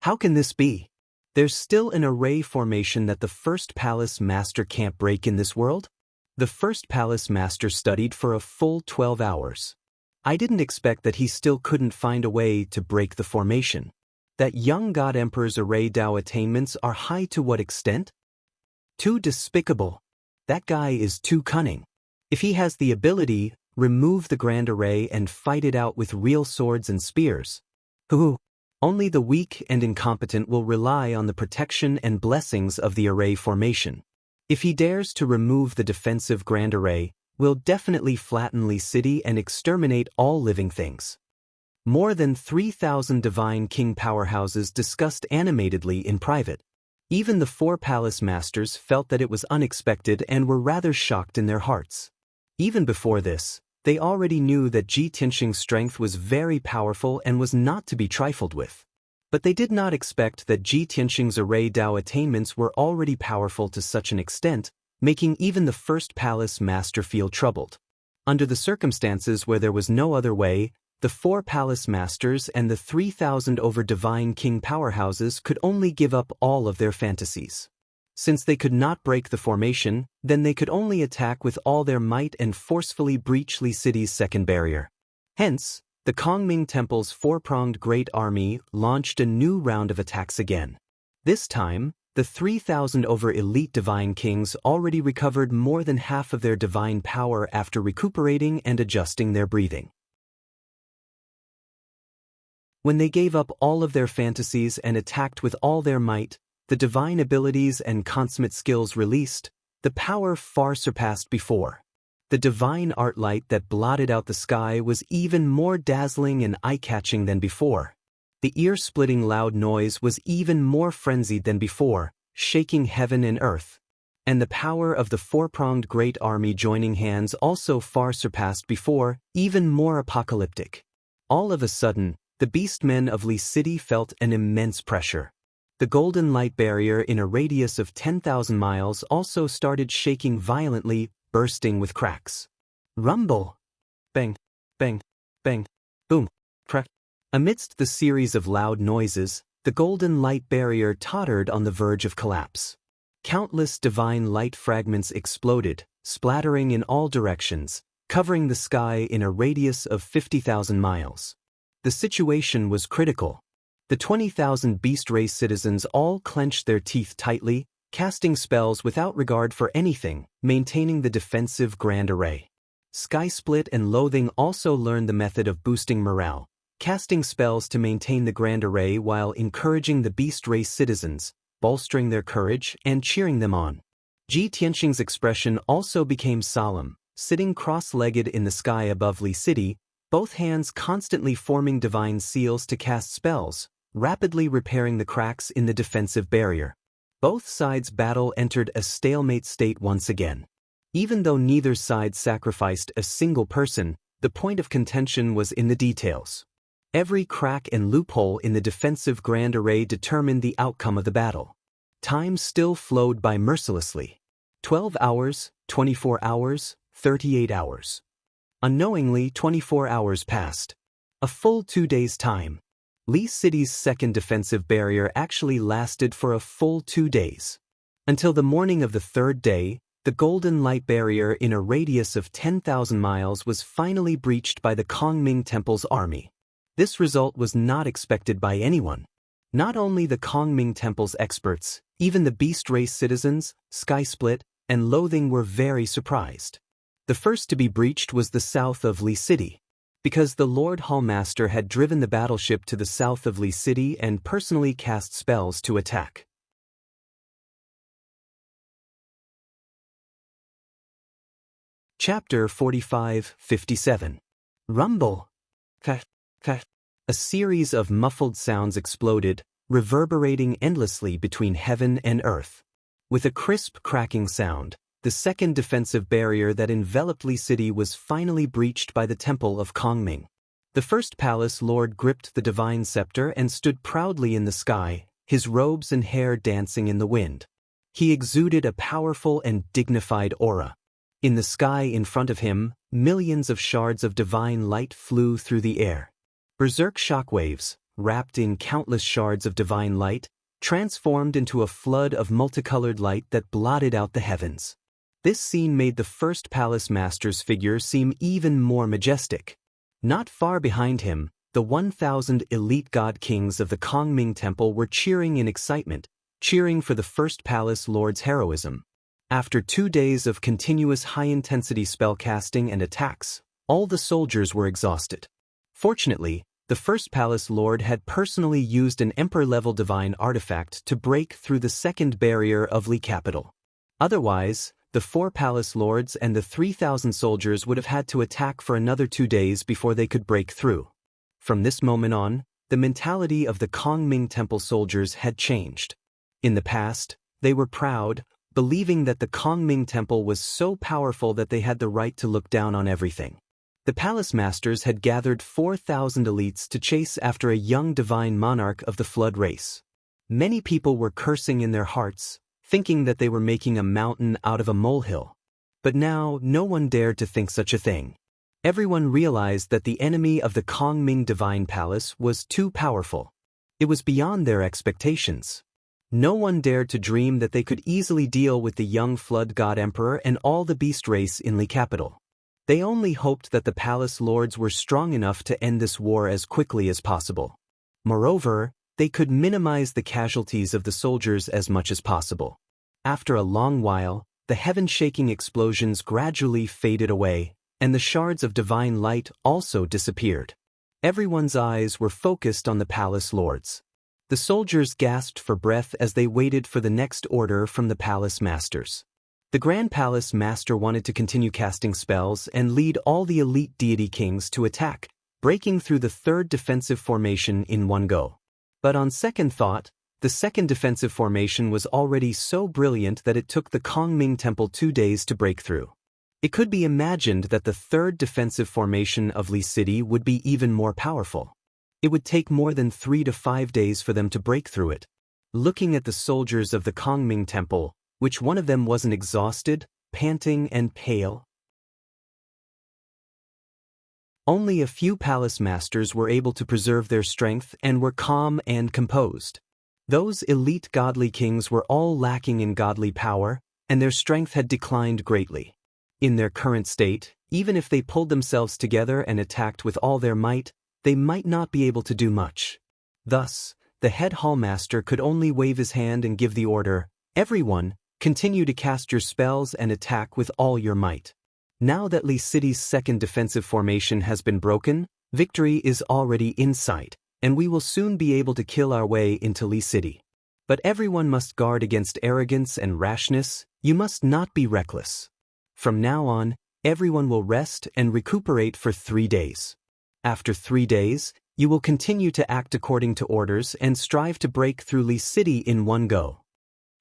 How can this be? There's still an array formation that the first palace master can't break in this world? The first palace master studied for a full 12 hours. I didn't expect that he still couldn't find a way to break the formation. That young God Emperor's array Dao attainments are high to what extent? Too despicable. That guy is too cunning. If he has the ability, remove the grand array and fight it out with real swords and spears. Only the weak and incompetent will rely on the protection and blessings of the array formation. If he dares to remove the defensive grand array, will definitely flatten Li City and exterminate all living things. More than 3,000 divine king powerhouses discussed animatedly in private. Even the 4 palace masters felt that it was unexpected and were rather shocked in their hearts. Even before this, they already knew that Ji Tianxing's strength was very powerful and was not to be trifled with. But they did not expect that Ji Tianxing's array Dao attainments were already powerful to such an extent, making even the first palace master feel troubled. Under the circumstances where there was no other way, the 4 palace masters and the 3,000 over divine king powerhouses could only give up all of their fantasies. Since they could not break the formation, then they could only attack with all their might and forcefully breach Li City's second barrier. Hence, the Kongming Temple's 4-pronged great army launched a new round of attacks again. This time, the 3,000 over elite divine kings already recovered more than half of their divine power after recuperating and adjusting their breathing. When they gave up all of their fantasies and attacked with all their might, the divine abilities and consummate skills released, the power far surpassed before. The divine art light that blotted out the sky was even more dazzling and eye-catching than before. The ear-splitting loud noise was even more frenzied than before, shaking heaven and earth. And the power of the 4-pronged great army joining hands also far surpassed before, even more apocalyptic. All of a sudden, the beastmen of Li City felt an immense pressure. The golden light barrier in a radius of 10,000 miles also started shaking violently, bursting with cracks. Rumble! Bang! Bang! Bang! Boom! Crack! Amidst the series of loud noises, the golden light barrier tottered on the verge of collapse. Countless divine light fragments exploded, splattering in all directions, covering the sky in a radius of 50,000 miles. The situation was critical. The 20,000 beast race citizens all clenched their teeth tightly, casting spells without regard for anything, maintaining the defensive grand array. Skysplit and Loathing also learned the method of boosting morale, casting spells to maintain the grand array while encouraging the beast race citizens, bolstering their courage and cheering them on. Ji Tianxing's expression also became solemn, sitting cross-legged in the sky above Li City, both hands constantly forming divine seals to cast spells, rapidly repairing the cracks in the defensive barrier. Both sides' battle entered a stalemate state once again. Even though neither side sacrificed a single person, the point of contention was in the details. Every crack and loophole in the defensive grand array determined the outcome of the battle. Time still flowed by mercilessly. 12 hours, 24 hours, 38 hours. Unknowingly, 24 hours passed. A full 2 days' time. Li City's second defensive barrier actually lasted for a full 2 days. Until the morning of the third day, the Golden Light Barrier in a radius of 10,000 miles was finally breached by the Kongming Temple's army. This result was not expected by anyone. Not only the Kongming Temple's experts, even the Beast Race citizens, Skysplit, and Loathing were very surprised. The first to be breached was the south of Li City. Because the Lord Hallmaster had driven the battleship to the south of Li City and personally cast spells to attack. Chapter 45-57. Rumble. A series of muffled sounds exploded, reverberating endlessly between heaven and earth. With a crisp cracking sound, the second defensive barrier that enveloped Li City was finally breached by the Temple of Kongming. The first palace lord gripped the divine scepter and stood proudly in the sky, his robes and hair dancing in the wind. He exuded a powerful and dignified aura. In the sky in front of him, millions of shards of divine light flew through the air. Berserk shockwaves, wrapped in countless shards of divine light, transformed into a flood of multicolored light that blotted out the heavens. This scene made the first palace master's figure seem even more majestic. Not far behind him, the 1,000 elite god kings of the Kongming Temple were cheering in excitement, cheering for the first palace lord's heroism. After 2 days of continuous high-intensity spellcasting and attacks, all the soldiers were exhausted. Fortunately, the first palace lord had personally used an emperor-level divine artifact to break through the second barrier of Li Capital. Otherwise, the 4 palace lords and the 3,000 soldiers would have had to attack for another 2 days before they could break through. From this moment on, the mentality of the Kongming Temple soldiers had changed. In the past, they were proud, believing that the Kongming Temple was so powerful that they had the right to look down on everything. The palace masters had gathered 4,000 elites to chase after a young divine monarch of the flood race. Many people were cursing in their hearts, thinking that they were making a mountain out of a molehill. But now, no one dared to think such a thing. Everyone realized that the enemy of the Kongming Divine Palace was too powerful. It was beyond their expectations. No one dared to dream that they could easily deal with the young flood god emperor and all the beast race in Li Capital. They only hoped that the palace lords were strong enough to end this war as quickly as possible. Moreover, they could minimize the casualties of the soldiers as much as possible. After a long while, the heaven-shaking explosions gradually faded away, and the shards of divine light also disappeared. Everyone's eyes were focused on the palace lords. The soldiers gasped for breath as they waited for the next order from the palace masters. The Grand Palace Master wanted to continue casting spells and lead all the elite deity kings to attack, breaking through the third defensive formation in one go. But on second thought, the second defensive formation was already so brilliant that it took the Kongming Temple 2 days to break through. It could be imagined that the third defensive formation of Li City would be even more powerful. It would take more than 3 to 5 days for them to break through it. Looking at the soldiers of the Kongming Temple, which one of them wasn't exhausted, panting, and pale? Only a few palace masters were able to preserve their strength and were calm and composed. Those elite godly kings were all lacking in godly power, and their strength had declined greatly. In their current state, even if they pulled themselves together and attacked with all their might, they might not be able to do much. Thus, the head hallmaster could only wave his hand and give the order, "Everyone, continue to cast your spells and attack with all your might." Now that Li City's second defensive formation has been broken, victory is already in sight, and we will soon be able to kill our way into Li City. But everyone must guard against arrogance and rashness. You must not be reckless. From now on, everyone will rest and recuperate for 3 days. After 3 days, You will continue to act according to orders and strive to break through Li City in one go.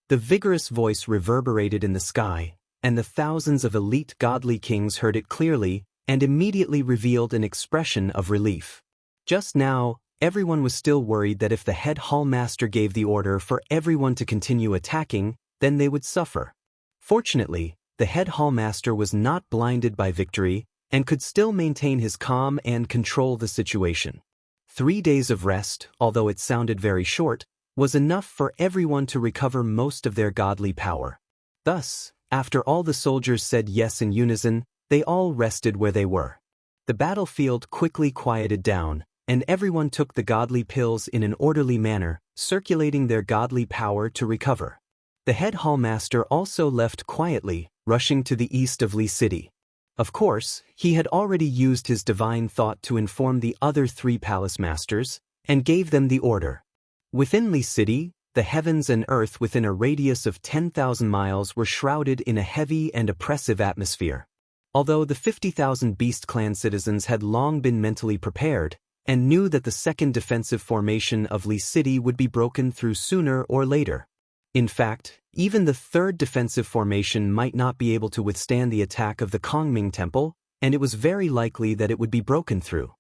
The vigorous voice reverberated in the sky, and the thousands of elite godly kings heard it clearly and immediately revealed an expression of relief. Just now, everyone was still worried that if the head hallmaster gave the order for everyone to continue attacking, then they would suffer. Fortunately, the head hallmaster was not blinded by victory and could still maintain his calm and control the situation. 3 days of rest, although it sounded very short, was enough for everyone to recover most of their godly power. Thus, after all the soldiers said yes in unison, they all rested where they were. The battlefield quickly quieted down, and everyone took the godly pills in an orderly manner, circulating their godly power to recover. The head hallmaster also left quietly, rushing to the east of Li City. Of course, he had already used his divine thought to inform the other 3 palace masters, and gave them the order. Within Li City, the heavens and earth within a radius of 10,000 miles were shrouded in a heavy and oppressive atmosphere. Although the 50,000 Beast Clan citizens had long been mentally prepared, and knew that the second defensive formation of Li City would be broken through sooner or later. In fact, even the third defensive formation might not be able to withstand the attack of the Kongming Temple, and it was very likely that it would be broken through.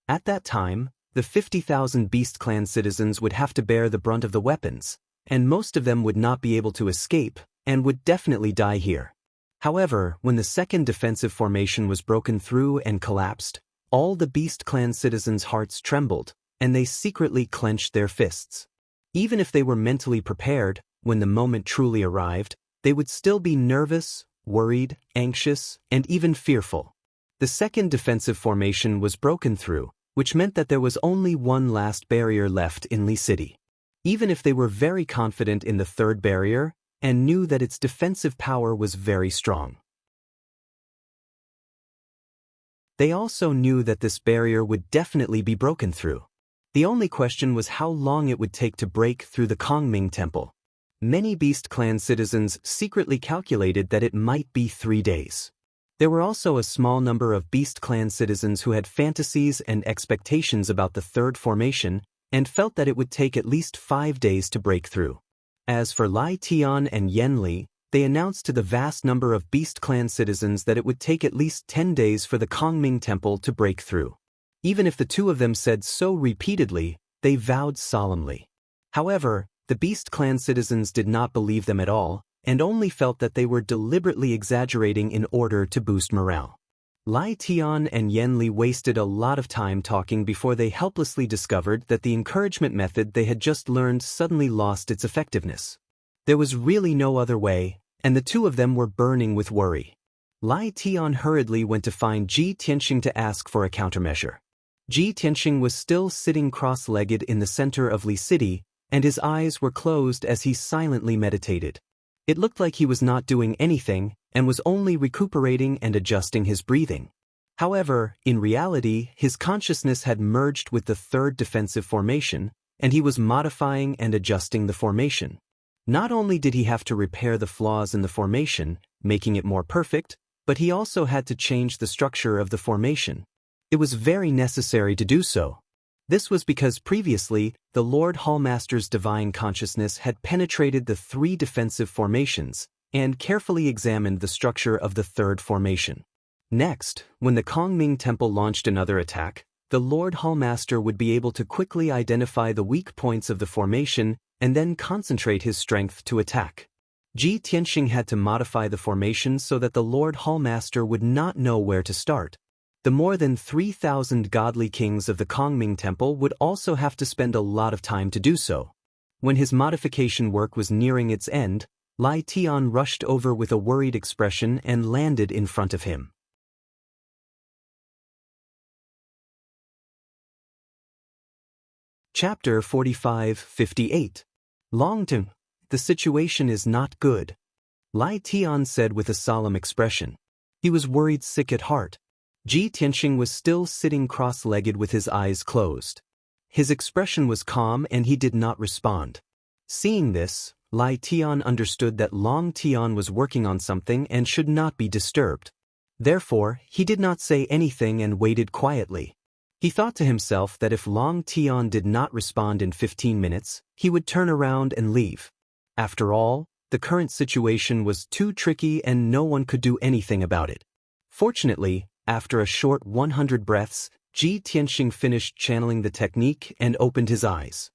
At that time, the 50,000 Beast Clan citizens would have to bear the brunt of the weapons, and most of them would not be able to escape, and would definitely die here. However, when the second defensive formation was broken through and collapsed, all the Beast Clan citizens' hearts trembled, and they secretly clenched their fists. Even if they were mentally prepared, when the moment truly arrived, they would still be nervous, worried, anxious, and even fearful. The second defensive formation was broken through, which meant that there was only one last barrier left in Li City. Even if they were very confident in the third barrier, and knew that its defensive power was very strong. They also knew that this barrier would definitely be broken through. The only question was how long it would take to break through the Kongming Temple. Many Beast Clan citizens secretly calculated that it might be 3 days. There were also a small number of Beast Clan citizens who had fantasies and expectations about the third formation, and felt that it would take at least 5 days to break through. As for Lai Tian and Yen Li, they announced to the vast number of Beast Clan citizens that it would take at least 10 days for the Kongming Temple to break through. Even if the 2 of them said so repeatedly, they vowed solemnly. However, the Beast Clan citizens did not believe them at all, and only felt that they were deliberately exaggerating in order to boost morale. Lai Tian and Yen Li wasted a lot of time talking before they helplessly discovered that the encouragement method they had just learned suddenly lost its effectiveness. There was really no other way, and the 2 of them were burning with worry. Lai Tian hurriedly went to find Ji Tianxing to ask for a countermeasure. Ji Tianxing was still sitting cross-legged in the center of Li City, and his eyes were closed as he silently meditated. It looked like he was not doing anything, and was only recuperating and adjusting his breathing. However, in reality, his consciousness had merged with the third defensive formation, and he was modifying and adjusting the formation. Not only did he have to repair the flaws in the formation, making it more perfect, but he also had to change the structure of the formation. It was very necessary to do so. This was because previously, the Lord Hallmaster's divine consciousness had penetrated the 3 defensive formations, and carefully examined the structure of the third formation. Next, when the Kongming Temple launched another attack, the Lord Hallmaster would be able to quickly identify the weak points of the formation and then concentrate his strength to attack. Ji Tianxing had to modify the formation so that the Lord Hallmaster would not know where to start. The more than 3,000 godly kings of the Kongming Temple would also have to spend a lot of time to do so. When his modification work was nearing its end, Lai Tian rushed over with a worried expression and landed in front of him. Chapter 45-58. Longtime. The situation is not good. Lai Tian said with a solemn expression. He was worried sick at heart. Ji Tianxing was still sitting cross-legged with his eyes closed. His expression was calm and he did not respond. Seeing this, Lai Tian understood that Long Tian was working on something and should not be disturbed. Therefore, he did not say anything and waited quietly. He thought to himself that if Long Tian did not respond in 15 minutes, he would turn around and leave. After all, the current situation was too tricky and no one could do anything about it. Fortunately, after a short 100 breaths, Ji Tianxing finished channeling the technique and opened his eyes.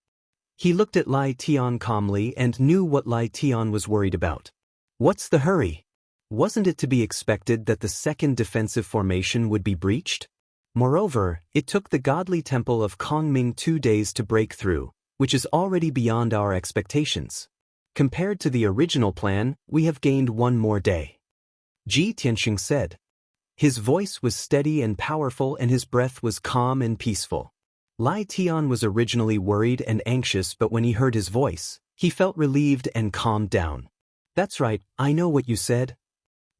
He looked at Lai Tian calmly and knew what Lai Tian was worried about. What's the hurry? Wasn't it to be expected that the second defensive formation would be breached? Moreover, it took the godly temple of Kongming 2 days to break through, which is already beyond our expectations. Compared to the original plan, we have gained 1 more day. Ji Tianxing said. His voice was steady and powerful and his breath was calm and peaceful. Lai Tian was originally worried and anxious, but when he heard his voice, he felt relieved and calmed down. That's right, I know what you said.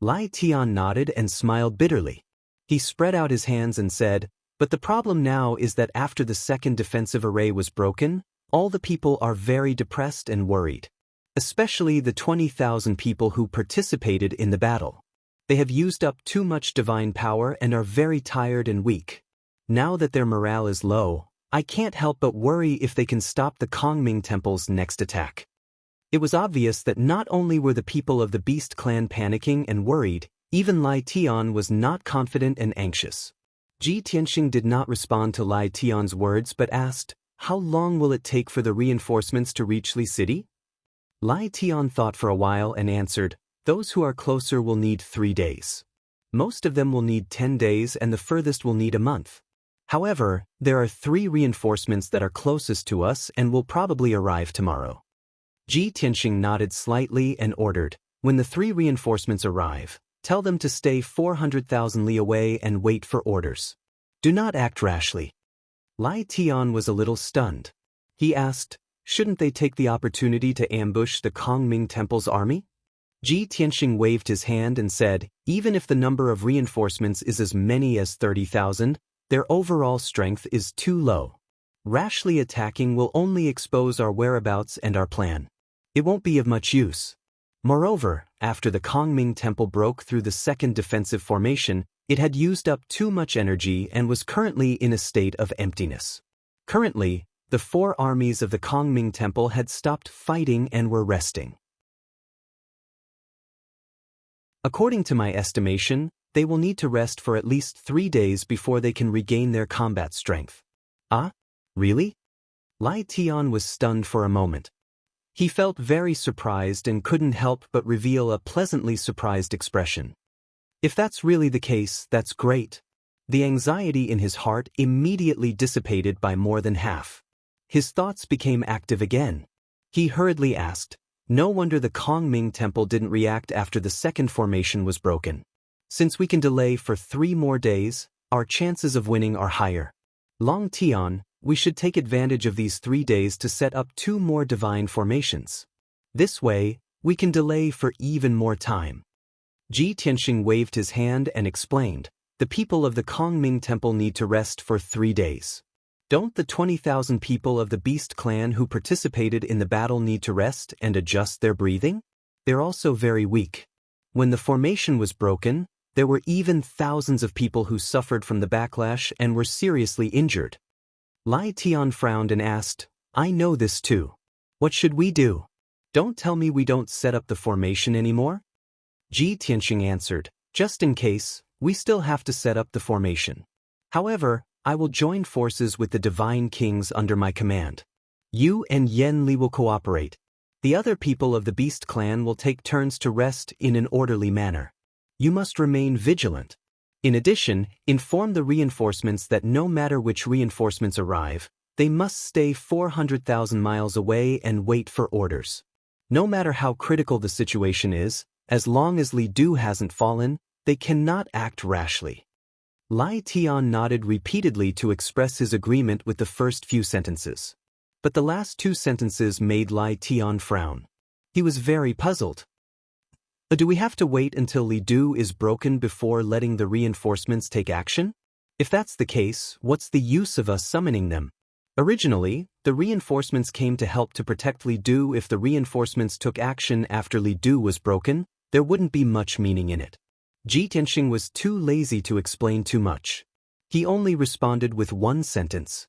Lai Tian nodded and smiled bitterly. He spread out his hands and said, but the problem now is that after the second defensive array was broken, all the people are very depressed and worried. Especially the 20,000 people who participated in the battle. They have used up too much divine power and are very tired and weak. Now that their morale is low, I can't help but worry if they can stop the Kongming Temple's next attack. It was obvious that not only were the people of the Beast clan panicking and worried, even Lai Tian was not confident and anxious. Ji Tianxing did not respond to Lai Tian's words but asked, how long will it take for the reinforcements to reach Li City? Lai Tian thought for a while and answered, those who are closer will need 3 days. Most of them will need 10 days and the furthest will need a month. However, there are 3 reinforcements that are closest to us and will probably arrive tomorrow. Ji Tianxing nodded slightly and ordered, when the 3 reinforcements arrive, tell them to stay 400,000 li away and wait for orders. Do not act rashly. Lai Tian was a little stunned. He asked, shouldn't they take the opportunity to ambush the Kongming Temple's army? Ji Tianxing waved his hand and said, even if the number of reinforcements is as many as 30,000, their overall strength is too low. Rashly attacking will only expose our whereabouts and our plan. It won't be of much use. Moreover, after the Kongming Temple broke through the second defensive formation, it had used up too much energy and was currently in a state of emptiness. Currently, the 4 armies of the Kongming Temple had stopped fighting and were resting. According to my estimation, they will need to rest for at least 3 days before they can regain their combat strength. Ah? Really? Lai Tian was stunned for a moment. He felt very surprised and couldn't help but reveal a pleasantly surprised expression. If that's really the case, that's great. The anxiety in his heart immediately dissipated by more than half. His thoughts became active again. He hurriedly asked, no wonder the Kongming Temple didn't react after the second formation was broken. Since we can delay for 3 more days, our chances of winning are higher. Long Tian, we should take advantage of these 3 days to set up 2 more divine formations. This way, we can delay for even more time. Ji Tianxing waved his hand and explained, the people of the Kongming Temple need to rest for 3 days. Don't the 20,000 people of the Beast clan who participated in the battle need to rest and adjust their breathing? They're also very weak. When the formation was broken, there were even thousands of people who suffered from the backlash and were seriously injured. Lai Tian frowned and asked, I know this too. What should we do? Don't tell me we don't set up the formation anymore? Ji Tianxing answered, just in case, we still have to set up the formation. However, I will join forces with the divine kings under my command. You and Yan Li will cooperate. The other people of the Beast clan will take turns to rest in an orderly manner. You must remain vigilant. In addition, inform the reinforcements that no matter which reinforcements arrive, they must stay 400,000 miles away and wait for orders. No matter how critical the situation is, as long as Li Du hasn't fallen, they cannot act rashly. Lai Tian nodded repeatedly to express his agreement with the first few sentences. But the last 2 sentences made Lai Tian frown. He was very puzzled. Do we have to wait until Li Du is broken before letting the reinforcements take action? If that's the case, what's the use of us summoning them? Originally, the reinforcements came to help to protect Li Du. If the reinforcements took action after Li Du was broken, there wouldn't be much meaning in it. Ji Tianxing was too lazy to explain too much. He only responded with one sentence.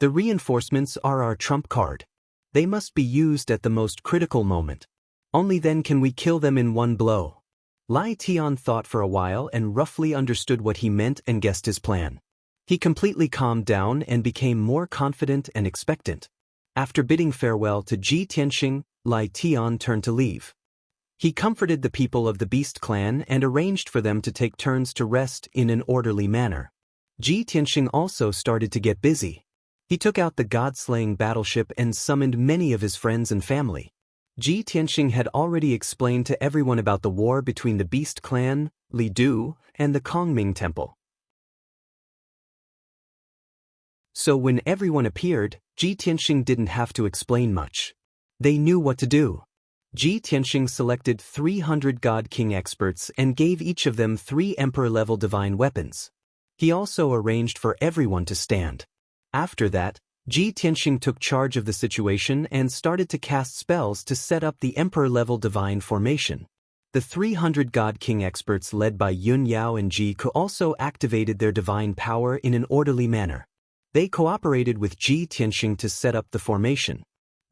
The reinforcements are our trump card. They must be used at the most critical moment. Only then can we kill them in one blow. Lai Tian thought for a while and roughly understood what he meant and guessed his plan. He completely calmed down and became more confident and expectant. After bidding farewell to Ji Tianxing, Lai Tian turned to leave. He comforted the people of the Beast clan and arranged for them to take turns to rest in an orderly manner. Ji Tianxing also started to get busy. He took out the god-slaying battleship and summoned many of his friends and family. Ji Tianxing had already explained to everyone about the war between the Beast clan, Li Du, and the Kongming Temple. So when everyone appeared, Ji Tianxing didn't have to explain much. They knew what to do. Ji Tianxing selected 300 God King experts and gave each of them 3 Emperor-level divine weapons. He also arranged for everyone to stand. After that, Ji Tianxing took charge of the situation and started to cast spells to set up the Emperor-level divine formation. The 300 God King experts led by Yun Yao and Ji Ke also activated their divine power in an orderly manner. They cooperated with Ji Tianxing to set up the formation.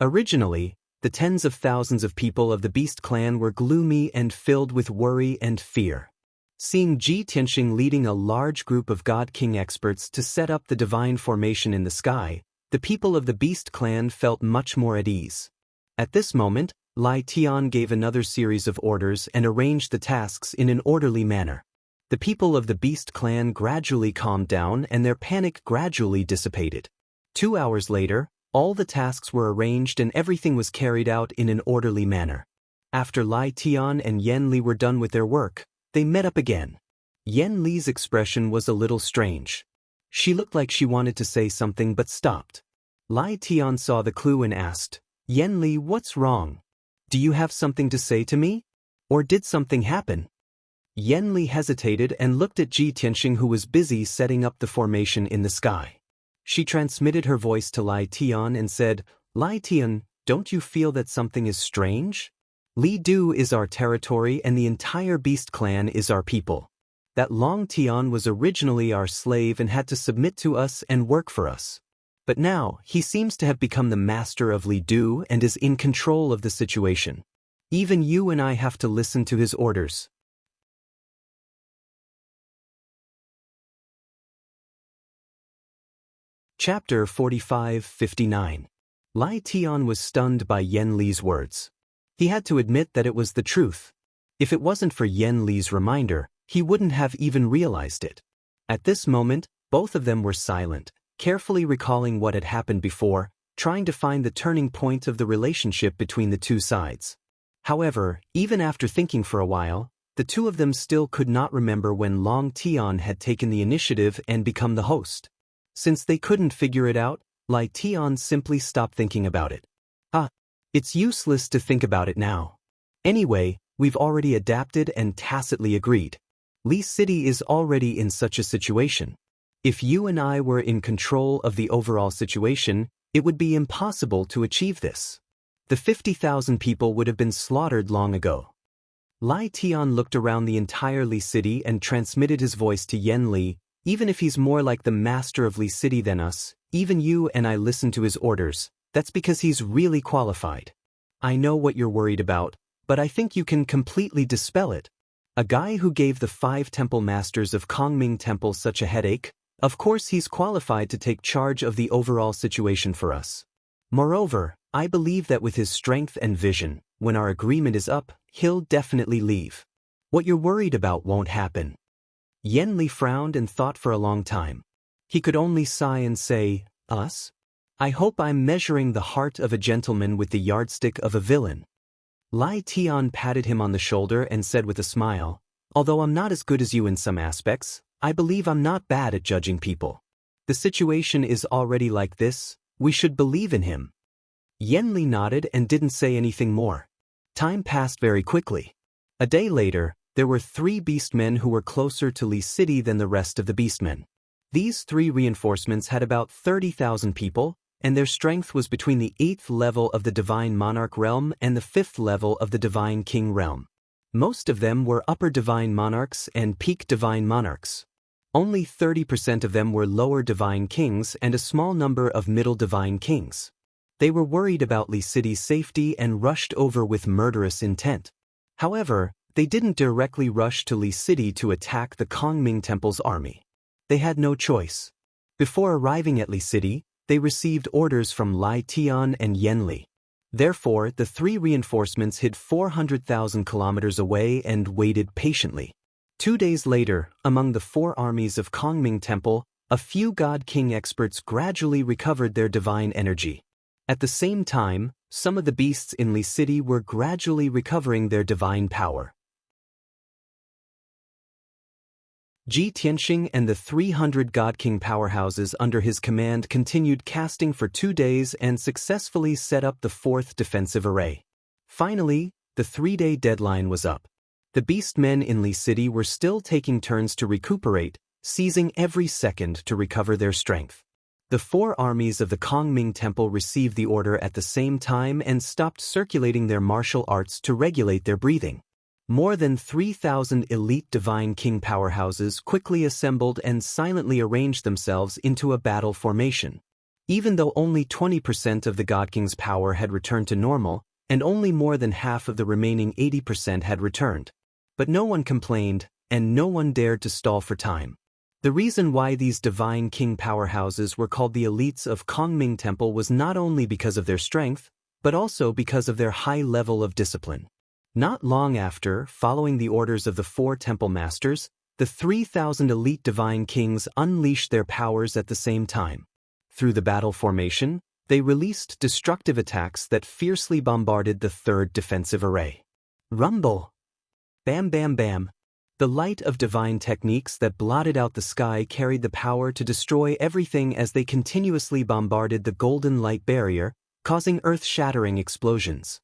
Originally, the tens of thousands of people of the Beast clan were gloomy and filled with worry and fear. Seeing Ji Tianxing leading a large group of God King experts to set up the divine formation in the sky, the people of the Beast clan felt much more at ease. At this moment, Lai Tian gave another series of orders and arranged the tasks in an orderly manner. The people of the Beast clan gradually calmed down and their panic gradually dissipated. 2 hours later, all the tasks were arranged and everything was carried out in an orderly manner. After Lai Tian and Yan Li were done with their work, they met up again. Yan Li's expression was a little strange. She looked like she wanted to say something but stopped. Lai Tian saw the clue and asked, "Yan Li, what's wrong? Do you have something to say to me? Or did something happen?" Yan Li hesitated and looked at Ji Tianxing, who was busy setting up the formation in the sky. She transmitted her voice to Lai Tian and said, "Lai Tian, don't you feel that something is strange? Li Du is our territory and the entire Beast clan is our people. That Long Tian was originally our slave and had to submit to us and work for us. But now, he seems to have become the master of Li Du and is in control of the situation. Even you and I have to listen to his orders." Chapter 45-59. Lai Tian was stunned by Yan Li's words. He had to admit that it was the truth. If it wasn't for Yan Li's reminder, he wouldn't have even realized it. At this moment, both of them were silent, carefully recalling what had happened before, trying to find the turning point of the relationship between the two sides. However, even after thinking for a while, the two of them still could not remember when Long Tian had taken the initiative and become the host. Since they couldn't figure it out, Lai Tian simply stopped thinking about it. It's useless to think about it now. Anyway, we've already adapted and tacitly agreed. Li City is already in such a situation. If you and I were in control of the overall situation, it would be impossible to achieve this. The 50,000 people would have been slaughtered long ago. Lai Tian looked around the entire Li City and transmitted his voice to Yan Li. "Even if he's more like the master of Li City than us, even you and I listen to his orders. That's because he's really qualified. I know what you're worried about, but I think you can completely dispel it. A guy who gave the 5 temple masters of Kongming Temple such a headache, of course he's qualified to take charge of the overall situation for us. Moreover, I believe that with his strength and vision, when our agreement is up, he'll definitely leave. What you're worried about won't happen." Yan Li frowned and thought for a long time. He could only sigh and say, "Us? I hope I'm measuring the heart of a gentleman with the yardstick of a villain." Lai Tian patted him on the shoulder and said with a smile, "Although I'm not as good as you in some aspects, I believe I'm not bad at judging people. The situation is already like this, we should believe in him." Yan Li nodded and didn't say anything more. Time passed very quickly. A day later, there were 3 beastmen who were closer to Li City than the rest of the beastmen. These 3 reinforcements had about 30,000 people, and their strength was between the 8th level of the Divine Monarch realm and the 5th level of the Divine King realm. Most of them were Upper Divine Monarchs and Peak Divine Monarchs. Only 30% of them were lower divine kings and a small number of middle divine kings. They were worried about Li City's safety and rushed over with murderous intent. However, they didn't directly rush to Li City to attack the Kongming Temple's army. They had no choice. Before arriving at Li City, they received orders from Lai Tian and Yan Li. Therefore, the three reinforcements hid 400,000 kilometers away and waited patiently. 2 days later, among the 4 armies of Kongming Temple, a few God King experts gradually recovered their divine energy. At the same time, some of the beasts in Li City were gradually recovering their divine power. Ji Tianxing and the 300 God King powerhouses under his command continued casting for 2 days and successfully set up the 4th defensive array. Finally, the 3-day deadline was up. The beastmen in Li City were still taking turns to recuperate, seizing every second to recover their strength. The 4 armies of the Kongming Temple received the order at the same time and stopped circulating their martial arts to regulate their breathing. More than 3,000 elite divine king powerhouses quickly assembled and silently arranged themselves into a battle formation. Even though only 20% of the God King's power had returned to normal, and only more than half of the remaining 80% had returned. But no one complained, and no one dared to stall for time. The reason why these divine king powerhouses were called the elites of Kongming Temple was not only because of their strength, but also because of their high level of discipline. Not long after, following the orders of the 4 temple masters, the 3,000 elite divine kings unleashed their powers at the same time. Through the battle formation, they released destructive attacks that fiercely bombarded the 3rd defensive array. Rumble! Bam bam bam! The light of divine techniques that blotted out the sky carried the power to destroy everything as they continuously bombarded the golden light barrier, causing earth-shattering explosions.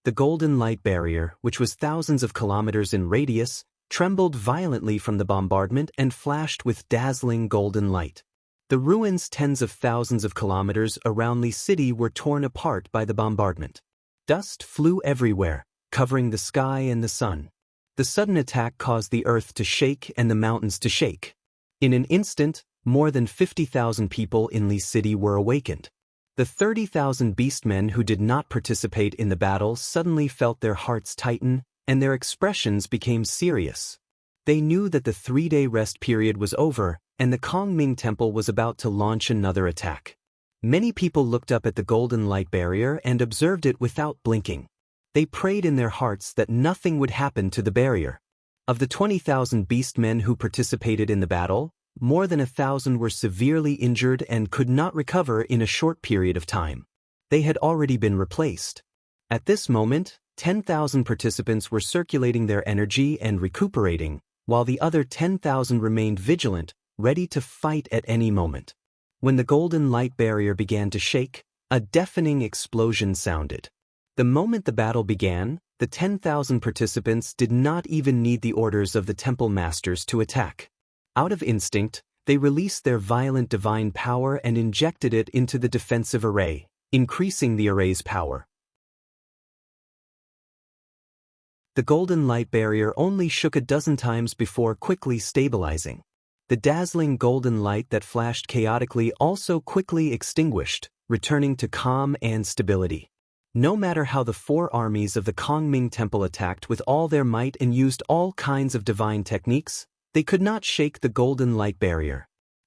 The golden light barrier, which was thousands of kilometers in radius, trembled violently from the bombardment and flashed with dazzling golden light. The ruins tens of thousands of kilometers around Li City were torn apart by the bombardment. Dust flew everywhere, covering the sky and the sun. The sudden attack caused the earth to shake and the mountains to shake. In an instant, more than 50,000 people in Li City were awakened. The 30,000 beastmen who did not participate in the battle suddenly felt their hearts tighten, and their expressions became serious. They knew that the 3-day rest period was over, and the Kongming Temple was about to launch another attack. Many people looked up at the golden light barrier and observed it without blinking. They prayed in their hearts that nothing would happen to the barrier. Of the 20,000 beastmen who participated in the battle, more than 1,000 were severely injured and could not recover in a short period of time. They had already been replaced. At this moment, 10,000 participants were circulating their energy and recuperating, while the other 10,000 remained vigilant, ready to fight at any moment. When the golden light barrier began to shake, a deafening explosion sounded. The moment the battle began, the 10,000 participants did not even need the orders of the temple masters to attack. Out of instinct, they released their violent divine power and injected it into the defensive array, increasing the array's power. The golden light barrier only shook a dozen times before quickly stabilizing. The dazzling golden light that flashed chaotically also quickly extinguished, returning to calm and stability. No matter how the 4 armies of the Kongming Temple attacked with all their might and used all kinds of divine techniques, they could not shake the golden light barrier.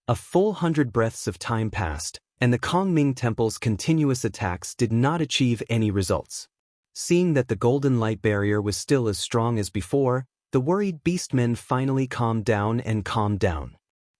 A full 100 breaths of time passed, and the Kongming Temple's continuous attacks did not achieve any results. Seeing that the golden light barrier was still as strong as before, the worried beastmen finally calmed down.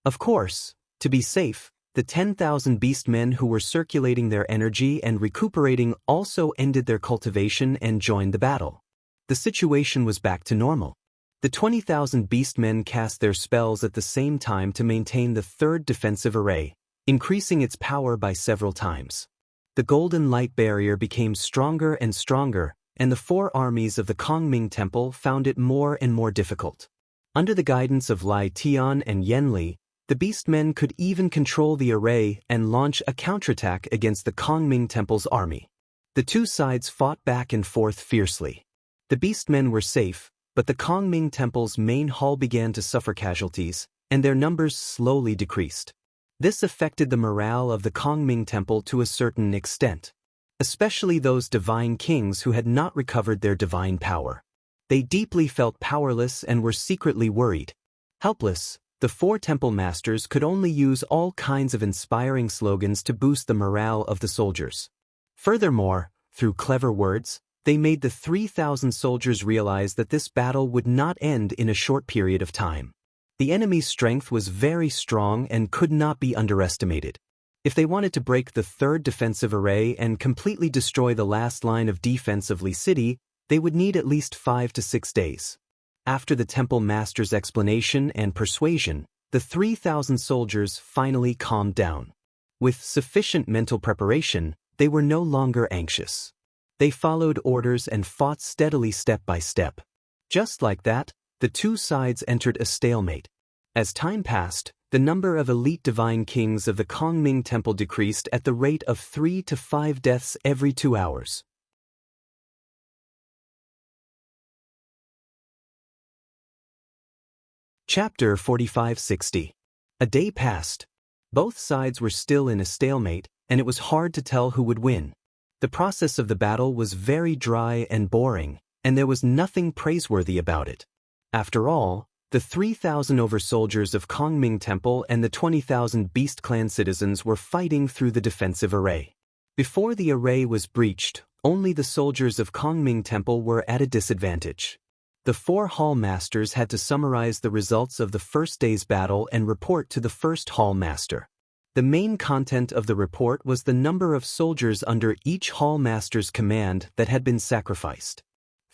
Of course, to be safe, the 10,000 beastmen who were circulating their energy and recuperating also ended their cultivation and joined the battle. The situation was back to normal. The 20,000 beastmen cast their spells at the same time to maintain the 3rd defensive array, increasing its power by several times. The golden light barrier became stronger and stronger, and the 4 armies of the Kongming Temple found it more and more difficult. Under the guidance of Lai Tian and Yan Li, the beastmen could even control the array and launch a counterattack against the Kongming Temple's army. The 2 sides fought back and forth fiercely. The beastmen were safe, but the Kongming Temple's main hall began to suffer casualties, and their numbers slowly decreased. This affected the morale of the Kongming Temple to a certain extent, especially those divine kings who had not recovered their divine power. They deeply felt powerless and were secretly worried. Helpless, the four temple masters could only use all kinds of inspiring slogans to boost the morale of the soldiers. Furthermore, through clever words, they made the 3,000 soldiers realize that this battle would not end in a short period of time. The enemy's strength was very strong and could not be underestimated. If they wanted to break the third defensive array and completely destroy the last line of defense of Li City, they would need at least 5 to 6 days. After the temple master's explanation and persuasion, the 3,000 soldiers finally calmed down. With sufficient mental preparation, they were no longer anxious. They followed orders and fought steadily step by step. Just like that, the two sides entered a stalemate. As time passed, the number of elite divine kings of the Kongming Temple decreased at the rate of 3 to 5 deaths every 2 hours. Chapter 45-60. A day passed. Both sides were still in a stalemate, and it was hard to tell who would win. The process of the battle was very dry and boring, and there was nothing praiseworthy about it. After all, the 3,000 over-soldiers of Kongming Temple and the 20,000 Beast Clan citizens were fighting through the defensive array. Before the array was breached, only the soldiers of Kongming Temple were at a disadvantage. The four hall masters had to summarize the results of the first day's battle and report to the first hall master. The main content of the report was the number of soldiers under each hall master's command that had been sacrificed.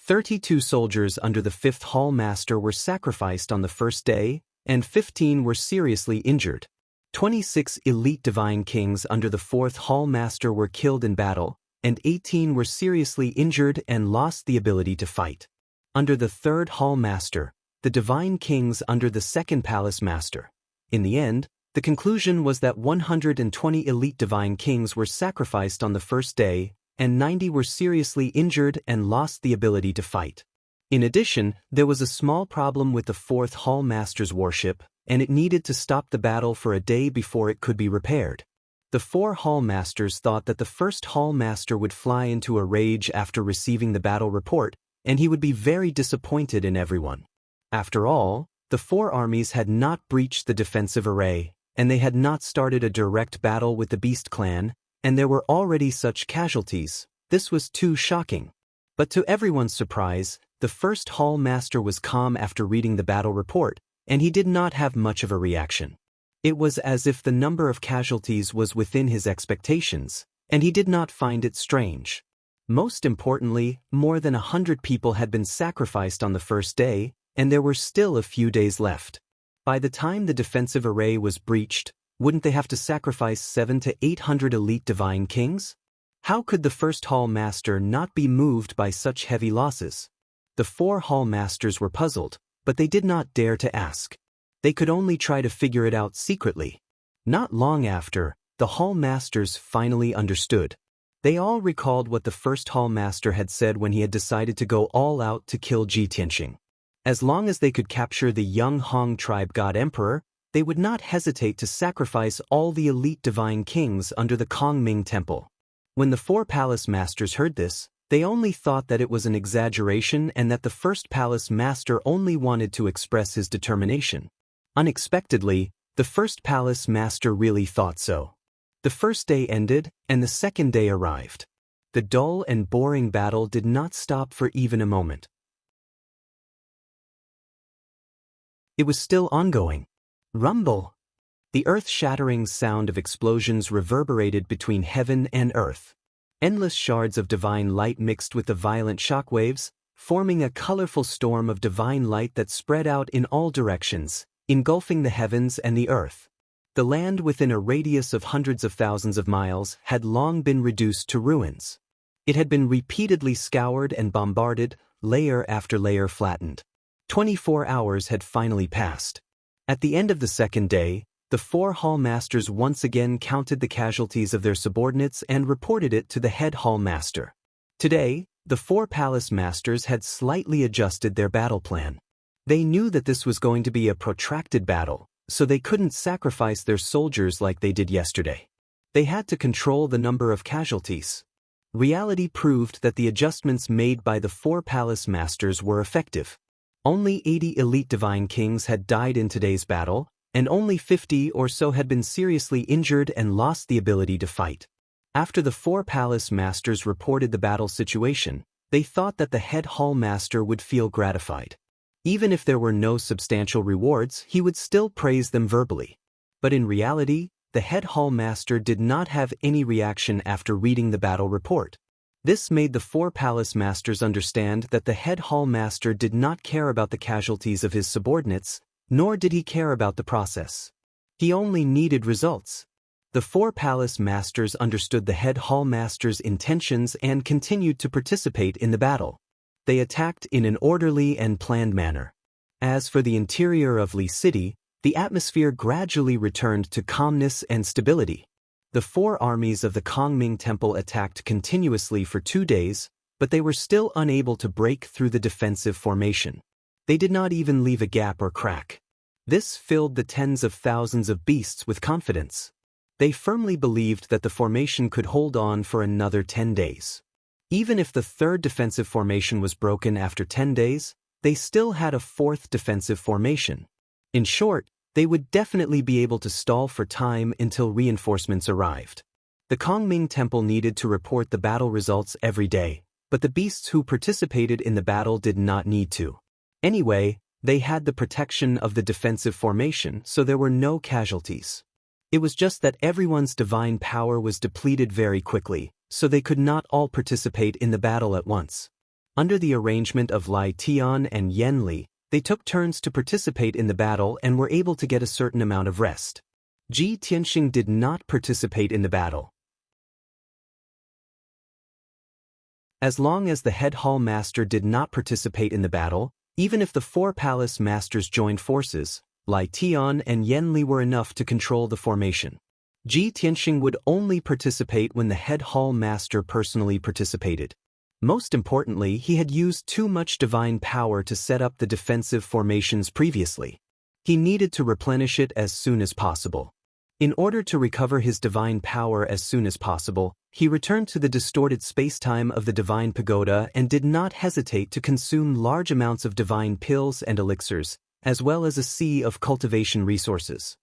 32 soldiers under the fifth hall master were sacrificed on the first day, and 15 were seriously injured. 26 elite divine kings under the fourth hall master were killed in battle, and 18 were seriously injured and lost the ability to fight. Under the third hall master, the divine kings under the second palace master. In the end, the conclusion was that 120 elite divine kings were sacrificed on the first day, and 90 were seriously injured and lost the ability to fight. In addition, there was a small problem with the fourth hall master's warship, and it needed to stop the battle for a day before it could be repaired. The four hall masters thought that the first hall master would fly into a rage after receiving the battle report, and he would be very disappointed in everyone. After all, the four armies had not breached the defensive array, and they had not started a direct battle with the Beast Clan, and there were already such casualties. This was too shocking. But to everyone's surprise, the first hall master was calm after reading the battle report, and he did not have much of a reaction. It was as if the number of casualties was within his expectations, and he did not find it strange. Most importantly, more than 100 people had been sacrificed on the first day, and there were still a few days left. By the time the defensive array was breached, wouldn't they have to sacrifice 700 to 800 elite divine kings? How could the first hall master not be moved by such heavy losses? The four hall masters were puzzled, but they did not dare to ask. They could only try to figure it out secretly. Not long after, the hall masters finally understood. They all recalled what the first hall master had said when he had decided to go all out to kill Ji Tianxing. As long as they could capture the young Hong tribe god emperor, they would not hesitate to sacrifice all the elite divine kings under the Kongming Temple. When the four palace masters heard this, they only thought that it was an exaggeration and that the first palace master only wanted to express his determination. Unexpectedly, the first palace master really thought so. The first day ended, and the second day arrived. The dull and boring battle did not stop for even a moment. It was still ongoing. Rumble! The earth-shattering sound of explosions reverberated between heaven and earth. Endless shards of divine light mixed with the violent shockwaves, forming a colorful storm of divine light that spread out in all directions, engulfing the heavens and the earth. The land within a radius of hundreds of thousands of miles had long been reduced to ruins. It had been repeatedly scoured and bombarded, layer after layer flattened. 24 hours had finally passed. At the end of the second day, the four hall masters once again counted the casualties of their subordinates and reported it to the head hall master. Today, the four palace masters had slightly adjusted their battle plan. They knew that this was going to be a protracted battle, so they couldn't sacrifice their soldiers like they did yesterday. They had to control the number of casualties. Reality proved that the adjustments made by the 4 palace masters were effective. Only 80 elite divine kings had died in today's battle, and only 50 or so had been seriously injured and lost the ability to fight. After the 4 palace masters reported the battle situation, they thought that the head hall master would feel gratified. Even if there were no substantial rewards, he would still praise them verbally. But in reality, the head hall master did not have any reaction after reading the battle report. This made the 4 palace masters understand that the head hall master did not care about the casualties of his subordinates, nor did he care about the process. He only needed results. The 4 palace masters understood the head hall master's intentions and continued to participate in the battle. They attacked in an orderly and planned manner. As for the interior of Li City, the atmosphere gradually returned to calmness and stability. The 4 armies of the Kongming Temple attacked continuously for 2 days, but they were still unable to break through the defensive formation. They did not even leave a gap or crack. This filled the tens of thousands of beasts with confidence. They firmly believed that the formation could hold on for another 10 days. Even if the 3rd defensive formation was broken after 10 days, they still had a 4th defensive formation. In short, they would definitely be able to stall for time until reinforcements arrived. The Kongming Temple needed to report the battle results every day, but the beasts who participated in the battle did not need to. Anyway, they had the protection of the defensive formation, so there were no casualties. It was just that everyone's divine power was depleted very quickly, so they could not all participate in the battle at once. Under the arrangement of Lai Tian and Yen Li, they took turns to participate in the battle and were able to get a certain amount of rest. Ji Tianxing did not participate in the battle. As long as the head hall master did not participate in the battle, even if the 4 palace masters joined forces, Lai Tian and Yen Li were enough to control the formation. Ji Tianxing would only participate when the head hall master personally participated. Most importantly, he had used too much divine power to set up the defensive formations previously. He needed to replenish it as soon as possible. In order to recover his divine power as soon as possible, he returned to the distorted space-time of the divine pagoda and did not hesitate to consume large amounts of divine pills and elixirs, as well as a sea of cultivation resources.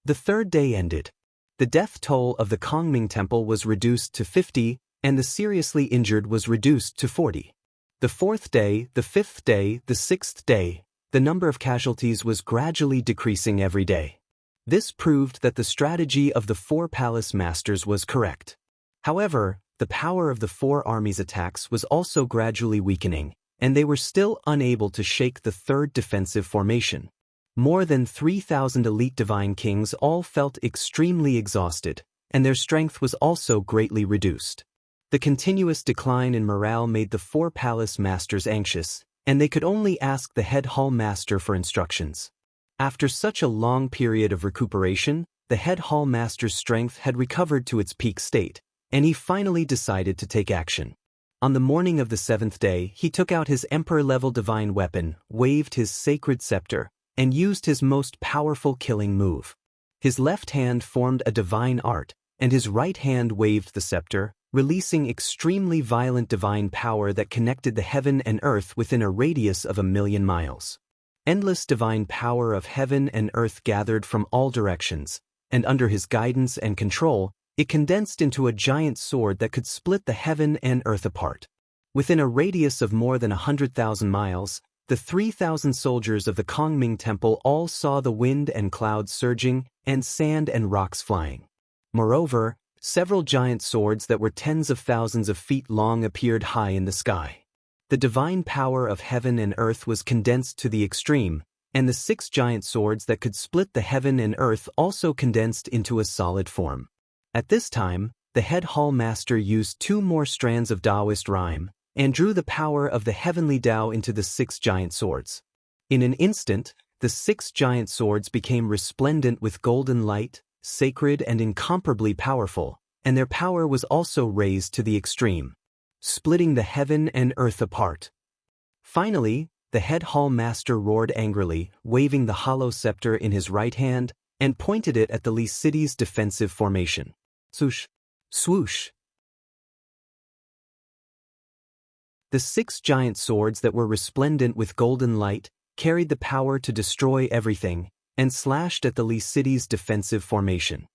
The 3rd day ended. The death toll of the Kongming Temple was reduced to 50, and the seriously injured was reduced to 40. The 4th day, the 5th day, the 6th day, the number of casualties was gradually decreasing every day. This proved that the strategy of the 4 palace masters was correct. However, the power of the 4 armies' attacks was also gradually weakening, and they were still unable to shake the 3rd defensive formation. More than 3,000 elite divine kings all felt extremely exhausted, and their strength was also greatly reduced. The continuous decline in morale made the 4 palace masters anxious, and they could only ask the head hall master for instructions. After such a long period of recuperation, the head hall master's strength had recovered to its peak state, and he finally decided to take action. On the morning of the 7th day, he took out his emperor-level divine weapon, waved his sacred scepter, and used his most powerful killing move. His left hand formed a divine art, and his right hand waved the scepter, releasing extremely violent divine power that connected the heaven and earth within a radius of 1,000,000 miles. Endless divine power of heaven and earth gathered from all directions, and under his guidance and control, it condensed into a giant sword that could split the heaven and earth apart. Within a radius of more than 100,000 miles, the 3,000 soldiers of the Kongming Temple all saw the wind and clouds surging, and sand and rocks flying. Moreover, several giant swords that were tens of thousands of feet long appeared high in the sky. The divine power of heaven and earth was condensed to the extreme, and the 6 giant swords that could split the heaven and earth also condensed into a solid form. At this time, the head hall master used 2 more strands of Daoist rhyme, and drew the power of the heavenly Tao into the 6 giant swords. In an instant, the 6 giant swords became resplendent with golden light, sacred and incomparably powerful, and their power was also raised to the extreme, splitting the heaven and earth apart. Finally, the head hall master roared angrily, waving the hollow scepter in his right hand, and pointed it at the Li city's defensive formation. Swoosh! Swoosh! The 6 giant swords that were resplendent with golden light carried the power to destroy everything, and slashed at the Li city's defensive formation.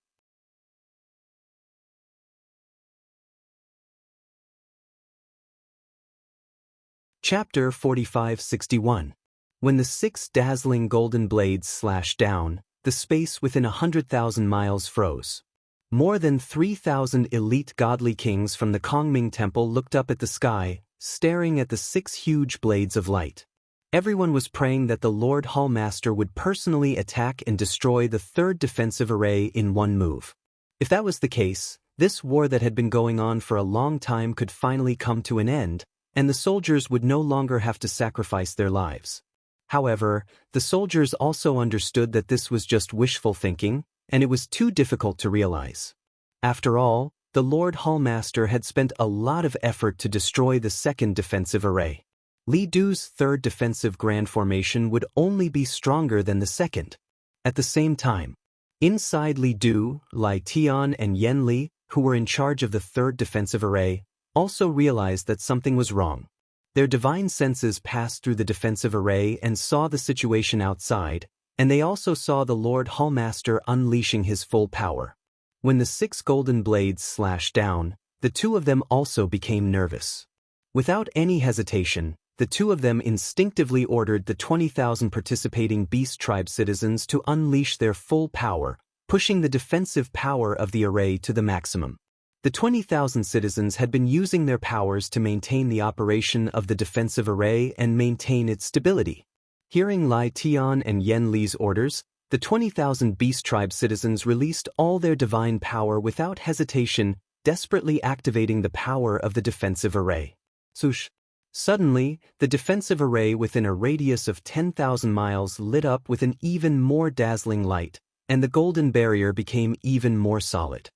Chapter 4561. When the 6 dazzling golden blades slashed down, the space within 100,000 miles froze. More than 3,000 elite godly kings from the Kongming Temple looked up at the sky, staring at the 6 huge blades of light. Everyone was praying that the Lord Hallmaster would personally attack and destroy the 3rd defensive array in one move. If that was the case, this war that had been going on for a long time could finally come to an end, and the soldiers would no longer have to sacrifice their lives. However, the soldiers also understood that this was just wishful thinking, and it was too difficult to realize. After all, the Lord Hallmaster had spent a lot of effort to destroy the 2nd defensive array. Li Du's 3rd defensive grand formation would only be stronger than the 2nd. At the same time, inside Li Du, Lai Tian and Yan Li, who were in charge of the 3rd defensive array, also realized that something was wrong. Their divine senses passed through the defensive array and saw the situation outside, and they also saw the Lord Hallmaster unleashing his full power. When the 6 golden blades slashed down, the 2 of them also became nervous. Without any hesitation, the 2 of them instinctively ordered the 20,000 participating Beast Tribe citizens to unleash their full power, pushing the defensive power of the array to the maximum. The 20,000 citizens had been using their powers to maintain the operation of the defensive array and maintain its stability. Hearing Lai Tian and Yan Li's orders, the 20,000 Beast Tribe citizens released all their divine power without hesitation, desperately activating the power of the defensive array. Swoosh! Suddenly, the defensive array within a radius of 10,000 miles lit up with an even more dazzling light, and the golden barrier became even more solid.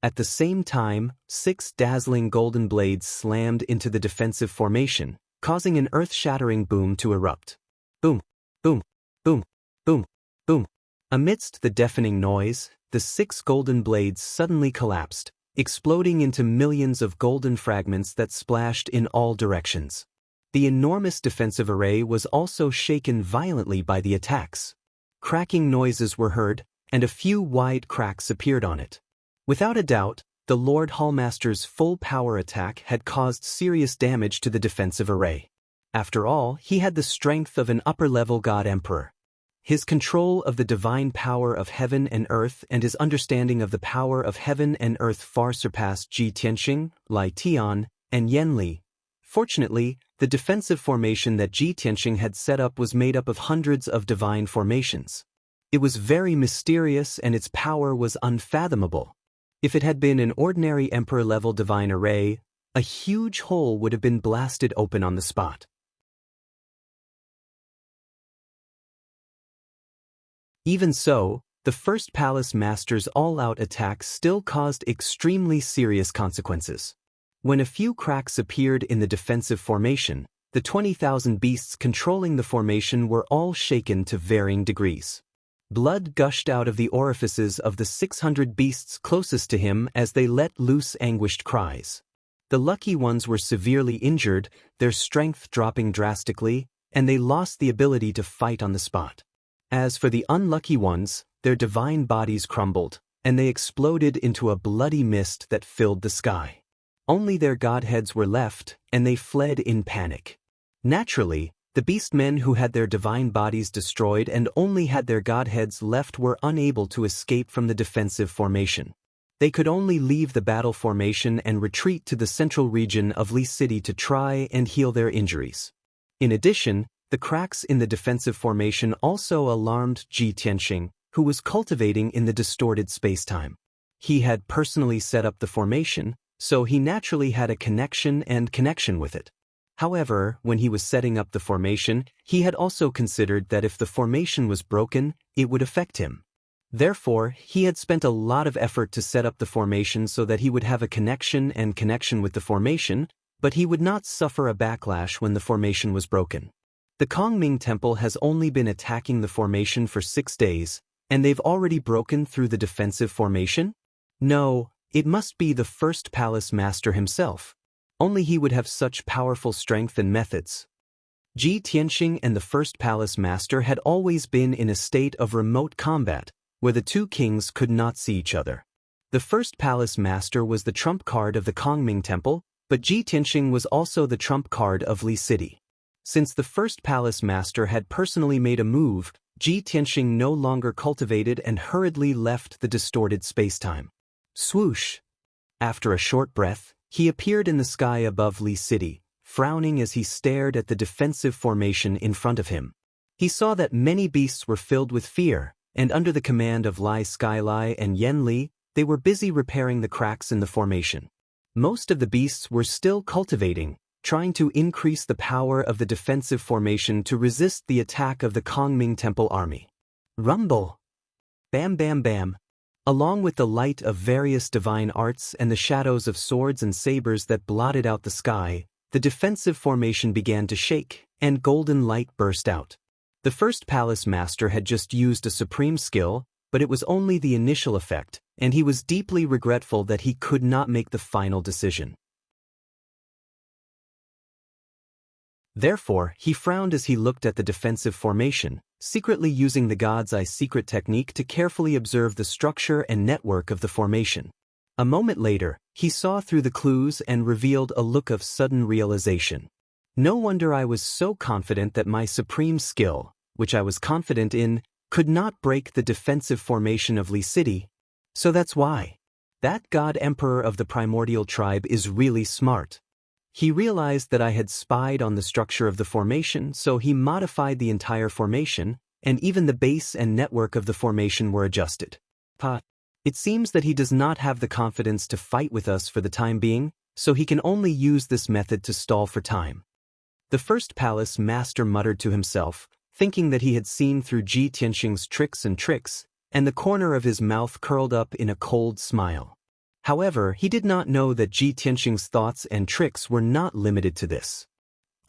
At the same time, 6 dazzling golden blades slammed into the defensive formation, causing an earth-shattering boom to erupt. Boom, boom, boom, boom, boom. Amidst the deafening noise, the 6 golden blades suddenly collapsed, exploding into millions of golden fragments that splashed in all directions. The enormous defensive array was also shaken violently by the attacks. Cracking noises were heard, and a few wide cracks appeared on it. Without a doubt, the Lord Hallmaster's full power attack had caused serious damage to the defensive array. After all, he had the strength of an upper-level God Emperor. His control of the divine power of heaven and earth and his understanding of the power of heaven and earth far surpassed Ji Tianxing, Lai Tian, and Yan Li. Fortunately, the defensive formation that Ji Tianxing had set up was made up of hundreds of divine formations. It was very mysterious and its power was unfathomable. If it had been an ordinary emperor-level divine array, a huge hole would have been blasted open on the spot. Even so, the first palace master's all-out attack still caused extremely serious consequences. When a few cracks appeared in the defensive formation, the 20,000 beasts controlling the formation were all shaken to varying degrees. Blood gushed out of the orifices of the 600 beasts closest to him as they let loose anguished cries. The lucky ones were severely injured, their strength dropping drastically, and they lost the ability to fight on the spot. As for the unlucky ones, their divine bodies crumbled, and they exploded into a bloody mist that filled the sky. Only their godheads were left, and they fled in panic. Naturally, the beastmen who had their divine bodies destroyed and only had their godheads left were unable to escape from the defensive formation. They could only leave the battle formation and retreat to the central region of Li City to try and heal their injuries. In addition, the cracks in the defensive formation also alarmed Ji Tianxing, who was cultivating in the distorted spacetime. He had personally set up the formation, so he naturally had a connection with it. However, when he was setting up the formation, he had also considered that if the formation was broken, it would affect him. Therefore, he had spent a lot of effort to set up the formation so that he would have a connection with the formation, but he would not suffer a backlash when the formation was broken. The Kongming Temple has only been attacking the formation for 6 days, and they've already broken through the defensive formation? No, it must be the first palace master himself. Only he would have such powerful strength and methods. Ji Tianxing and the first palace master had always been in a state of remote combat, where the two kings could not see each other. The first palace master was the trump card of the Kongming Temple, but Ji Tianxing was also the trump card of Li City. Since the first palace master had personally made a move, Ji Tianxing no longer cultivated and hurriedly left the distorted spacetime. Swoosh! After a short breath, he appeared in the sky above Li City, frowning as he stared at the defensive formation in front of him. He saw that many beasts were filled with fear, and under the command of Lai Skylai and Yen Li, they were busy repairing the cracks in the formation. Most of the beasts were still cultivating, trying to increase the power of the defensive formation to resist the attack of the Kongming Temple army. Rumble! Bam bam bam! Along with the light of various divine arts and the shadows of swords and sabers that blotted out the sky, the defensive formation began to shake, and golden light burst out. The first palace master had just used a supreme skill, but it was only the initial effect, and he was deeply regretful that he could not make the final decision. Therefore, he frowned as he looked at the defensive formation, secretly using the God's Eye secret technique to carefully observe the structure and network of the formation. A moment later, he saw through the clues and revealed a look of sudden realization. No wonder I was so confident that my supreme skill, which I was confident in, could not break the defensive formation of Li City. So that's why. That God Emperor of the primordial tribe is really smart. He realized that I had spied on the structure of the formation, so he modified the entire formation, and even the base and network of the formation were adjusted. It seems that he does not have the confidence to fight with us for the time being, so he can only use this method to stall for time. The first palace master muttered to himself, thinking that he had seen through Ji Tianxing's tricks, and the corner of his mouth curled up in a cold smile. However, he did not know that Ji Tianxing's thoughts and tricks were not limited to this.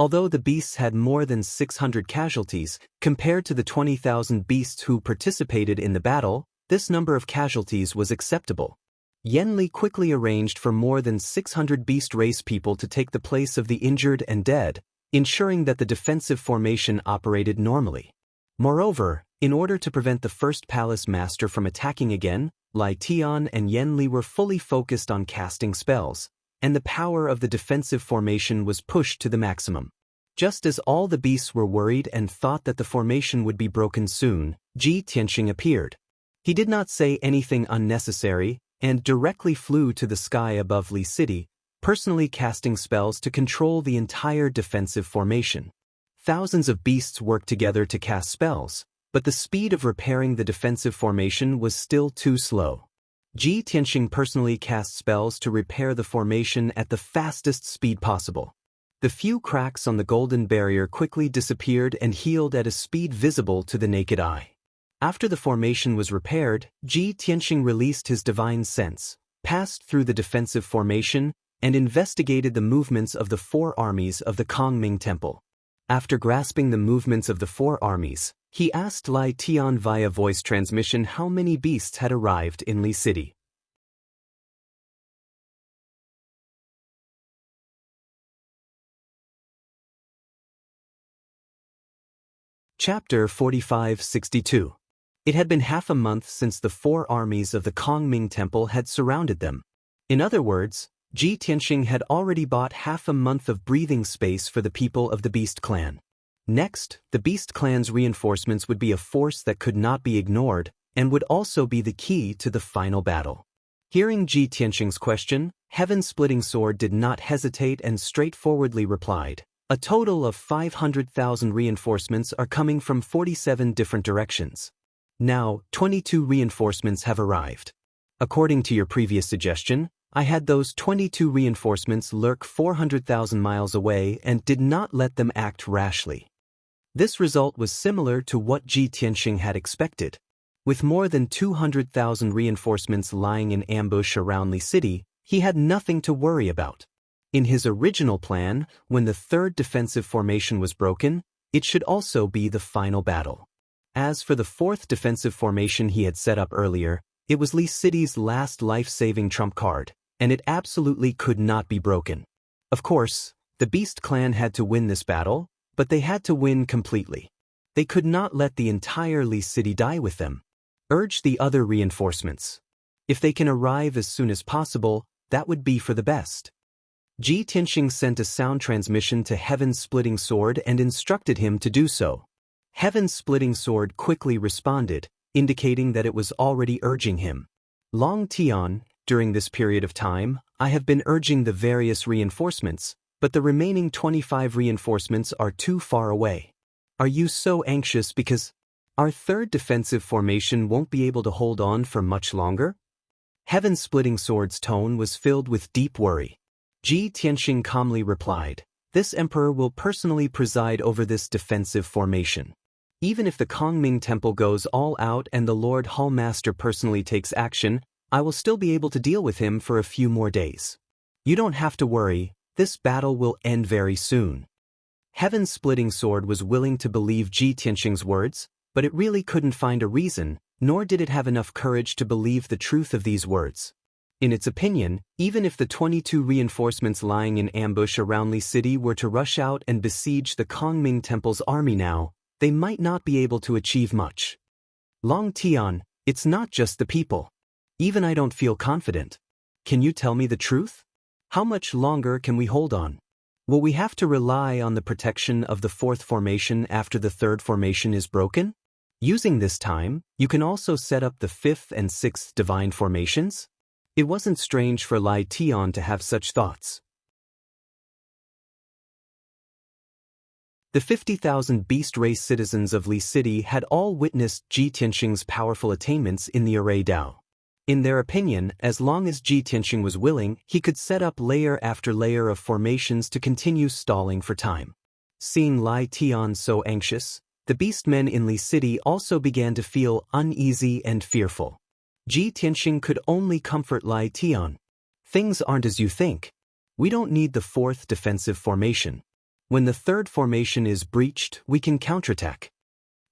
Although the beasts had more than 600 casualties, compared to the 20,000 beasts who participated in the battle, this number of casualties was acceptable. Yen Li quickly arranged for more than 600 beast race people to take the place of the injured and dead, ensuring that the defensive formation operated normally. Moreover, in order to prevent the first palace master from attacking again, Lai Tian and Yen Li were fully focused on casting spells, and the power of the defensive formation was pushed to the maximum. Just as all the beasts were worried and thought that the formation would be broken soon, Ji Tianxing appeared. He did not say anything unnecessary, and directly flew to the sky above Li City, personally casting spells to control the entire defensive formation. Thousands of beasts worked together to cast spells, but the speed of repairing the defensive formation was still too slow. Ji Tianxing personally cast spells to repair the formation at the fastest speed possible. The few cracks on the golden barrier quickly disappeared and healed at a speed visible to the naked eye. After the formation was repaired, Ji Tianxing released his divine sense, passed through the defensive formation, and investigated the movements of the 4 armies of the Kongming Temple. After grasping the movements of the 4 armies, he asked Lai Tian via voice transmission how many beasts had arrived in Li City. Chapter 45-62. It had been half a month since the 4 armies of the Kongming Temple had surrounded them. In other words, Ji Tianxing had already bought half a month of breathing space for the people of the Beast Clan. Next, the Beast Clan's reinforcements would be a force that could not be ignored, and would also be the key to the final battle. Hearing Ji Tianxing's question, Heaven-Splitting Sword did not hesitate and straightforwardly replied, "A total of 500,000 reinforcements are coming from 47 different directions. Now, 22 reinforcements have arrived. According to your previous suggestion, I had those 22 reinforcements lurk 400,000 miles away and did not let them act rashly." This result was similar to what Ji Tianxing had expected. With more than 200,000 reinforcements lying in ambush around Li City, he had nothing to worry about. In his original plan, when the third defensive formation was broken, It should also be the final battle. As for the fourth defensive formation he had set up earlier, it was Li City's last life-saving trump card, and it absolutely could not be broken. Of course, the Beast clan had to win this battle, but they had to win completely. They could not let the entire Li City die with them. Urge the other reinforcements. If they can arrive as soon as possible, that would be for the best. Ji Tianxing sent a sound transmission to Heaven's Splitting Sword and instructed him to do so. Heaven's Splitting Sword quickly responded, indicating that it was already urging him. Longtime, during this period of time, I have been urging the various reinforcements, but the remaining 25 reinforcements are too far away. Are you so anxious because our third defensive formation won't be able to hold on for much longer? Heaven's Splitting Sword's tone was filled with deep worry. Ji Tianxing calmly replied, "This emperor will personally preside over this defensive formation. Even if the Kongming Temple goes all out and the Lord Hallmaster personally takes action, I will still be able to deal with him for a few more days. You don't have to worry, this battle will end very soon." Heaven's Splitting Sword was willing to believe Ji Tianxing's words, but it really couldn't find a reason, nor did it have enough courage to believe the truth of these words. In its opinion, even if the 22 reinforcements lying in ambush around Li City were to rush out and besiege the Kongming Temple's army now, they might not be able to achieve much. Longtime, it's not just the people. Even I don't feel confident. Can you tell me the truth? How much longer can we hold on? Will we have to rely on the protection of the fourth formation after the third formation is broken? Using this time, you can also set up the fifth and sixth divine formations? It wasn't strange for Lai Tian to have such thoughts. The 50,000 beast race citizens of Li City had all witnessed Ji Tianxing's powerful attainments in the array Dao. In their opinion, as long as Ji Tianxing was willing, he could set up layer after layer of formations to continue stalling for time. Seeing Lai Tian so anxious, the beast men in Li City also began to feel uneasy and fearful. Ji Tianxing could only comfort Lai Tian. Things aren't as you think. We don't need the fourth defensive formation. When the third formation is breached, we can counterattack.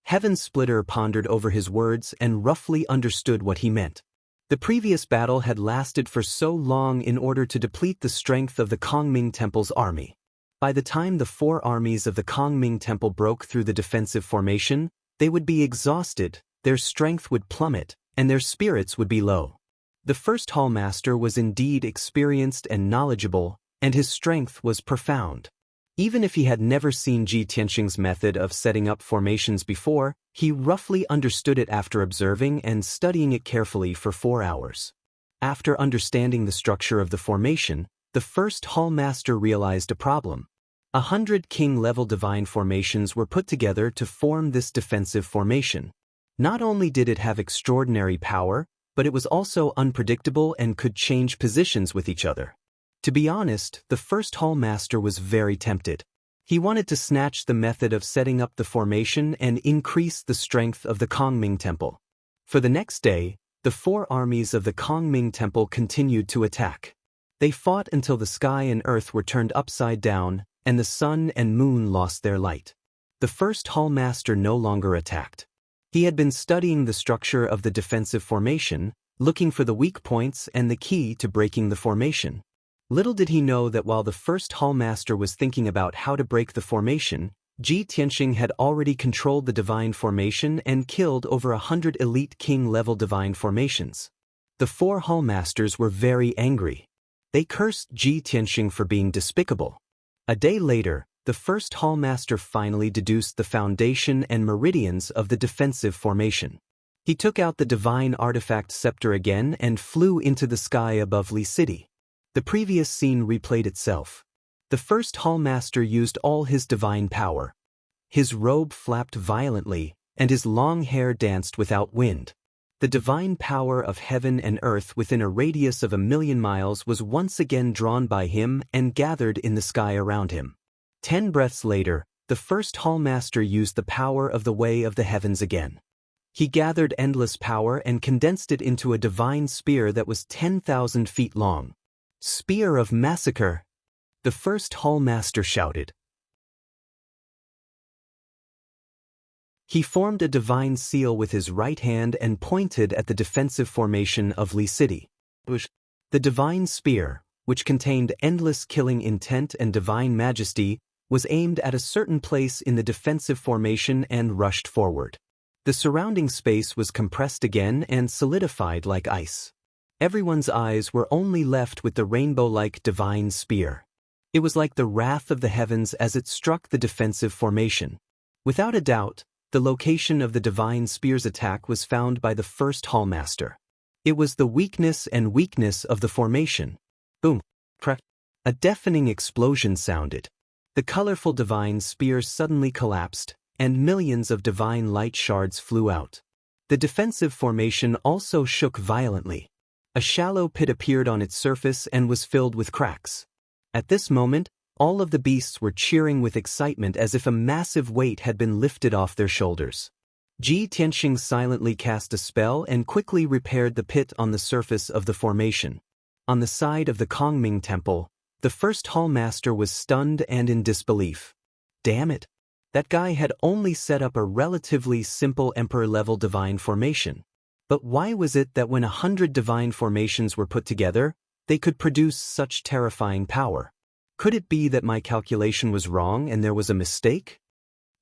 Heaven Splitter pondered over his words and roughly understood what he meant. The previous battle had lasted for so long in order to deplete the strength of the Kongming Temple's army. By the time the four armies of the Kongming Temple broke through the defensive formation, they would be exhausted, their strength would plummet, and their spirits would be low. The first Hallmaster was indeed experienced and knowledgeable, and his strength was profound. Even if he had never seen Ji Tianxing's method of setting up formations before, he roughly understood it after observing and studying it carefully for 4 hours. After understanding the structure of the formation, the first Hallmaster realized a problem. 100 king-level divine formations were put together to form this defensive formation. Not only did it have extraordinary power, but it was also unpredictable and could change positions with each other. To be honest, the first Hallmaster was very tempted. He wanted to snatch the method of setting up the formation and increase the strength of the Kongming Temple. For the next day, the four armies of the Kongming Temple continued to attack. They fought until the sky and earth were turned upside down, and the sun and moon lost their light. The first Hallmaster no longer attacked. He had been studying the structure of the defensive formation, looking for the weak points and the key to breaking the formation. Little did he know that while the first Hallmaster was thinking about how to break the formation, Ji Tianxing had already controlled the divine formation and killed over 100 elite king-level divine formations. The four Hallmasters were very angry. They cursed Ji Tianxing for being despicable. A day later, the first Hallmaster finally deduced the foundation and meridians of the defensive formation. He took out the divine artifact scepter again and flew into the sky above Li City. The previous scene replayed itself. The first Hallmaster used all his divine power. His robe flapped violently, and his long hair danced without wind. The divine power of heaven and earth within a radius of 1,000,000 miles was once again drawn by him and gathered in the sky around him. 10 breaths later, the first Hallmaster used the power of the way of the heavens again. He gathered endless power and condensed it into a divine spear that was 10,000 feet long. Spear of Massacre! The first Hallmaster shouted. He formed a divine seal with his right hand and pointed at the defensive formation of Li City. The divine spear, which contained endless killing intent and divine majesty, was aimed at a certain place in the defensive formation and rushed forward. The surrounding space was compressed again and solidified like ice. Everyone's eyes were only left with the rainbow-like divine spear. It was like the wrath of the heavens as it struck the defensive formation. Without a doubt, the location of the divine spear's attack was found by the first hallmaster. It was the weakness of the formation. Boom! Crack! A deafening explosion sounded. The colorful divine spear suddenly collapsed, and millions of divine light shards flew out. The defensive formation also shook violently. A shallow pit appeared on its surface and was filled with cracks. At this moment, all of the beasts were cheering with excitement as if a massive weight had been lifted off their shoulders. Ji Tianxing silently cast a spell and quickly repaired the pit on the surface of the formation. On the side of the Kongming Temple, the first hallmaster was stunned and in disbelief. Damn it! That guy had only set up a relatively simple emperor-level divine formation. But why was it that when 100 divine formations were put together, they could produce such terrifying power? Could it be that my calculation was wrong and there was a mistake?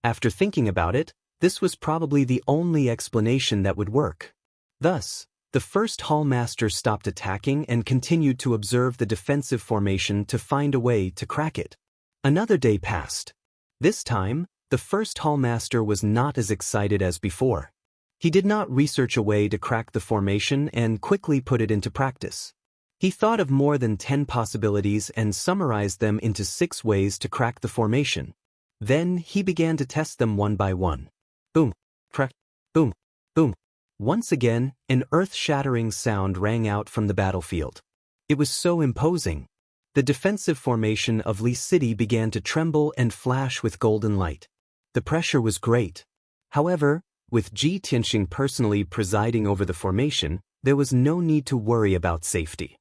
After thinking about it, this was probably the only explanation that would work. Thus, the first hallmaster stopped attacking and continued to observe the defensive formation to find a way to crack it. Another day passed. This time, the first hallmaster was not as excited as before. He did not research a way to crack the formation and quickly put it into practice. He thought of more than 10 possibilities and summarized them into 6 ways to crack the formation. Then he began to test them one by one. Boom, crack, boom, boom. Once again, an earth-shattering sound rang out from the battlefield. It was so imposing. The defensive formation of Li City began to tremble and flash with golden light. The pressure was great. However, with Ji Tianxing personally presiding over the formation, there was no need to worry about safety.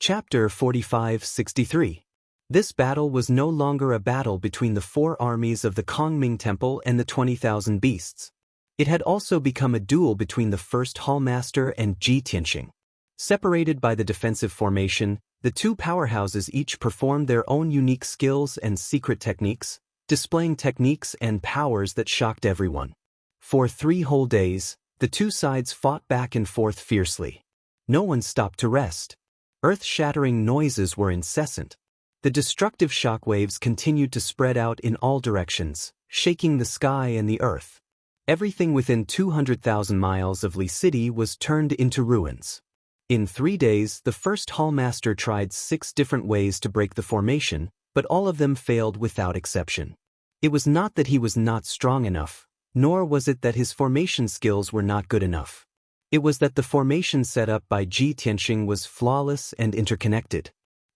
Chapter 45-63. This battle was no longer a battle between the 4 armies of the Kongming Temple and the 20,000 beasts. It had also become a duel between the first hallmaster and Ji Tianxing. Separated by the defensive formation, the 2 powerhouses each performed their own unique skills and secret techniques, displaying techniques and powers that shocked everyone. For 3 whole days, the 2 sides fought back and forth fiercely. No one stopped to rest. Earth-shattering noises were incessant. The destructive shockwaves continued to spread out in all directions, shaking the sky and the earth. Everything within 200,000 miles of Li City was turned into ruins. In 3 days, the first hallmaster tried 6 different ways to break the formation, but all of them failed without exception. It was not that he was not strong enough, nor was it that his formation skills were not good enough. It was that the formation set up by Ji Tianxing was flawless and interconnected.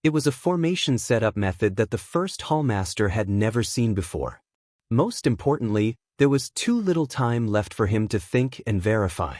It was a formation setup method that the first hallmaster had never seen before. Most importantly, there was too little time left for him to think and verify.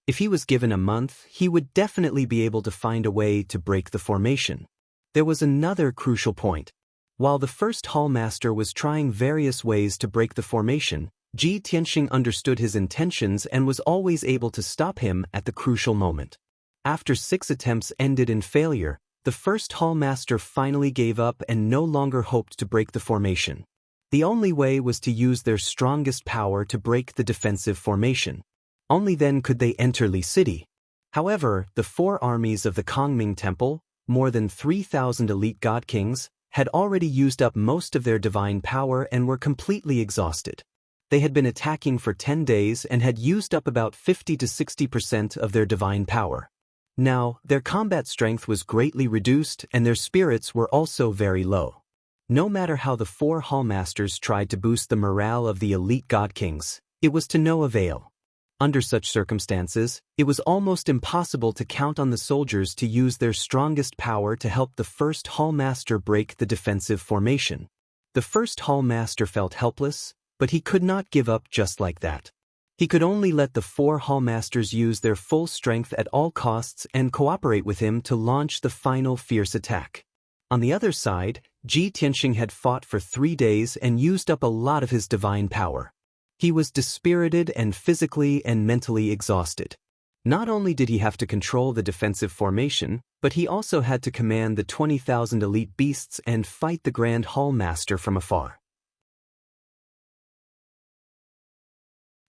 If he was given a month, he would definitely be able to find a way to break the formation. There was another crucial point. While the first hallmaster was trying various ways to break the formation, Ji Tianxing understood his intentions and was always able to stop him at the crucial moment. After 6 attempts ended in failure, the first hallmaster finally gave up and no longer hoped to break the formation. The only way was to use their strongest power to break the defensive formation. Only then could they enter Li City. However, the 4 armies of the Kongming Temple, more than 3,000 elite god kings, had already used up most of their divine power and were completely exhausted. They had been attacking for 10 days and had used up about 50 to 60% of their divine power. Now, their combat strength was greatly reduced and their spirits were also very low. No matter how the 4 hallmasters tried to boost the morale of the elite god kings, it was to no avail. Under such circumstances, it was almost impossible to count on the soldiers to use their strongest power to help the first hallmaster break the defensive formation. The first hallmaster felt helpless, but he could not give up just like that. He could only let the 4 hallmasters use their full strength at all costs and cooperate with him to launch the final fierce attack. On the other side, Ji Tianxing had fought for 3 days and used up a lot of his divine power. He was dispirited and physically and mentally exhausted. Not only did he have to control the defensive formation, but he also had to command the 20,000 elite beasts and fight the Grand Hall Master from afar.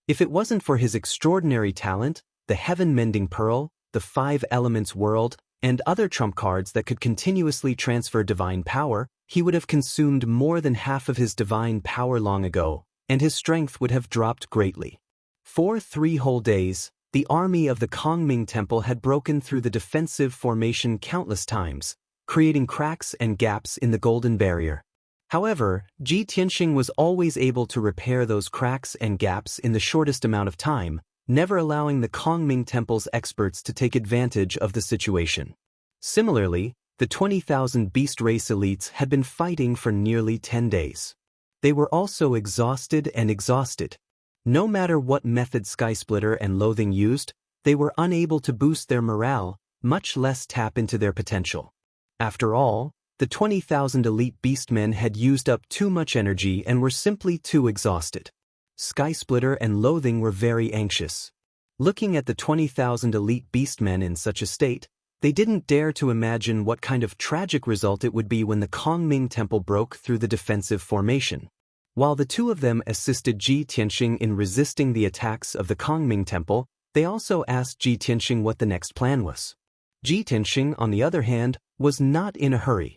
If it wasn't for his extraordinary talent, the heaven-mending pearl, the 5 elements world, and other trump cards that could continuously transfer divine power, he would have consumed more than half of his divine power long ago, and his strength would have dropped greatly. For 3 whole days, the army of the Kongming Temple had broken through the defensive formation countless times, creating cracks and gaps in the golden barrier. However, Ji Tianxing was always able to repair those cracks and gaps in the shortest amount of time, never allowing the Kongming Temple's experts to take advantage of the situation. Similarly, the 20,000 beast race elites had been fighting for nearly 10 days. They were also exhausted and exhausted. No matter what method Skysplitter and Loathing used, they were unable to boost their morale, much less tap into their potential. After all, the 20,000 elite beastmen had used up too much energy and were simply too exhausted. Skysplitter and Loathing were very anxious. Looking at the 20,000 elite beastmen in such a state, they didn't dare to imagine what kind of tragic result it would be when the Kongming Temple broke through the defensive formation. While the 2 of them assisted Ji Tianxing in resisting the attacks of the Kongming Temple, they also asked Ji Tianxing what the next plan was. Ji Tianxing, on the other hand, was not in a hurry.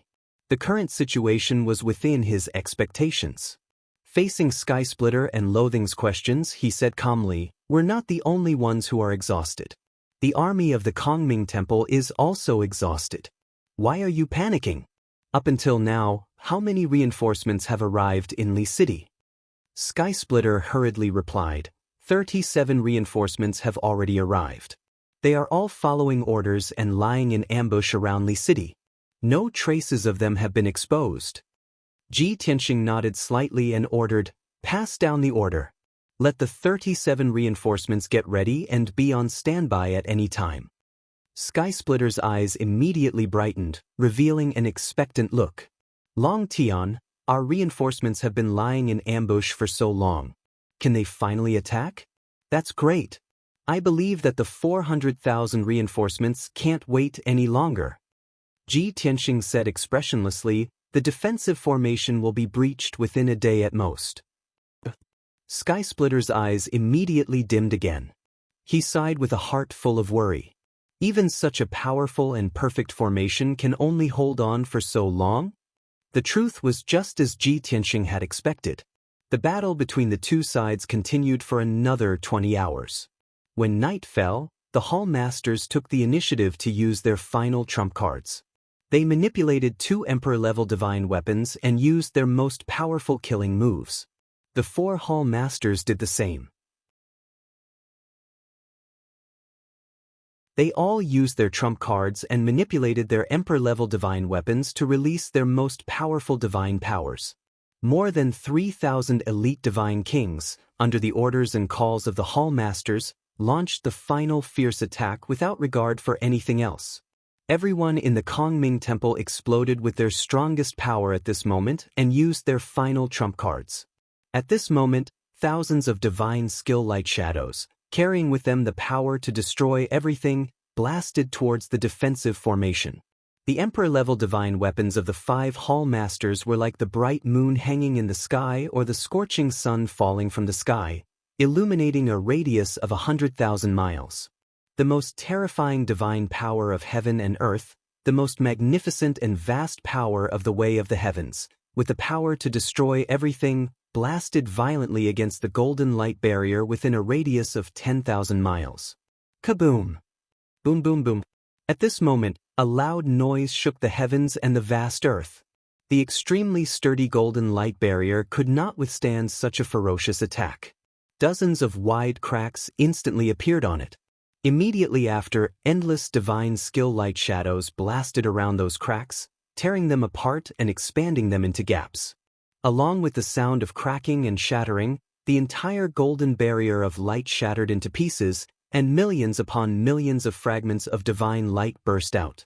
The current situation was within his expectations. Facing Skysplitter and Loathing's questions, he said calmly, "We're not the only ones who are exhausted. The army of the Kongming Temple is also exhausted. Why are you panicking? Up until now, how many reinforcements have arrived in Li City?" Skysplitter hurriedly replied, 37 reinforcements have already arrived. They are all following orders and lying in ambush around Li City. No traces of them have been exposed. Ji Tianxing nodded slightly and ordered, "Pass down the order. Let the 37 reinforcements get ready and be on standby at any time." Skysplitter's eyes immediately brightened, revealing an expectant look. "Longtime, our reinforcements have been lying in ambush for so long. Can they finally attack? That's great. I believe that the 400,000 reinforcements can't wait any longer." Ji Tianxing said expressionlessly, "The defensive formation will be breached within a day at most." Skysplitter's eyes immediately dimmed again. He sighed with a heart full of worry. Even such a powerful and perfect formation can only hold on for so long? The truth was just as Ji Tianxing had expected. The battle between the 2 sides continued for another 20 hours. When night fell, the Hall Masters took the initiative to use their final trump cards. They manipulated 2 Emperor-level divine weapons and used their most powerful killing moves. The 4 Hall Masters did the same. They all used their trump cards and manipulated their Emperor-level divine weapons to release their most powerful divine powers. More than 3,000 elite divine kings, under the orders and calls of the Hall Masters, launched the final fierce attack without regard for anything else. Everyone in the Kongming Temple exploded with their strongest power at this moment and used their final trump cards. At this moment, thousands of divine skill light shadows, carrying with them the power to destroy everything, blasted towards the defensive formation. The Emperor-level divine weapons of the 5 Hall Masters were like the bright moon hanging in the sky or the scorching sun falling from the sky, illuminating a radius of 100,000 miles. The most terrifying divine power of heaven and earth, the most magnificent and vast power of the way of the heavens, with the power to destroy everything, blasted violently against the golden light barrier within a radius of 10,000 miles. Kaboom! Boom boom boom. At this moment, a loud noise shook the heavens and the vast earth. The extremely sturdy golden light barrier could not withstand such a ferocious attack. Dozens of wide cracks instantly appeared on it. Immediately after, endless divine skill light shadows blasted around those cracks, tearing them apart and expanding them into gaps. Along with the sound of cracking and shattering, the entire golden barrier of light shattered into pieces, and millions upon millions of fragments of divine light burst out.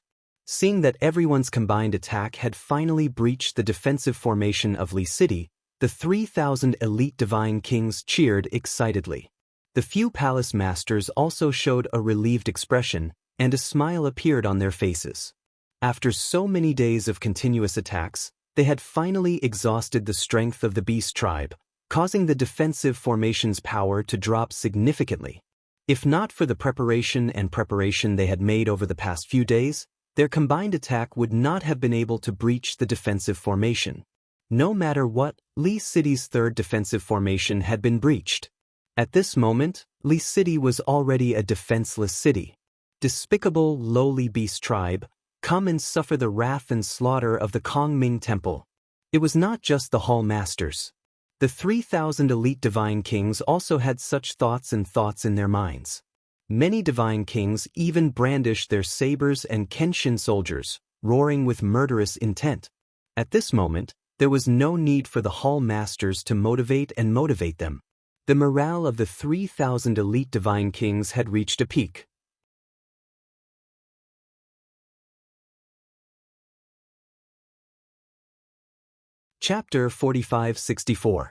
Seeing that everyone's combined attack had finally breached the defensive formation of Li City, the 3,000 elite divine kings cheered excitedly. The few palace masters also showed a relieved expression, and a smile appeared on their faces. After so many days of continuous attacks, they had finally exhausted the strength of the beast tribe, causing the defensive formation's power to drop significantly. If not for the preparation they had made over the past few days, their combined attack would not have been able to breach the defensive formation. No matter what, Li City's third defensive formation had been breached. At this moment, Li City was already a defenseless city. Despicable, lowly beast tribe, come and suffer the wrath and slaughter of the Kongming Temple. It was not just the hall masters. The 3,000 elite divine kings also had such thoughts in their minds. Many divine kings even brandished their sabers and Kenshin soldiers, roaring with murderous intent. At this moment, there was no need for the hall masters to motivate them. The morale of the 3,000 elite divine kings had reached a peak. Chapter 45-64.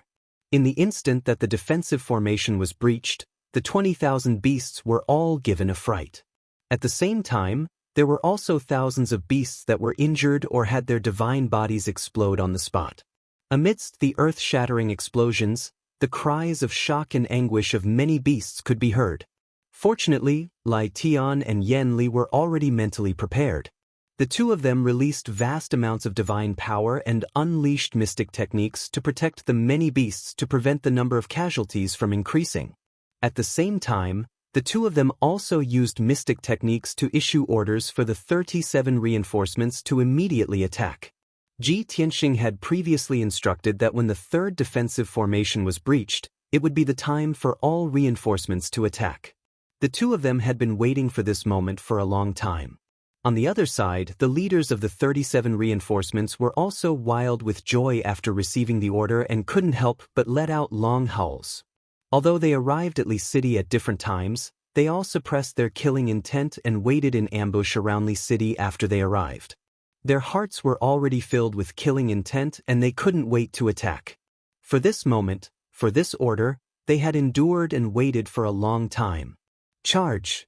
In the instant that the defensive formation was breached, the 20,000 beasts were all given a fright. At the same time, there were also thousands of beasts that were injured or had their divine bodies explode on the spot. Amidst the earth-shattering explosions, the cries of shock and anguish of many beasts could be heard. Fortunately, Lai Tian and Yan Li were already mentally prepared. The two of them released vast amounts of divine power and unleashed mystic techniques to protect the many beasts to prevent the number of casualties from increasing. At the same time, the two of them also used mystic techniques to issue orders for the 37 reinforcements to immediately attack. Ji Tianxing had previously instructed that when the third defensive formation was breached, it would be the time for all reinforcements to attack. The two of them had been waiting for this moment for a long time. On the other side, the leaders of the 37 reinforcements were also wild with joy after receiving the order and couldn't help but let out long howls. Although they arrived at Li City at different times, they all suppressed their killing intent and waited in ambush around Li City after they arrived. Their hearts were already filled with killing intent and they couldn't wait to attack. For this moment, for this order, they had endured and waited for a long time. Charge!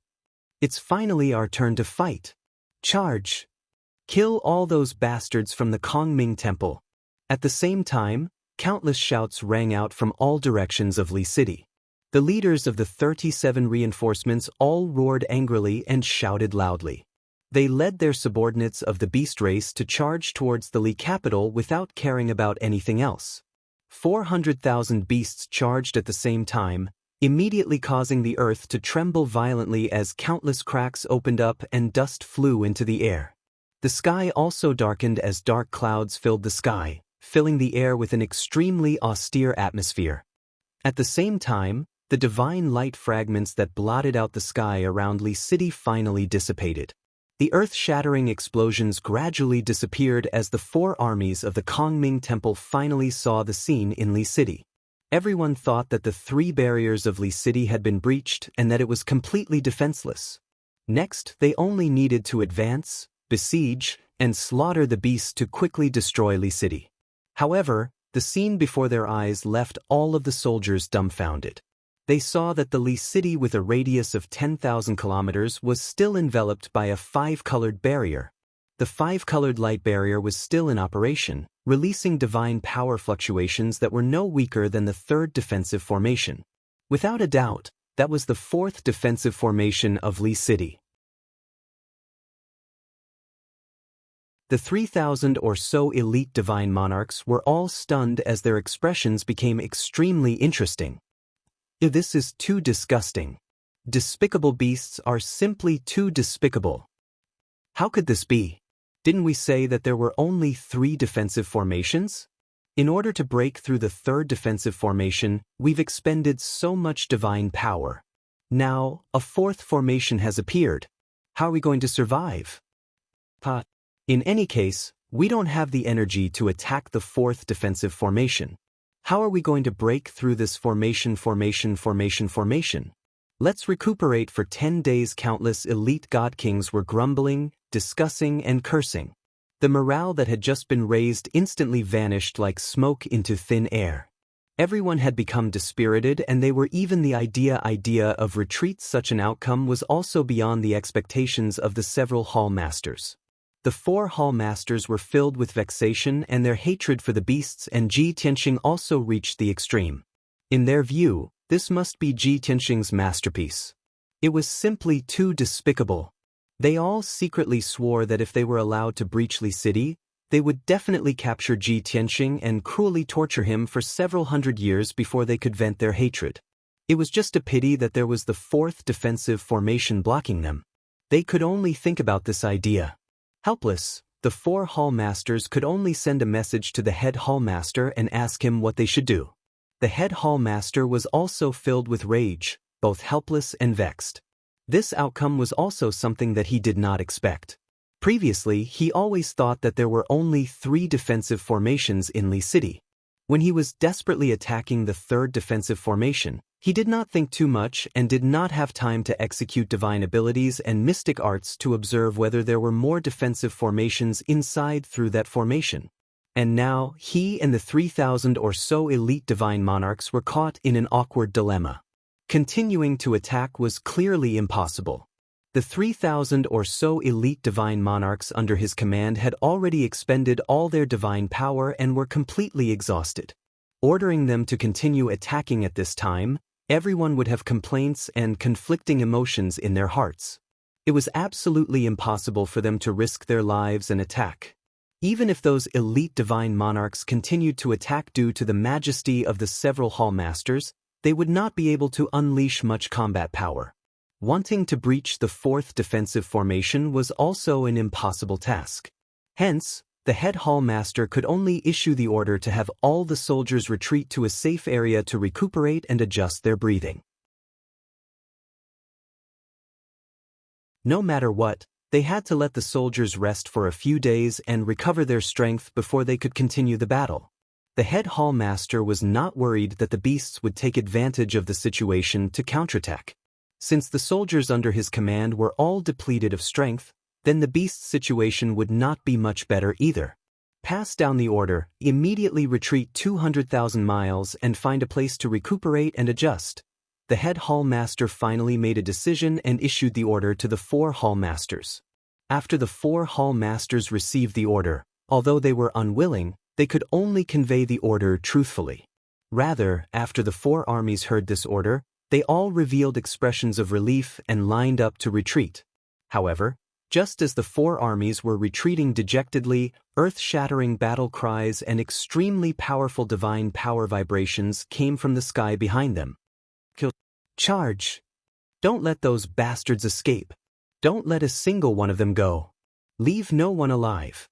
It's finally our turn to fight. Charge! Kill all those bastards from the Kongming Temple. At the same time, countless shouts rang out from all directions of Li City. The leaders of the 37 reinforcements all roared angrily and shouted loudly. They led their subordinates of the beast race to charge towards the Li capital without caring about anything else. 400,000 beasts charged at the same time, immediately causing the earth to tremble violently as countless cracks opened up and dust flew into the air. The sky also darkened as dark clouds filled the sky, filling the air with an extremely austere atmosphere. At the same time, the divine light fragments that blotted out the sky around Li City finally dissipated. The earth-shattering explosions gradually disappeared as the four armies of the Kongming Temple finally saw the scene in Li City. Everyone thought that the three barriers of Li City had been breached and that it was completely defenseless. Next, they only needed to advance, besiege, and slaughter the beasts to quickly destroy Li City. However, the scene before their eyes left all of the soldiers dumbfounded. They saw that the Li City with a radius of 10,000 kilometers was still enveloped by a five-colored barrier. The five-colored light barrier was still in operation, releasing divine power fluctuations that were no weaker than the third defensive formation. Without a doubt, that was the fourth defensive formation of Li City. The 3,000 or so elite divine monarchs were all stunned as their expressions became extremely interesting. This is too disgusting. Despicable beasts are simply too despicable. How could this be? Didn't we say that there were only 3 defensive formations? In order to break through the third defensive formation, we've expended so much divine power. Now, a fourth formation has appeared. How are we going to survive? In any case, we don't have the energy to attack the fourth defensive formation. How are we going to break through this formation? Let's recuperate for 10 days. Countless elite god kings were grumbling, discussing, and cursing. The morale that had just been raised instantly vanished like smoke into thin air. Everyone had become dispirited, and they were even the idea of retreat. Such an outcome was also beyond the expectations of the several hall masters. The 4 hall masters were filled with vexation, and their hatred for the beasts and Ji Tianxing also reached the extreme. In their view, this must be Ji Tianxing's masterpiece. It was simply too despicable. They all secretly swore that if they were allowed to breach Li City, they would definitely capture Ji Tianxing and cruelly torture him for several hundred years before they could vent their hatred. It was just a pity that there was the 4th defensive formation blocking them. They could only think about this idea. Helpless, the 4 hall masters could only send a message to the head hall master and ask him what they should do. The head hall master was also filled with rage, both helpless and vexed. This outcome was also something that he did not expect. Previously, he always thought that there were only 3 defensive formations in Li City. When he was desperately attacking the 3rd defensive formation, he did not think too much and did not have time to execute divine abilities and mystic arts to observe whether there were more defensive formations inside through that formation. And now, he and the 3,000 or so elite divine monarchs were caught in an awkward dilemma. Continuing to attack was clearly impossible. The 3,000 or so elite divine monarchs under his command had already expended all their divine power and were completely exhausted. Ordering them to continue attacking at this time, everyone would have complaints and conflicting emotions in their hearts. It was absolutely impossible for them to risk their lives and attack. Even if those elite divine monarchs continued to attack due to the majesty of the several hall masters, they would not be able to unleash much combat power. Wanting to breach the 4th defensive formation was also an impossible task. Hence, the head hall master could only issue the order to have all the soldiers retreat to a safe area to recuperate and adjust their breathing. No matter what, they had to let the soldiers rest for a few days and recover their strength before they could continue the battle. The head hall master was not worried that the beasts would take advantage of the situation to counterattack. Since the soldiers under his command were all depleted of strength, then the beast's situation would not be much better either. Pass down the order, immediately retreat 200,000 miles and find a place to recuperate and adjust. The head hall master finally made a decision and issued the order to the 4 hall masters. After the 4 hall masters received the order, although they were unwilling, they could only convey the order truthfully. Rather, after the 4 armies heard this order, they all revealed expressions of relief and lined up to retreat. However, just as the 4 armies were retreating dejectedly, earth-shattering battle cries and extremely powerful divine power vibrations came from the sky behind them. Kill! Charge! Don't let those bastards escape. Don't let a single one of them go. Leave no one alive.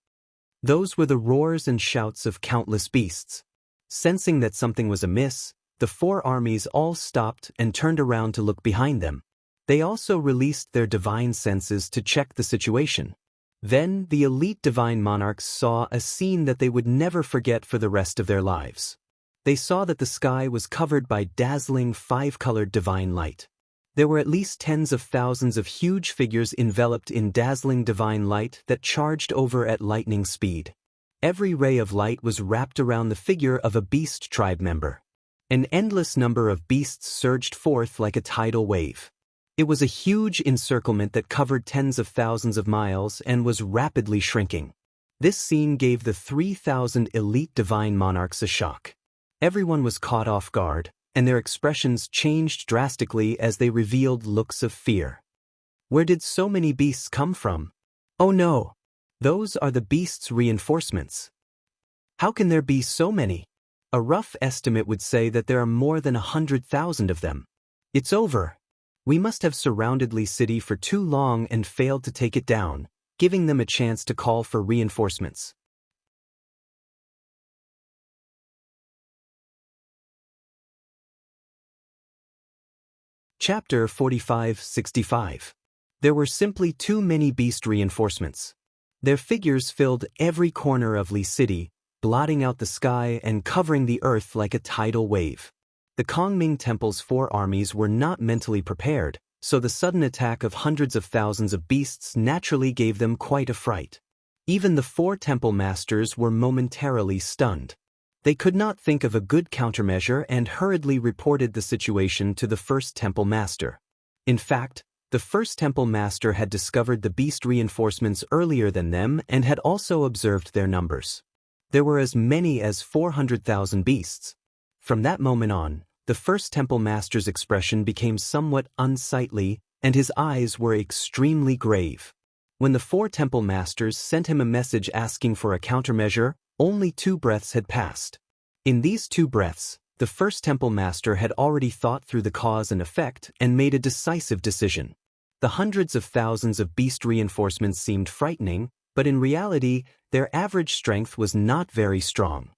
Those were the roars and shouts of countless beasts. Sensing that something was amiss, the 4 armies all stopped and turned around to look behind them. They also released their divine senses to check the situation. Then the elite divine monarchs saw a scene that they would never forget for the rest of their lives. They saw that the sky was covered by dazzling 5-colored divine light. There were at least tens of thousands of huge figures enveloped in dazzling divine light that charged over at lightning speed. Every ray of light was wrapped around the figure of a beast tribe member. An endless number of beasts surged forth like a tidal wave. It was a huge encirclement that covered tens of thousands of miles and was rapidly shrinking. This scene gave the 3,000 elite divine monarchs a shock. Everyone was caught off guard, and their expressions changed drastically as they revealed looks of fear. Where did so many beasts come from? Oh no! Those are the beasts' reinforcements. How can there be so many? A rough estimate would say that there are more than 100,000 of them. It's over. We must have surrounded Li City for too long and failed to take it down, giving them a chance to call for reinforcements. Chapter 45-65. There were simply too many beast reinforcements. Their figures filled every corner of Li City, blotting out the sky and covering the earth like a tidal wave. The Kongming Temple's 4 armies were not mentally prepared, so the sudden attack of hundreds of thousands of beasts naturally gave them quite a fright. Even the 4 temple masters were momentarily stunned. They could not think of a good countermeasure and hurriedly reported the situation to the first temple master. In fact, the first temple master had discovered the beast reinforcements earlier than them and had also observed their numbers. There were as many as 400,000 beasts. From that moment on, the first temple master's expression became somewhat unsightly, and his eyes were extremely grave. When the 4 temple masters sent him a message asking for a countermeasure, only 2 breaths had passed. In these 2 breaths, the first temple master had already thought through the cause and effect and made a decisive decision. The hundreds of thousands of beast reinforcements seemed frightening, but in reality, their average strength was not very strong.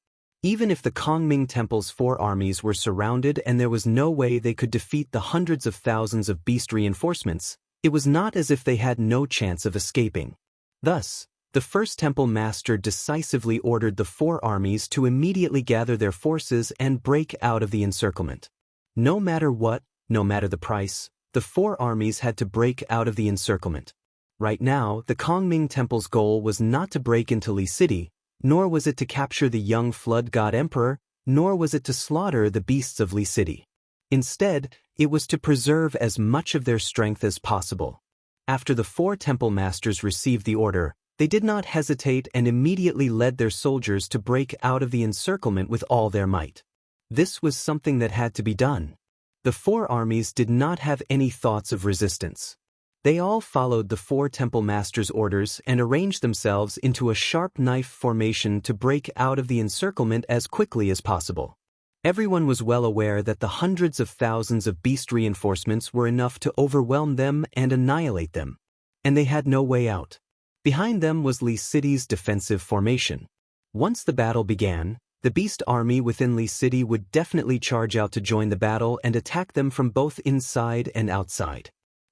Even if the Kongming Temple's 4 armies were surrounded and there was no way they could defeat the hundreds of thousands of beast reinforcements, it was not as if they had no chance of escaping. Thus, the first temple master decisively ordered the 4 armies to immediately gather their forces and break out of the encirclement. No matter what, no matter the price, the 4 armies had to break out of the encirclement. Right now, the Kongming Temple's goal was not to break into Li City, nor was it to capture the young flood god emperor, nor was it to slaughter the beasts of Li City. Instead, it was to preserve as much of their strength as possible. After the 4 temple masters received the order, they did not hesitate and immediately led their soldiers to break out of the encirclement with all their might. This was something that had to be done. The 4 armies did not have any thoughts of resistance. They all followed the 4 temple masters' orders and arranged themselves into a sharp knife formation to break out of the encirclement as quickly as possible. Everyone was well aware that the hundreds of thousands of beast reinforcements were enough to overwhelm them and annihilate them. And they had no way out. Behind them was Li City's defensive formation. Once the battle began, the beast army within Li City would definitely charge out to join the battle and attack them from both inside and outside.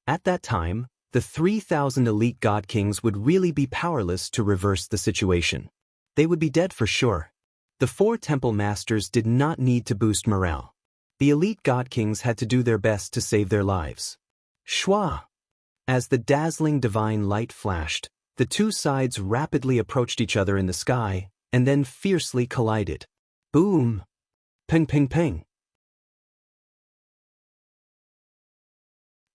At that time, the 3,000 elite god kings would really be powerless to reverse the situation. They would be dead for sure. The 4 temple masters did not need to boost morale. The elite god kings had to do their best to save their lives. Shwa! As the dazzling divine light flashed, the 2 sides rapidly approached each other in the sky, and then fiercely collided. Boom! Ping ping ping!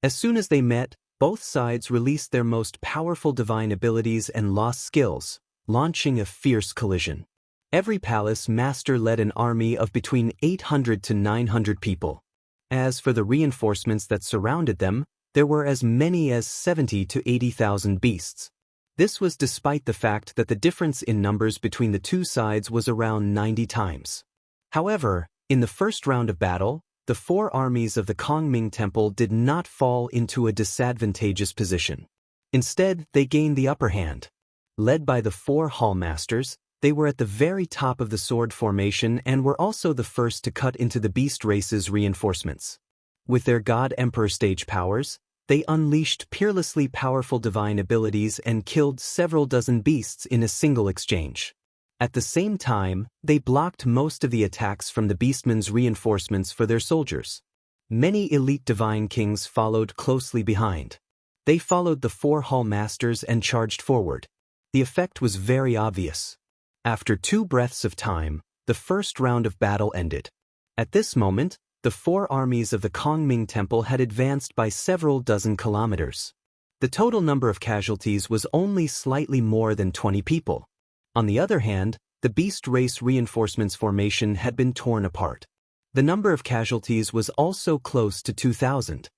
As soon as they met, both sides released their most powerful divine abilities and lost skills, launching a fierce collision. Every palace master led an army of between 800 to 900 people. As for the reinforcements that surrounded them, there were as many as 70 to 80,000 beasts. This was despite the fact that the difference in numbers between the 2 sides was around 90 times. However, in the first round of battle, the 4 armies of the Kongming Temple did not fall into a disadvantageous position. Instead, they gained the upper hand. Led by the 4 hall masters, they were at the very top of the sword formation and were also the first to cut into the beast race's reinforcements. With their god emperor stage powers, they unleashed peerlessly powerful divine abilities and killed several dozen beasts in a single exchange. At the same time, they blocked most of the attacks from the beastmen's reinforcements for their soldiers. Many elite divine kings followed closely behind. They followed the 4 hall masters and charged forward. The effect was very obvious. After 2 breaths of time, the first round of battle ended. At this moment, the 4 armies of the Kongming Temple had advanced by several dozen kilometers. The total number of casualties was only slightly more than 20 people. On the other hand, the beast race reinforcements formation had been torn apart. The number of casualties was also close to 2,000.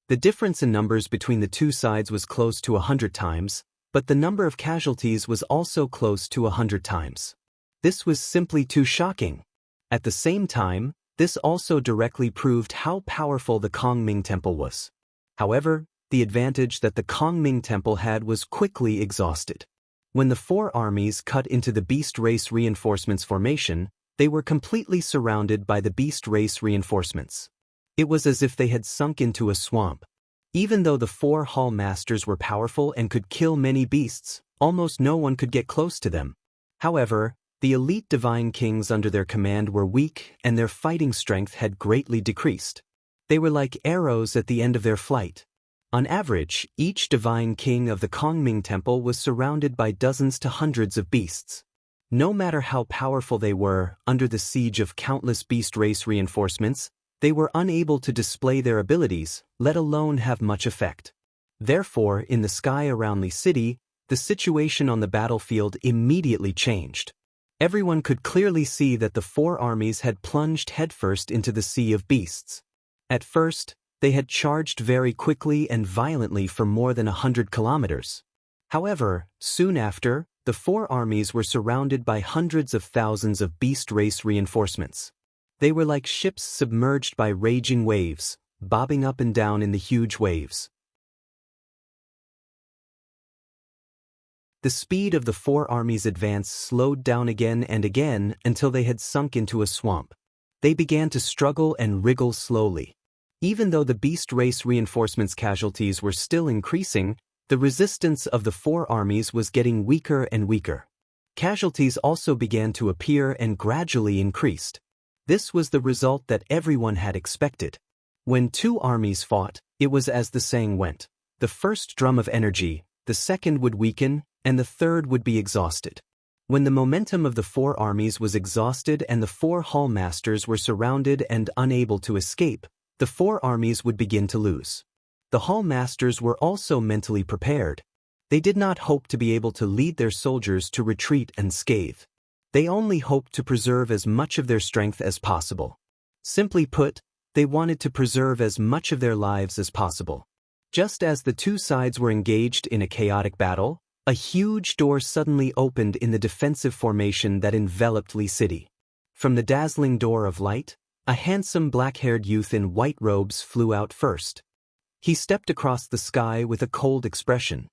The difference in numbers between the 2 sides was close to 100 times, but the number of casualties was also close to 100 times. This was simply too shocking. At the same time, this also directly proved how powerful the Kongming Temple was. However, the advantage that the Kongming Temple had was quickly exhausted. When the 4 armies cut into the beast race reinforcements formation, they were completely surrounded by the beast race reinforcements. It was as if they had sunk into a swamp. Even though the 4 hall masters were powerful and could kill many beasts, almost no one could get close to them. However, The elite divine kings under their command were weak and their fighting strength had greatly decreased. They were like arrows at the end of their flight. On average, each divine king of the Kongming Temple was surrounded by dozens to hundreds of beasts. No matter how powerful they were, under the siege of countless beast race reinforcements, they were unable to display their abilities, let alone have much effect. Therefore, in the sky around Li City, the situation on the battlefield immediately changed. Everyone could clearly see that the four armies had plunged headfirst into the sea of beasts. At first, they had charged very quickly and violently for more than 100 kilometers. However, soon after, the four armies were surrounded by hundreds of thousands of beast race reinforcements. They were like ships submerged by raging waves, bobbing up and down in the huge waves. The speed of the four armies' advance slowed down again and again until they had sunk into a swamp. They began to struggle and wriggle slowly. Even though the beast race reinforcements' casualties were still increasing, the resistance of the four armies was getting weaker and weaker. Casualties also began to appear and gradually increased. This was the result that everyone had expected. When two armies fought, it was as the saying went: the first drum of energy, the second would weaken, and the third would be exhausted. When the momentum of the four armies was exhausted and the four hall masters were surrounded and unable to escape, the four armies would begin to lose. The hall masters were also mentally prepared. They did not hope to be able to lead their soldiers to retreat unscathed. They only hoped to preserve as much of their strength as possible. Simply put, they wanted to preserve as much of their lives as possible. Just as the two sides were engaged in a chaotic battle, a huge door suddenly opened in the defensive formation that enveloped Li City. From the dazzling door of light, a handsome black-haired youth in white robes flew out first. He stepped across the sky with a cold expression.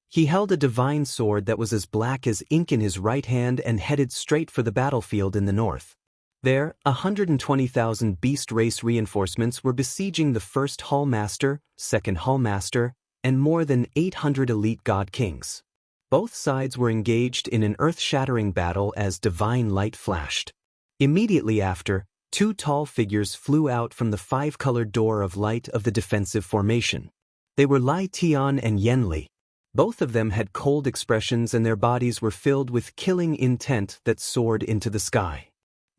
He held a divine sword that was as black as ink in his right hand and headed straight for the battlefield in the north. There, 120,000 beast race reinforcements were besieging the first hall master, second hall master, and more than 800 elite god kings. Both sides were engaged in an earth-shattering battle as divine light flashed. Immediately after, two tall figures flew out from the five-colored door of light of the defensive formation. They were Lai Tian and Yen Li. Both of them had cold expressions and their bodies were filled with killing intent that soared into the sky.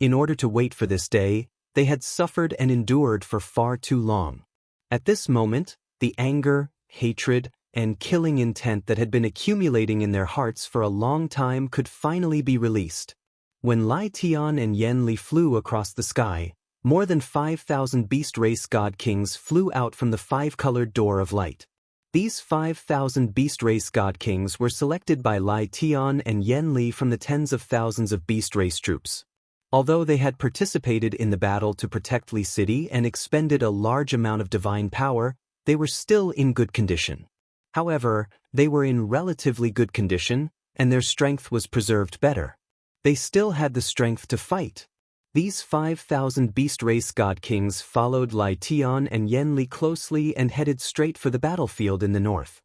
In order to wait for this day, they had suffered and endured for far too long. At this moment, the anger, hatred, and killing intent that had been accumulating in their hearts for a long time could finally be released. When Lai Tian and Yen Li flew across the sky, more than 5,000 beast race god kings flew out from the five-colored door of light. These 5,000 beast race god kings were selected by Lai Tian and Yen Li from the tens of thousands of beast race troops. Although they had participated in the battle to protect Li City and expended a large amount of divine power, they were still in good condition. However, they were in relatively good condition, and their strength was preserved better. They still had the strength to fight. These 5,000 beast race god kings followed Lai Tian and Yen Li closely and headed straight for the battlefield in the north.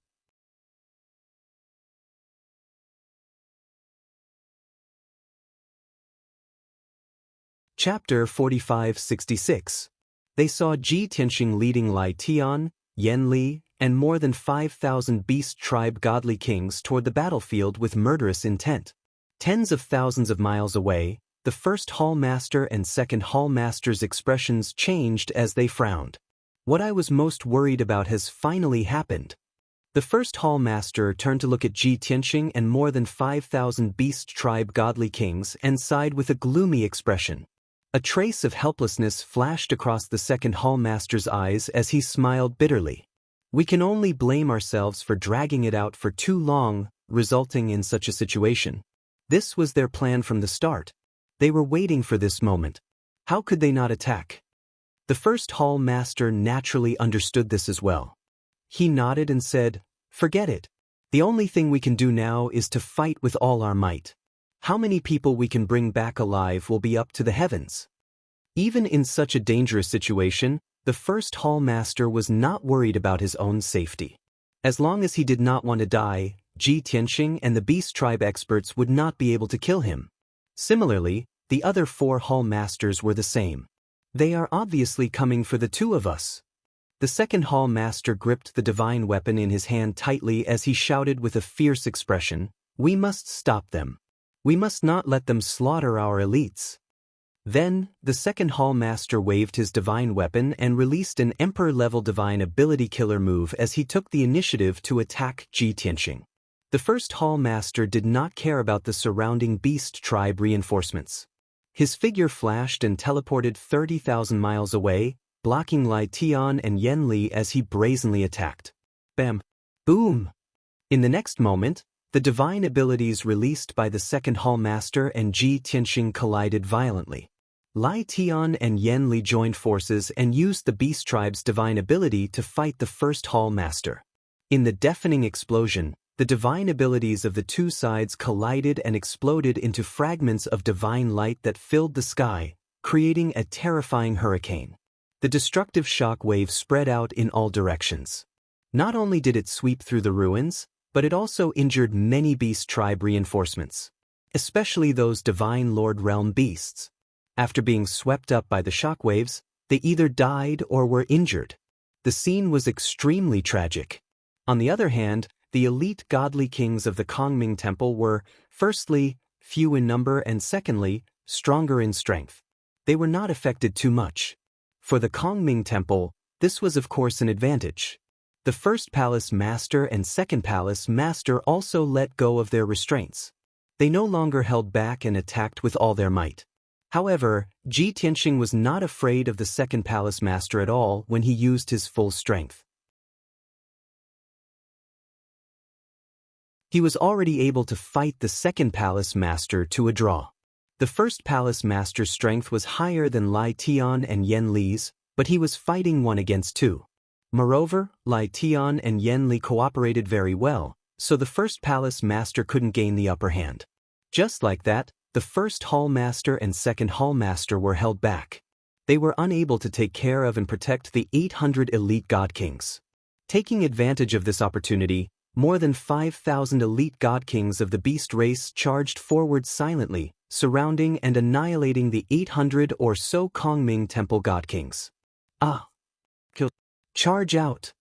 Chapter 45-66. They saw Ji Tianxing leading Lai Tian, Yen Li, and more than 5,000 beast tribe godly kings toward the battlefield with murderous intent. Tens of thousands of miles away, the first hall master and second hall master's expressions changed as they frowned. What I was most worried about has finally happened. The first hall master turned to look at Ji Tianxing and more than 5,000 beast tribe godly kings and sighed with a gloomy expression. A trace of helplessness flashed across the second hall master's eyes as he smiled bitterly. We can only blame ourselves for dragging it out for too long, resulting in such a situation. This was their plan from the start. They were waiting for this moment. How could they not attack? The first hall master naturally understood this as well. He nodded and said, "Forget it. The only thing we can do now is to fight with all our might. How many people we can bring back alive will be up to the heavens." Even in such a dangerous situation, the first hall master was not worried about his own safety. As long as he did not want to die, Ji Tianxing and the beast tribe experts would not be able to kill him. Similarly, the other 4 hall masters were the same. They are obviously coming for the 2 of us. The second hall master gripped the divine weapon in his hand tightly as he shouted with a fierce expression, "We must stop them. We must not let them slaughter our elites." Then, the second hall master waved his divine weapon and released an emperor-level divine ability killer move as he took the initiative to attack Ji Tianxing. The first hall master did not care about the surrounding beast tribe reinforcements. His figure flashed and teleported 30,000 miles away, blocking Lai Tian and Yan Li as he brazenly attacked. Bam! Boom! In the next moment, the divine abilities released by the second hall master and Ji Tianxing collided violently. Lai Tian and Yan Li joined forces and used the beast tribe's divine ability to fight the first hall master. In the deafening explosion, the divine abilities of the 2 sides collided and exploded into fragments of divine light that filled the sky, creating a terrifying hurricane. The destructive shock wave spread out in all directions. Not only did it sweep through the ruins, but it also injured many beast tribe reinforcements, especially those divine lord realm beasts. After being swept up by the shockwaves, they either died or were injured. The scene was extremely tragic. On the other hand, the elite godly kings of the Kongming Temple were, firstly, few in number and secondly, stronger in strength. They were not affected too much. For the Kongming Temple, this was of course an advantage. The first palace master and second palace master also let go of their restraints. They no longer held back and attacked with all their might. However, Ji Tianxing was not afraid of the second palace master at all when he used his full strength. He was already able to fight the second palace master to a draw. The first palace master's strength was higher than Lai Tian and Yan Li's, but he was fighting 1 against 2. Moreover, Lai Tian and Yan Li cooperated very well, so the first palace master couldn't gain the upper hand. Just like that, the first hall master and second hall master were held back. They were unable to take care of and protect the 800 elite god kings. Taking advantage of this opportunity, more than 5,000 elite god kings of the beast race charged forward silently, surrounding and annihilating the 800 or so Kongming Temple god kings. Kill! Charge out!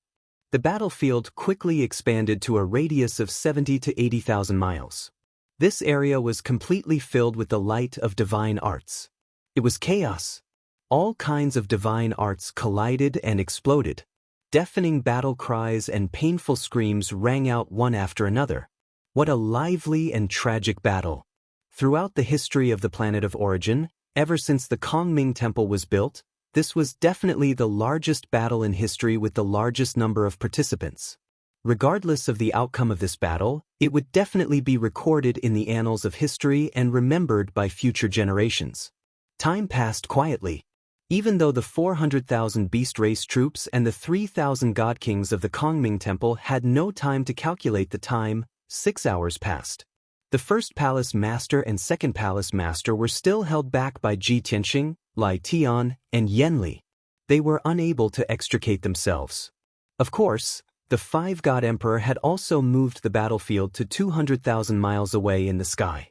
The battlefield quickly expanded to a radius of 70 to 80,000 miles. This area was completely filled with the light of divine arts. It was chaos. All kinds of divine arts collided and exploded. Deafening battle cries and painful screams rang out one after another. What a lively and tragic battle! Throughout the history of the planet of origin, ever since the Kongming Temple was built, this was definitely the largest battle in history with the largest number of participants. Regardless of the outcome of this battle, it would definitely be recorded in the annals of history and remembered by future generations. Time passed quietly. Even though the 400,000 beast race troops and the 3,000 god kings of the Kongming Temple had no time to calculate the time, 6 hours passed. The first palace master and second palace master were still held back by Ji Tianxing, Lai Tian, and Yan Li. They were unable to extricate themselves. Of course, the 5-god emperor had also moved the battlefield to 200,000 miles away in the sky.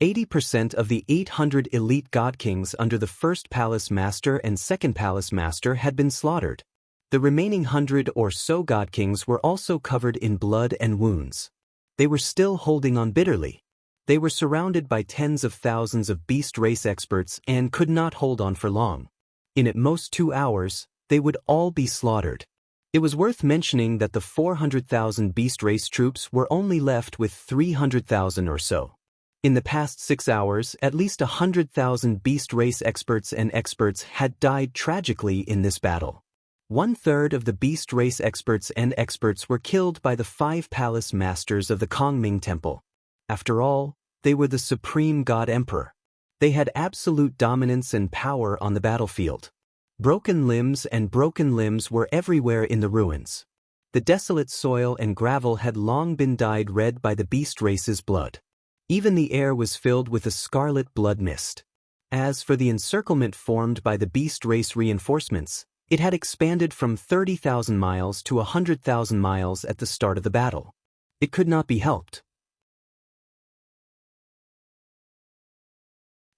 80% of the 800 elite god kings under the first palace master and second palace master had been slaughtered. The remaining 100 or so god kings were also covered in blood and wounds. They were still holding on bitterly. They were surrounded by tens of thousands of beast race experts and could not hold on for long. In at most 2 hours, they would all be slaughtered. It was worth mentioning that the 400,000 beast race troops were only left with 300,000 or so. In the past 6 hours, at least 100,000 beast race experts and experts had died tragically in this battle. 1/3 of the beast race experts and experts were killed by the 5 palace masters of the Kongming Temple. After all, they were the supreme god emperor. They had absolute dominance and power on the battlefield. Broken limbs were everywhere in the ruins. The desolate soil and gravel had long been dyed red by the beast race's blood. Even the air was filled with a scarlet blood mist. As for the encirclement formed by the beast race reinforcements, it had expanded from 30,000 miles to 100,000 miles at the start of the battle. It could not be helped.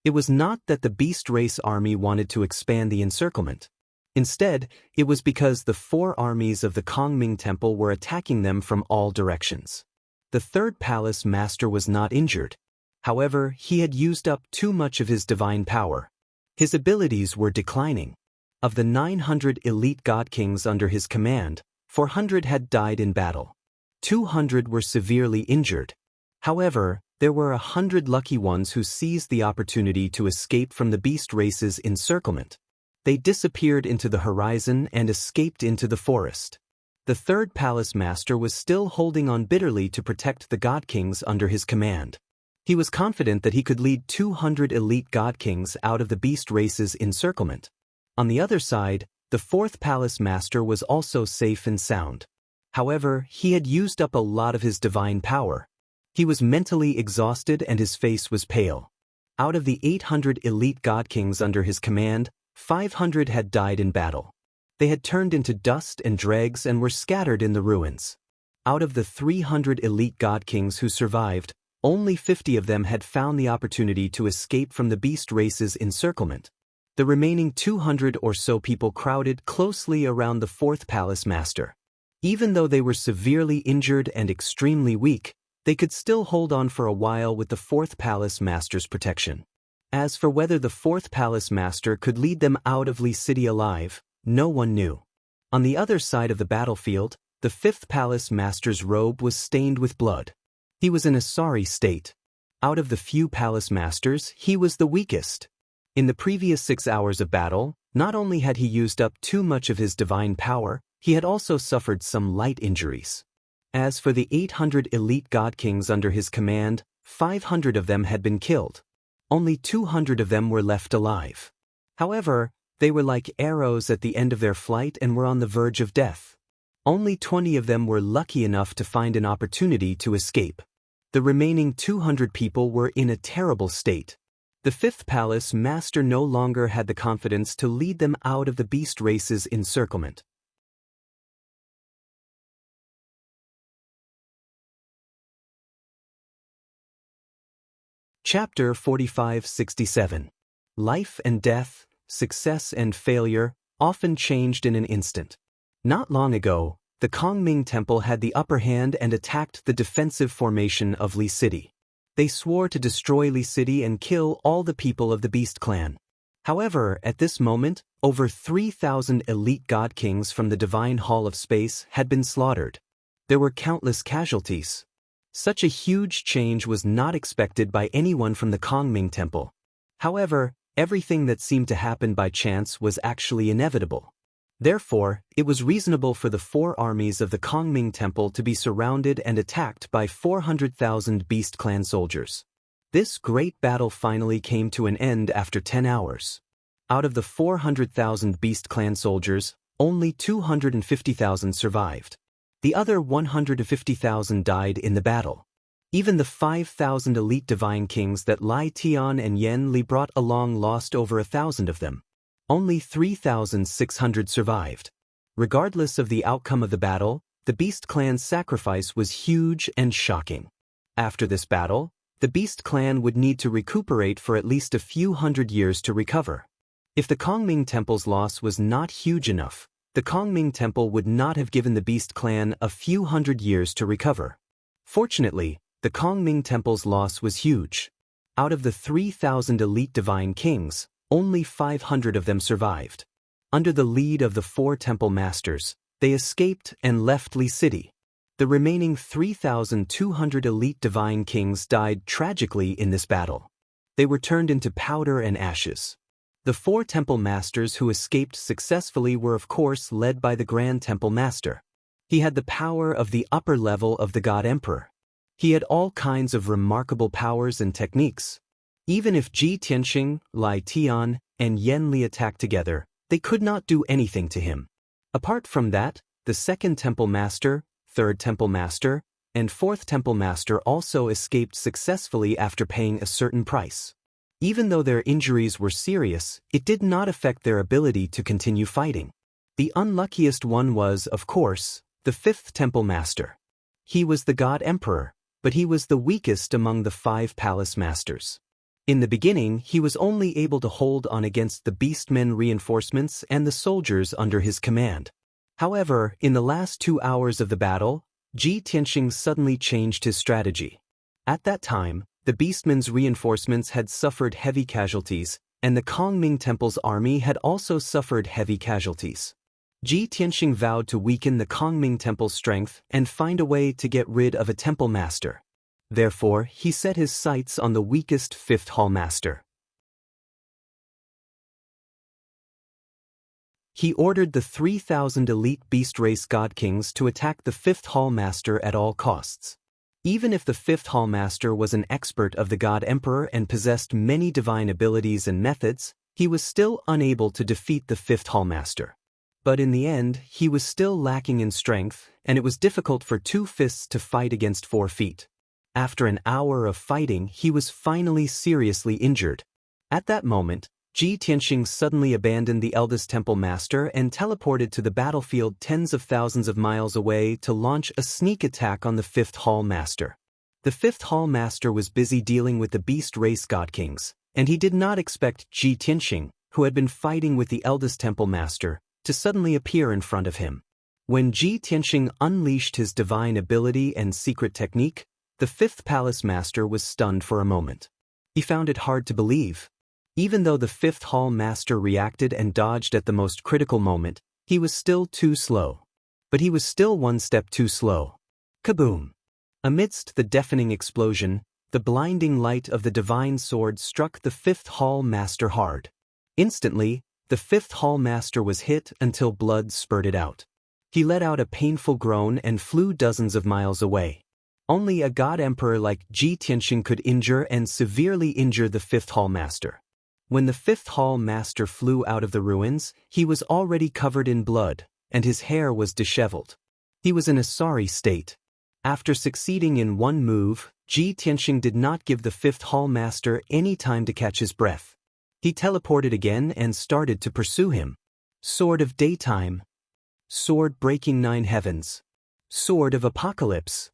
It was not that the beast race army wanted to expand the encirclement. Instead, it was because the 4 armies of the Kongming Temple were attacking them from all directions. The third palace master was not injured. However, he had used up too much of his divine power. His abilities were declining. Of the 900 elite god kings under his command, 400 had died in battle. 200 were severely injured. However, there were 100 lucky ones who seized the opportunity to escape from the beast race's encirclement. They disappeared into the horizon and escaped into the forest. The third palace master was still holding on bitterly to protect the god kings under his command. He was confident that he could lead 200 elite god kings out of the beast race's encirclement. On the other side, the fourth palace master was also safe and sound. However, he had used up a lot of his divine power. He was mentally exhausted and his face was pale. Out of the 800 elite god kings under his command, 500 had died in battle. They had turned into dust and dregs and were scattered in the ruins. Out of the 300 elite god kings who survived, only 50 of them had found the opportunity to escape from the beast race's encirclement. The remaining 200 or so people crowded closely around the fourth palace master. Even though they were severely injured and extremely weak, they could still hold on for a while with the fourth palace master's protection. As for whether the fourth palace master could lead them out of Li City alive, no one knew. On the other side of the battlefield, the fifth palace master's robe was stained with blood. He was in a sorry state. Out of the few palace masters, he was the weakest. In the previous 6 hours of battle, not only had he used up too much of his divine power, he had also suffered some light injuries. As for the 800 elite god kings under his command, 500 of them had been killed. Only 200 of them were left alive. However, they were like arrows at the end of their flight and were on the verge of death. Only 20 of them were lucky enough to find an opportunity to escape. The remaining 200 people were in a terrible state. The fifth palace master no longer had the confidence to lead them out of the beast race's encirclement. Chapter 45-67. Life and Death, Success and Failure, often changed in an instant. Not long ago, the Kongming Temple had the upper hand and attacked the defensive formation of Li City. They swore to destroy Li City and kill all the people of the Beast Clan. However, at this moment, over 3,000 elite god kings from the Divine Hall of Space had been slaughtered. There were countless casualties. Such a huge change was not expected by anyone from the Kongming Temple. However, everything that seemed to happen by chance was actually inevitable. Therefore, it was reasonable for the 4 armies of the Kongming Temple to be surrounded and attacked by 400,000 Beast Clan soldiers. This great battle finally came to an end after 10 hours. Out of the 400,000 Beast Clan soldiers, only 250,000 survived. The other 150,000 died in the battle. Even the 5,000 elite divine kings that Lai Tian and Yen Li brought along lost over 1,000 of them. Only 3,600 survived. Regardless of the outcome of the battle, the Beast Clan's sacrifice was huge and shocking. After this battle, the Beast Clan would need to recuperate for at least a few hundred years to recover. If the Kongming Temple's loss was not huge enough, the Kongming Temple would not have given the Beast Clan a few hundred years to recover. Fortunately, the Kongming Temple's loss was huge. Out of the 3,000 elite divine kings, only 500 of them survived. Under the lead of the 4 temple masters, they escaped and left Li City. The remaining 3,200 elite divine kings died tragically in this battle. They were turned into powder and ashes. The 4 temple masters who escaped successfully were of course led by the Grand Temple Master. He had the power of the upper level of the God Emperor. He had all kinds of remarkable powers and techniques. Even if Ji Tianxing, Lai Tian, and Yen Li attacked together, they could not do anything to him. Apart from that, the second temple master, third temple master, and fourth temple master also escaped successfully after paying a certain price. Even though their injuries were serious, it did not affect their ability to continue fighting. The unluckiest one was, of course, the fifth temple master. He was the God Emperor, but he was the weakest among the 5 palace masters. In the beginning, he was only able to hold on against the beastmen reinforcements and the soldiers under his command. However, in the last 2 hours of the battle, Ji Tianxing suddenly changed his strategy. At that time, the beastmen's reinforcements had suffered heavy casualties, and the Kongming Temple's army had also suffered heavy casualties. Ji Tianxing vowed to weaken the Kongming Temple's strength and find a way to get rid of a temple master. Therefore, he set his sights on the weakest fifth hall master. He ordered the 3,000 elite beast race god kings to attack the fifth hall master at all costs. Even if the fifth hall master was an expert of the god emperor and possessed many divine abilities and methods, he was still unable to defeat the fifth hall master. But in the end, he was still lacking in strength, and it was difficult for 2 fists to fight against 4 feet. After an hour of fighting, he was finally seriously injured. At that moment, Ji Tianxing suddenly abandoned the eldest temple master and teleported to the battlefield tens of thousands of miles away to launch a sneak attack on the fifth hall master. The fifth hall master was busy dealing with the beast race god kings, and he did not expect Ji Tianxing, who had been fighting with the eldest temple master, to suddenly appear in front of him. When Ji Tianxing unleashed his divine ability and secret technique, the fifth palace master was stunned for a moment. He found it hard to believe. Even though the fifth hall master reacted and dodged at the most critical moment, he was still too slow. But he was still 1 step too slow. Kaboom! Amidst the deafening explosion, the blinding light of the divine sword struck the fifth hall master hard. Instantly, the fifth hall master was hit until blood spurted out. He let out a painful groan and flew dozens of miles away. Only a god emperor like Ji Tianxing could injure and severely injure the fifth hall master. When the fifth hall master flew out of the ruins, he was already covered in blood, and his hair was disheveled. He was in a sorry state. After succeeding in 1 move, Ji Tianxing did not give the fifth hall master any time to catch his breath. He teleported again and started to pursue him. Sword of Daytime. Sword breaking 9 heavens. Sword of Apocalypse.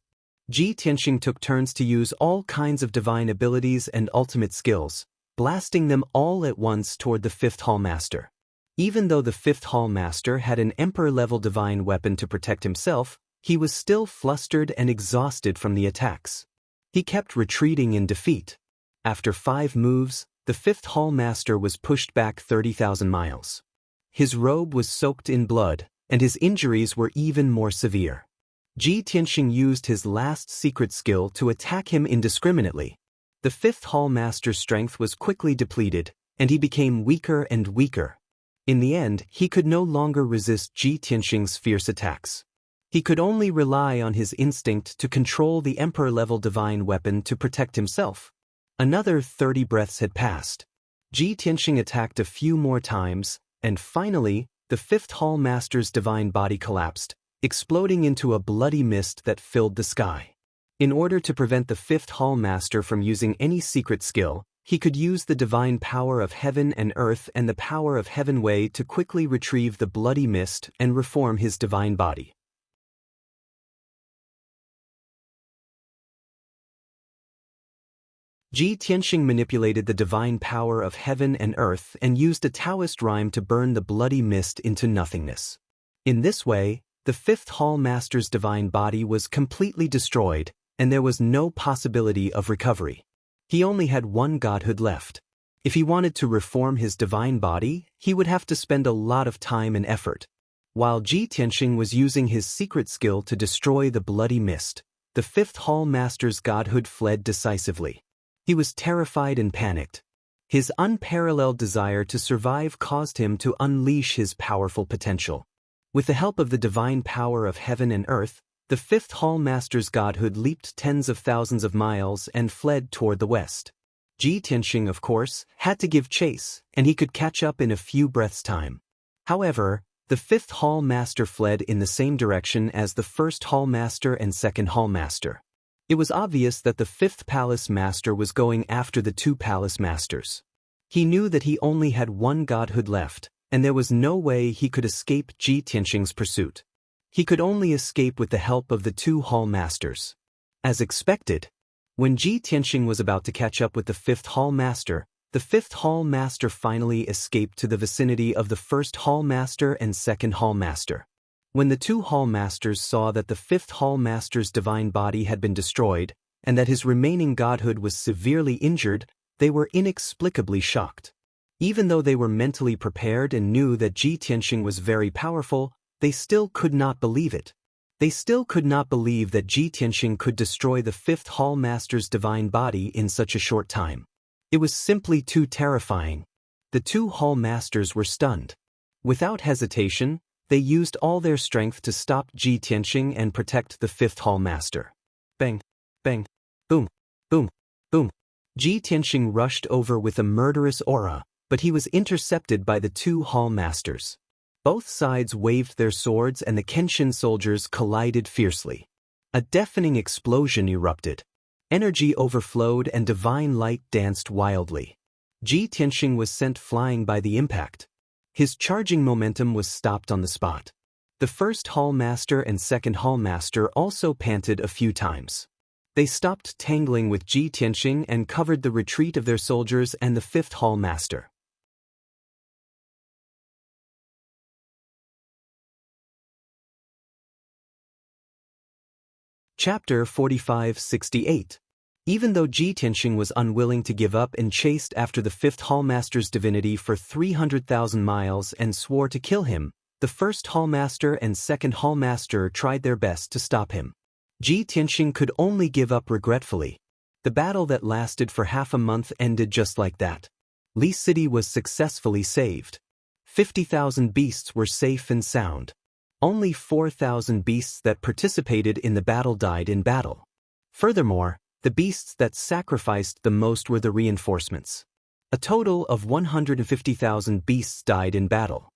Ji Tianxing took turns to use all kinds of divine abilities and ultimate skills, blasting them all at once toward the fifth hall master. Even though the fifth hall master had an emperor-level divine weapon to protect himself, he was still flustered and exhausted from the attacks. He kept retreating in defeat. After 5 moves, the fifth hall master was pushed back 30,000 miles. His robe was soaked in blood, and his injuries were even more severe. Ji Tianxing used his last secret skill to attack him indiscriminately. The fifth hall master's strength was quickly depleted, and he became weaker and weaker. In the end, he could no longer resist Ji Tianxing's fierce attacks. He could only rely on his instinct to control the emperor-level divine weapon to protect himself. Another 30 breaths had passed. Ji Tianxing attacked a few more times, and finally, the fifth hall master's divine body collapsed, exploding into a bloody mist that filled the sky. In order to prevent the fifth hall master from using any secret skill, he could use the divine power of heaven and earth and the power of heaven way to quickly retrieve the bloody mist and reform his divine body. Ji Tianxing manipulated the divine power of heaven and earth and used a Daoist rhyme to burn the bloody mist into nothingness. In this way, the fifth hall master's divine body was completely destroyed, and there was no possibility of recovery. He only had 1 godhood left. If he wanted to reform his divine body, he would have to spend a lot of time and effort. While Ji Tianxing was using his secret skill to destroy the bloody mist, the fifth hall master's godhood fled decisively. He was terrified and panicked. His unparalleled desire to survive caused him to unleash his powerful potential. With the help of the divine power of heaven and earth, the fifth hall master's godhood leaped tens of thousands of miles and fled toward the west. Ji Tianxing, of course, had to give chase, and he could catch up in a few breaths' time. However, the fifth hall master fled in the same direction as the first hall master and second hall master. It was obvious that the fifth palace master was going after the 2 palace masters. He knew that he only had 1 godhood left, and there was no way he could escape Ji Tianxing's pursuit. He could only escape with the help of the 2 hall masters. As expected, When Ji Tianxing was about to catch up with the fifth hall master, the fifth hall master finally escaped to the vicinity of the first hall master and second hall master. When the two hall masters saw that the fifth hall master's divine body had been destroyed, and that his remaining godhood was severely injured, they were inexplicably shocked. Even though they were mentally prepared and knew that Ji Tianxing was very powerful, they still could not believe it. They still could not believe that Ji Tianxing could destroy the fifth hall master's divine body in such a short time. It was simply too terrifying. The two hall masters were stunned. Without hesitation, they used all their strength to stop Ji Tianxing and protect the fifth hall master. Bang, bang, boom, boom, boom. Ji Tianxing rushed over with a murderous aura, but he was intercepted by the two hall masters. Both sides waved their swords and the Kenshin soldiers collided fiercely. A deafening explosion erupted. Energy overflowed and divine light danced wildly. Ji Tianxing was sent flying by the impact. His charging momentum was stopped on the spot. The first hall master and second hall master also panted a few times. They stopped tangling with Ji Tianxing and covered the retreat of their soldiers and the fifth hall master. Chapter 45-68. Even though Ji Tianxing was unwilling to give up and chased after the fifth hall master's divinity for 300,000 miles and swore to kill him, the first hall master and second hall master tried their best to stop him. Ji Tianxing could only give up regretfully. The battle that lasted for half a month ended just like that. Li City was successfully saved. 50,000 beasts were safe and sound. Only 4,000 beasts that participated in the battle died in battle. Furthermore, the beasts that sacrificed the most were the reinforcements. A total of 150,000 beasts died in battle.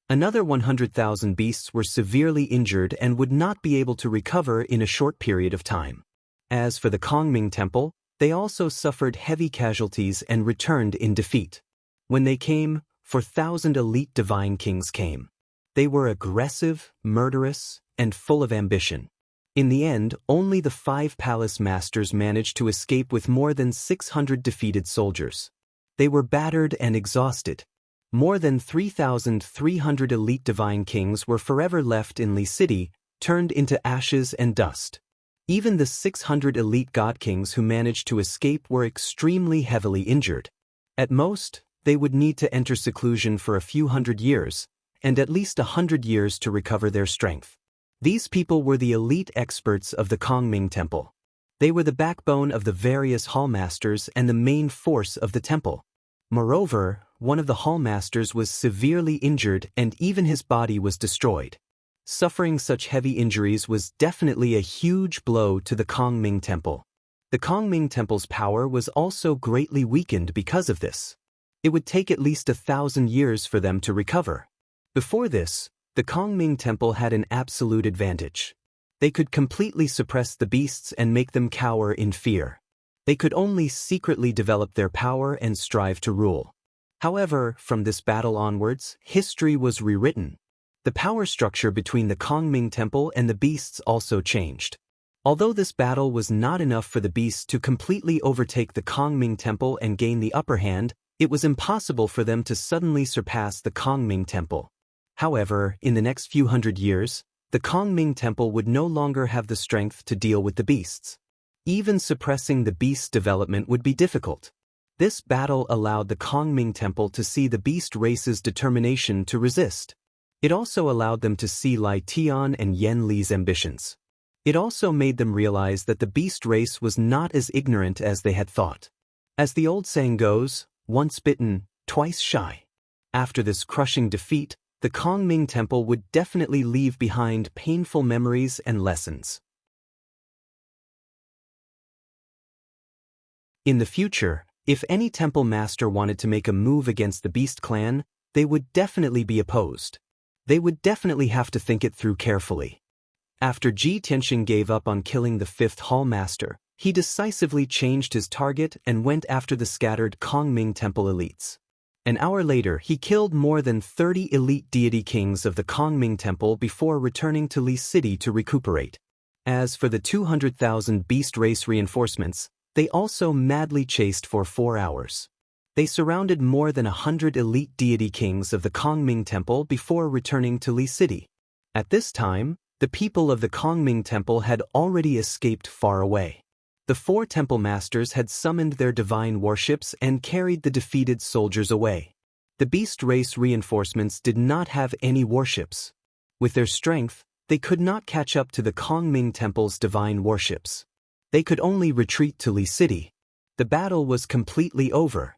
Another 100,000 beasts were severely injured and would not be able to recover in a short period of time. As for the Kongming Temple, they also suffered heavy casualties and returned in defeat. When they came, 4,000 elite divine kings came. They were aggressive, murderous, and full of ambition. In the end, only the 5 palace masters managed to escape with more than 600 defeated soldiers. They were battered and exhausted. More than 3,300 elite divine kings were forever left in Li City, turned into ashes and dust. Even the 600 elite god kings who managed to escape were extremely heavily injured. At most, they would need to enter seclusion for a few hundred years, and at least 100 years to recover their strength. These people were the elite experts of the Kongming Temple. They were the backbone of the various hall masters and the main force of the temple. Moreover, one of the hall masters was severely injured and even his body was destroyed. Suffering such heavy injuries was definitely a huge blow to the Kongming Temple. The Kongming Temple's power was also greatly weakened because of this. It would take at least 1,000 years for them to recover. Before this, the Kongming Temple had an absolute advantage. They could completely suppress the beasts and make them cower in fear. They could only secretly develop their power and strive to rule. However, from this battle onwards, history was rewritten. The power structure between the Kongming Temple and the beasts also changed. Although this battle was not enough for the beasts to completely overtake the Kongming Temple and gain the upper hand, it was impossible for them to suddenly surpass the Kongming Temple. However, in the next few hundred years, the Kongming Temple would no longer have the strength to deal with the beasts. Even suppressing the beast's development would be difficult. This battle allowed the Kongming Temple to see the beast race's determination to resist. It also allowed them to see Lai Tian and Yan Li's ambitions. It also made them realize that the beast race was not as ignorant as they had thought. As the old saying goes, once bitten, twice shy. After this crushing defeat, the Kongming Temple would definitely leave behind painful memories and lessons. In the future, if any temple master wanted to make a move against the Beast Clan, they would definitely be opposed. They would definitely have to think it through carefully. After Ji Tianxing gave up on killing the 5th Hall Master, he decisively changed his target and went after the scattered Kongming Temple elites. An hour later, he killed more than 30 elite deity kings of the Kongming Temple before returning to Li City to recuperate. As for the 200,000 beast race reinforcements, They also madly chased for 4 hours. They surrounded more than 100 elite deity kings of the Kongming Temple before returning to Li City. At this time, the people of the Kongming Temple had already escaped far away. The 4 temple masters had summoned their divine warships and carried the defeated soldiers away. The beast race reinforcements did not have any warships. With their strength, they could not catch up to the Kongming Temple's divine warships. They could only retreat to Li City. The battle was completely over.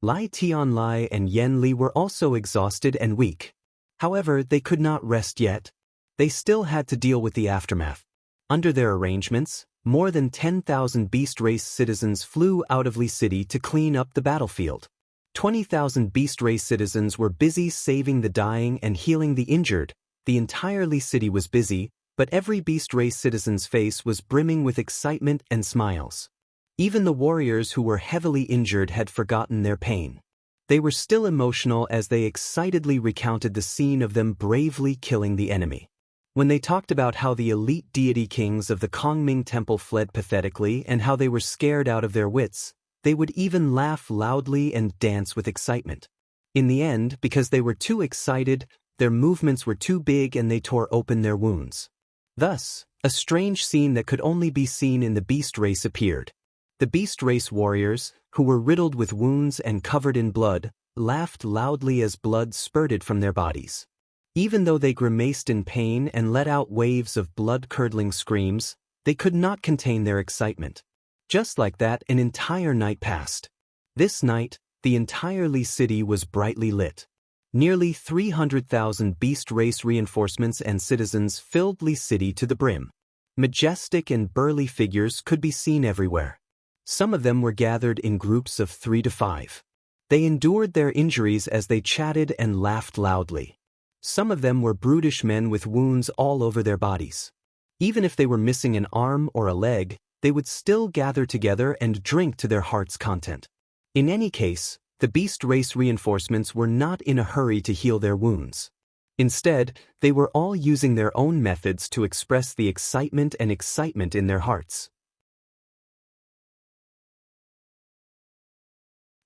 Lai Tianlai and Yan Li were also exhausted and weak. However, they could not rest yet. They still had to deal with the aftermath. Under their arrangements, more than 10,000 beast race citizens flew out of Li City to clean up the battlefield. 20,000 beast race citizens were busy saving the dying and healing the injured. The entire Li City was busy, but every beast race citizen's face was brimming with excitement and smiles. Even the warriors who were heavily injured had forgotten their pain. They were still emotional as they excitedly recounted the scene of them bravely killing the enemy. When they talked about how the elite deity kings of the Kongming Temple fled pathetically and how they were scared out of their wits, they would even laugh loudly and dance with excitement. In the end, because they were too excited, their movements were too big and they tore open their wounds. Thus, a strange scene that could only be seen in the beast race appeared. The beast race warriors, who were riddled with wounds and covered in blood, laughed loudly as blood spurted from their bodies. Even though they grimaced in pain and let out waves of blood-curdling screams, they could not contain their excitement. Just like that, an entire night passed. This night, the entire Li City was brightly lit. Nearly 300,000 beast race reinforcements and citizens filled Li City to the brim. Majestic and burly figures could be seen everywhere. Some of them were gathered in groups of 3 to 5. They endured their injuries as they chatted and laughed loudly. Some of them were brutish men with wounds all over their bodies. Even if they were missing an arm or a leg, they would still gather together and drink to their heart's content. In any case, the beast race reinforcements were not in a hurry to heal their wounds. Instead, they were all using their own methods to express the excitement in their hearts.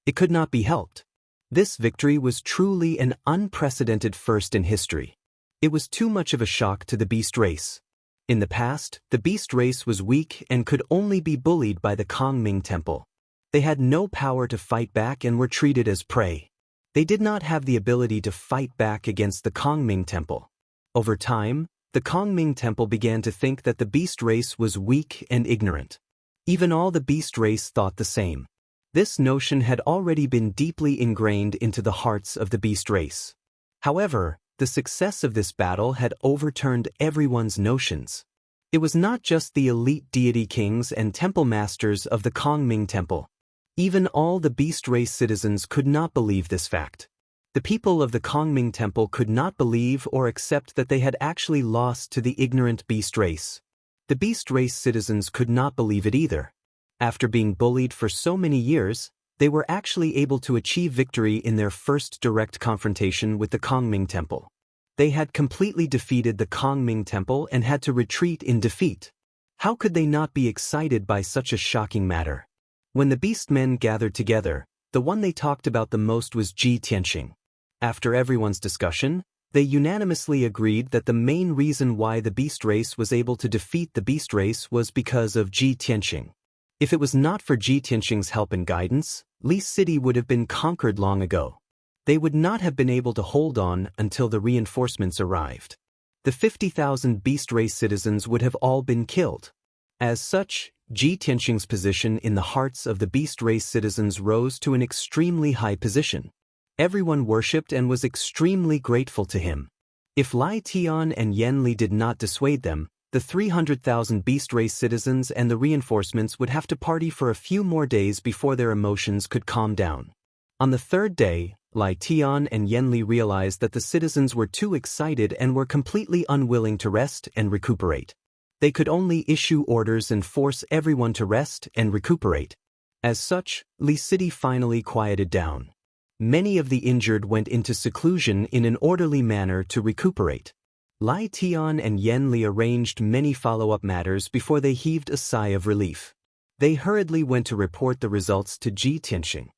It could not be helped. This victory was truly an unprecedented first in history. It was too much of a shock to the beast race. In the past, the beast race was weak and could only be bullied by the Kongming Temple. They had no power to fight back and were treated as prey. They did not have the ability to fight back against the Kongming Temple. Over time, the Kongming Temple began to think that the beast race was weak and ignorant. Even all the beast race thought the same. This notion had already been deeply ingrained into the hearts of the beast race. However, the success of this battle had overturned everyone's notions. It was not just the elite deity kings and temple masters of the Kongming Temple. Even all the beast race citizens could not believe this fact. The people of the Kongming Temple could not believe or accept that they had actually lost to the ignorant beast race. The beast race citizens could not believe it either. After being bullied for so many years, they were actually able to achieve victory in their first direct confrontation with the Kongming Temple. They had completely defeated the Kongming Temple and had to retreat in defeat. How could they not be excited by such a shocking matter? When the beast men gathered together, the one they talked about the most was Ji Tianxing. After everyone's discussion, they unanimously agreed that the main reason why the beast race was able to defeat the beast race was because of Ji Tianxing. If it was not for Ji Tianxing's help and guidance, Li City would have been conquered long ago. They would not have been able to hold on until the reinforcements arrived. The 50,000 beast race citizens would have all been killed. As such, Ji Tianxing's position in the hearts of the beast race citizens rose to an extremely high position. Everyone worshipped and was extremely grateful to him. If Lai Tian and Yan Li did not dissuade them, the 300,000 beast race citizens and the reinforcements would have to party for a few more days before their emotions could calm down. On the third day, Lai Tian and Yan Li realized that the citizens were too excited and were completely unwilling to rest and recuperate. They could only issue orders and force everyone to rest and recuperate. As such, Li City finally quieted down. Many of the injured went into seclusion in an orderly manner to recuperate. Lai Tian and Yan Li arranged many follow-up matters before they heaved a sigh of relief. They hurriedly went to report the results to Ji Tianxing.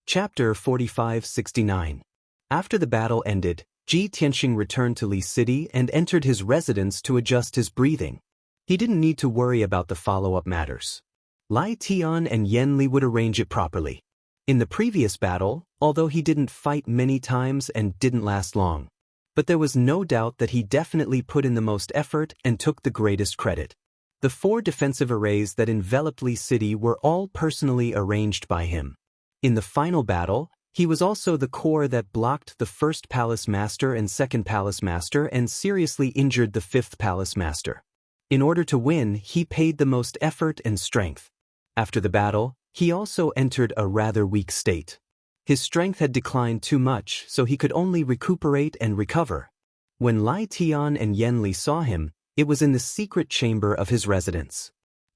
Chapter 4569. After the battle ended, Ji Tianxing returned to Li City and entered his residence to adjust his breathing. He didn't need to worry about the follow-up matters. Lai Tian and Yan Li would arrange it properly. In the previous battle, although he didn't fight many times and didn't last long, but there was no doubt that he definitely put in the most effort and took the greatest credit. The 4 defensive arrays that enveloped Li City were all personally arranged by him. In the final battle, he was also the core that blocked the 1st Palace Master and 2nd Palace Master and seriously injured the 5th Palace Master. In order to win, he paid the most effort and strength. After the battle, he also entered a rather weak state. His strength had declined too much, so he could only recuperate and recover. When Lai Tian and Yan Li saw him, it was in the secret chamber of his residence.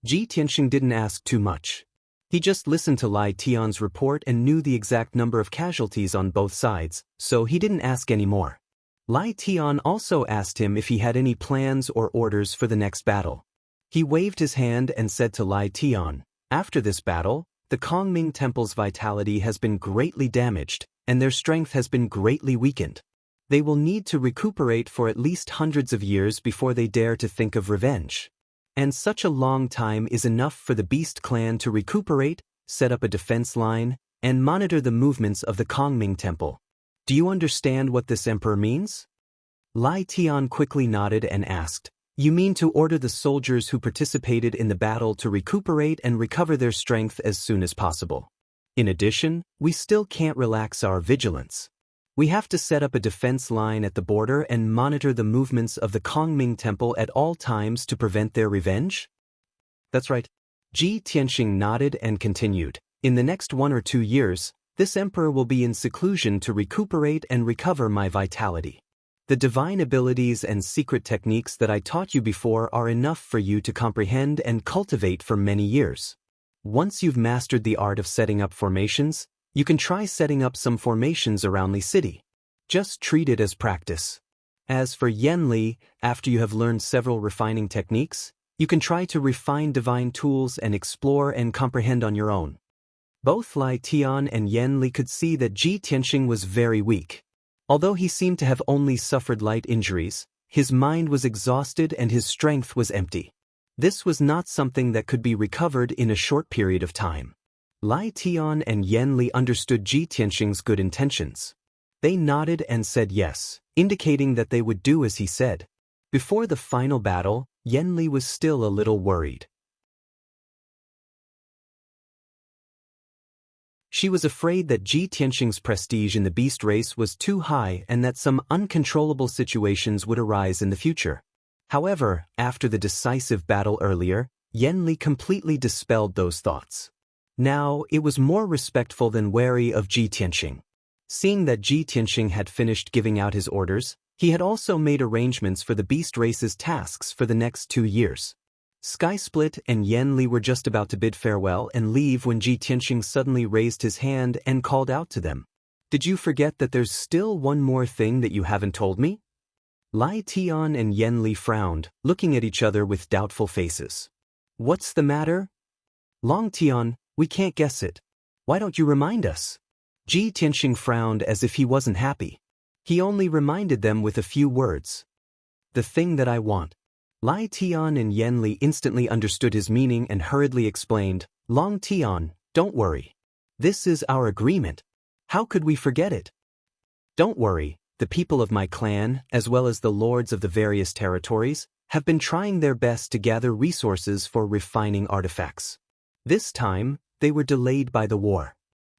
Ji Tianxing didn't ask too much. He just listened to Lai Tian's report and knew the exact number of casualties on both sides, so he didn't ask any more. Lai Tian also asked him if he had any plans or orders for the next battle. He waved his hand and said to Lai Tian, "After this battle, the Kongming Temple's vitality has been greatly damaged, and their strength has been greatly weakened. They will need to recuperate for at least hundreds of years before they dare to think of revenge. And such a long time is enough for the Beast clan to recuperate, set up a defense line, and monitor the movements of the Kongming Temple. Do you understand what this emperor means?" Lai Tian quickly nodded and asked, "You mean to order the soldiers who participated in the battle to recuperate and recover their strength as soon as possible. In addition, we still can't relax our vigilance. We have to set up a defense line at the border and monitor the movements of the Kongming Temple at all times to prevent their revenge?" "That's right." Ji Tianxing nodded and continued, "In the next 1 or 2 years, this emperor will be in seclusion to recuperate and recover my vitality. The divine abilities and secret techniques that I taught you before are enough for you to comprehend and cultivate for many years. Once you've mastered the art of setting up formations, you can try setting up some formations around Li City. Just treat it as practice. As for Yan Li, after you have learned several refining techniques, you can try to refine divine tools and explore and comprehend on your own." Both Lai Tian and Yan Li could see that Ji Tianxing was very weak. Although he seemed to have only suffered light injuries, his mind was exhausted and his strength was empty. This was not something that could be recovered in a short period of time. Lai Tian and Yan Li understood Ji Tianxing's good intentions. They nodded and said yes, indicating that they would do as he said. Before the final battle, Yan Li was still a little worried. She was afraid that Ji Tianxing's prestige in the beast race was too high and that some uncontrollable situations would arise in the future. However, after the decisive battle earlier, Yan Li completely dispelled those thoughts. Now, it was more respectful than wary of Ji Tianxing. Seeing that Ji Tianxing had finished giving out his orders, he had also made arrangements for the beast race's tasks for the next 2 years. Skysplit and Yan Li were just about to bid farewell and leave when Ji Tianxing suddenly raised his hand and called out to them. "Did you forget that there's still one more thing that you haven't told me?" Lai Tian and Yan Li frowned, looking at each other with doubtful faces. "What's the matter?" "Long Tian, we can't guess it. Why don't you remind us?" Ji Tianxing frowned as if he wasn't happy. He only reminded them with a few words. "The thing that I want." Lai Tian and Yan Li instantly understood his meaning and hurriedly explained, "Long Tian, don't worry. This is our agreement. How could we forget it?" "Don't worry, the people of my clan, as well as the lords of the various territories, have been trying their best to gather resources for refining artifacts. This time, they were delayed by the war.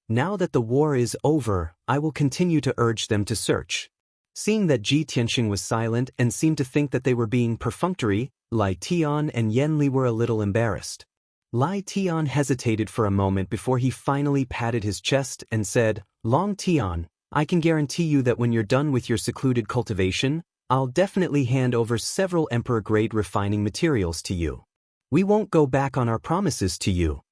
Now that the war is over, I will continue to urge them to search." Seeing that Ji Tianxing was silent and seemed to think that they were being perfunctory, Lai Tian and Yan Li were a little embarrassed. Lai Tian hesitated for a moment before he finally patted his chest and said, "Long Tian, I can guarantee you that when you're done with your secluded cultivation, I'll definitely hand over several emperor-grade refining materials to you. We won't go back on our promises to you.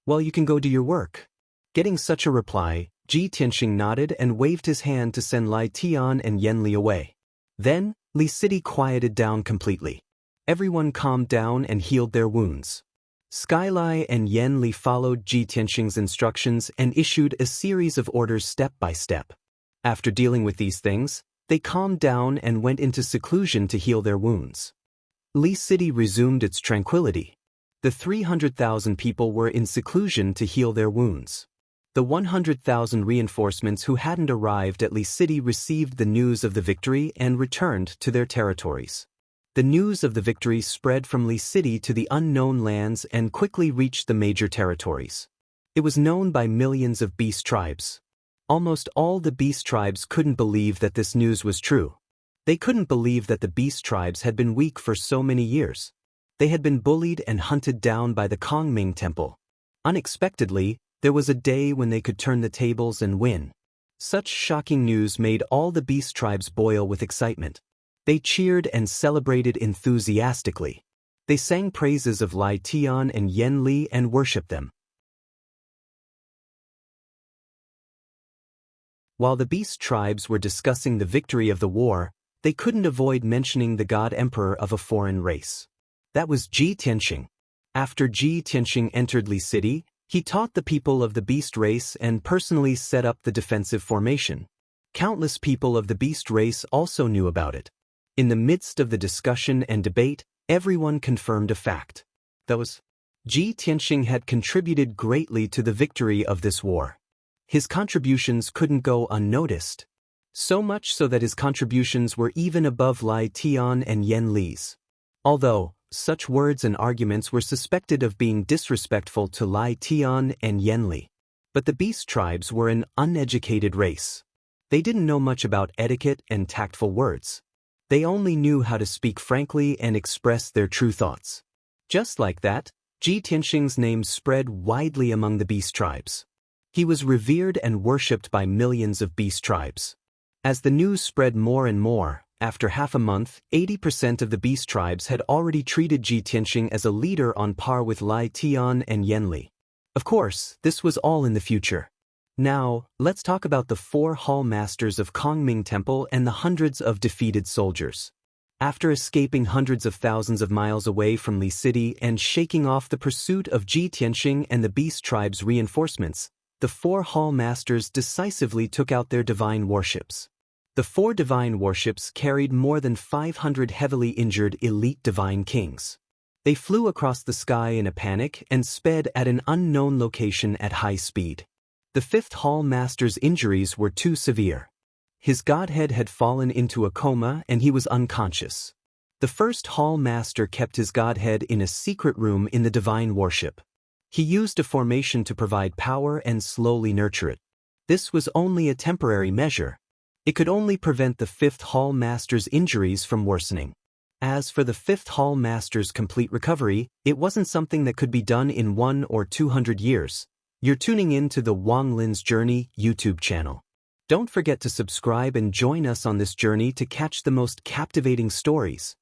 Well, you can go do your work." Getting such a reply, Ji Tianxing nodded and waved his hand to send Lai Tian and Yan Li away. Then, Li City quieted down completely. Everyone calmed down and healed their wounds. Skylai and Yan Li followed Ji Tianxing's instructions and issued a series of orders step by step. After dealing with these things, they calmed down and went into seclusion to heal their wounds. Li City resumed its tranquility. The 300,000 people were in seclusion to heal their wounds. The 100,000 reinforcements who hadn't arrived at Li City received the news of the victory and returned to their territories. The news of the victory spread from Li City to the unknown lands and quickly reached the major territories. It was known by millions of beast tribes. Almost all the beast tribes couldn't believe that this news was true. They couldn't believe that the beast tribes had been weak for so many years. They had been bullied and hunted down by the Kongming Temple. Unexpectedly, there was a day when they could turn the tables and win. Such shocking news made all the beast tribes boil with excitement. They cheered and celebrated enthusiastically. They sang praises of Lai Tian and Yan Li and worshipped them. While the beast tribes were discussing the victory of the war, they couldn't avoid mentioning the god emperor of a foreign race. That was Ji Tianxing. After Ji Tianxing entered Li City, he taught the people of the beast race and personally set up the defensive formation. Countless people of the beast race also knew about it. In the midst of the discussion and debate, everyone confirmed a fact. That was, Ji Tianxing had contributed greatly to the victory of this war. His contributions couldn't go unnoticed. So much so that his contributions were even above Lai Tian and Yan Li's. Although, such words and arguments were suspected of being disrespectful to Lai Tian and Yan Li. But the beast tribes were an uneducated race. They didn't know much about etiquette and tactful words. They only knew how to speak frankly and express their true thoughts. Just like that, Ji Tianxing's name spread widely among the beast tribes. He was revered and worshipped by millions of beast tribes. As the news spread more and more, after half a month, 80% of the beast tribes had already treated Ji Tianxing as a leader on par with Lai Tian and Yan Li. Of course, this was all in the future. Now, let's talk about the 4 hall masters of Kongming Temple and the hundreds of defeated soldiers. After escaping hundreds of thousands of miles away from Li City and shaking off the pursuit of Ji Tianxing and the beast tribe's reinforcements, the 4 hall masters decisively took out their divine warships. The 4 divine warships carried more than 500 heavily injured elite divine kings. They flew across the sky in a panic and sped at an unknown location at high speed. The 5th hall master's injuries were too severe. His godhead had fallen into a coma and he was unconscious. The 1st hall master kept his godhead in a secret room in the divine worship. He used a formation to provide power and slowly nurture it. This was only a temporary measure. It could only prevent the 5th hall master's injuries from worsening. As for the 5th hall master's complete recovery, it wasn't something that could be done in 1 or 200 years. You're tuning in to the Wang Lin's Journey YouTube channel. Don't forget to subscribe and join us on this journey to catch the most captivating stories.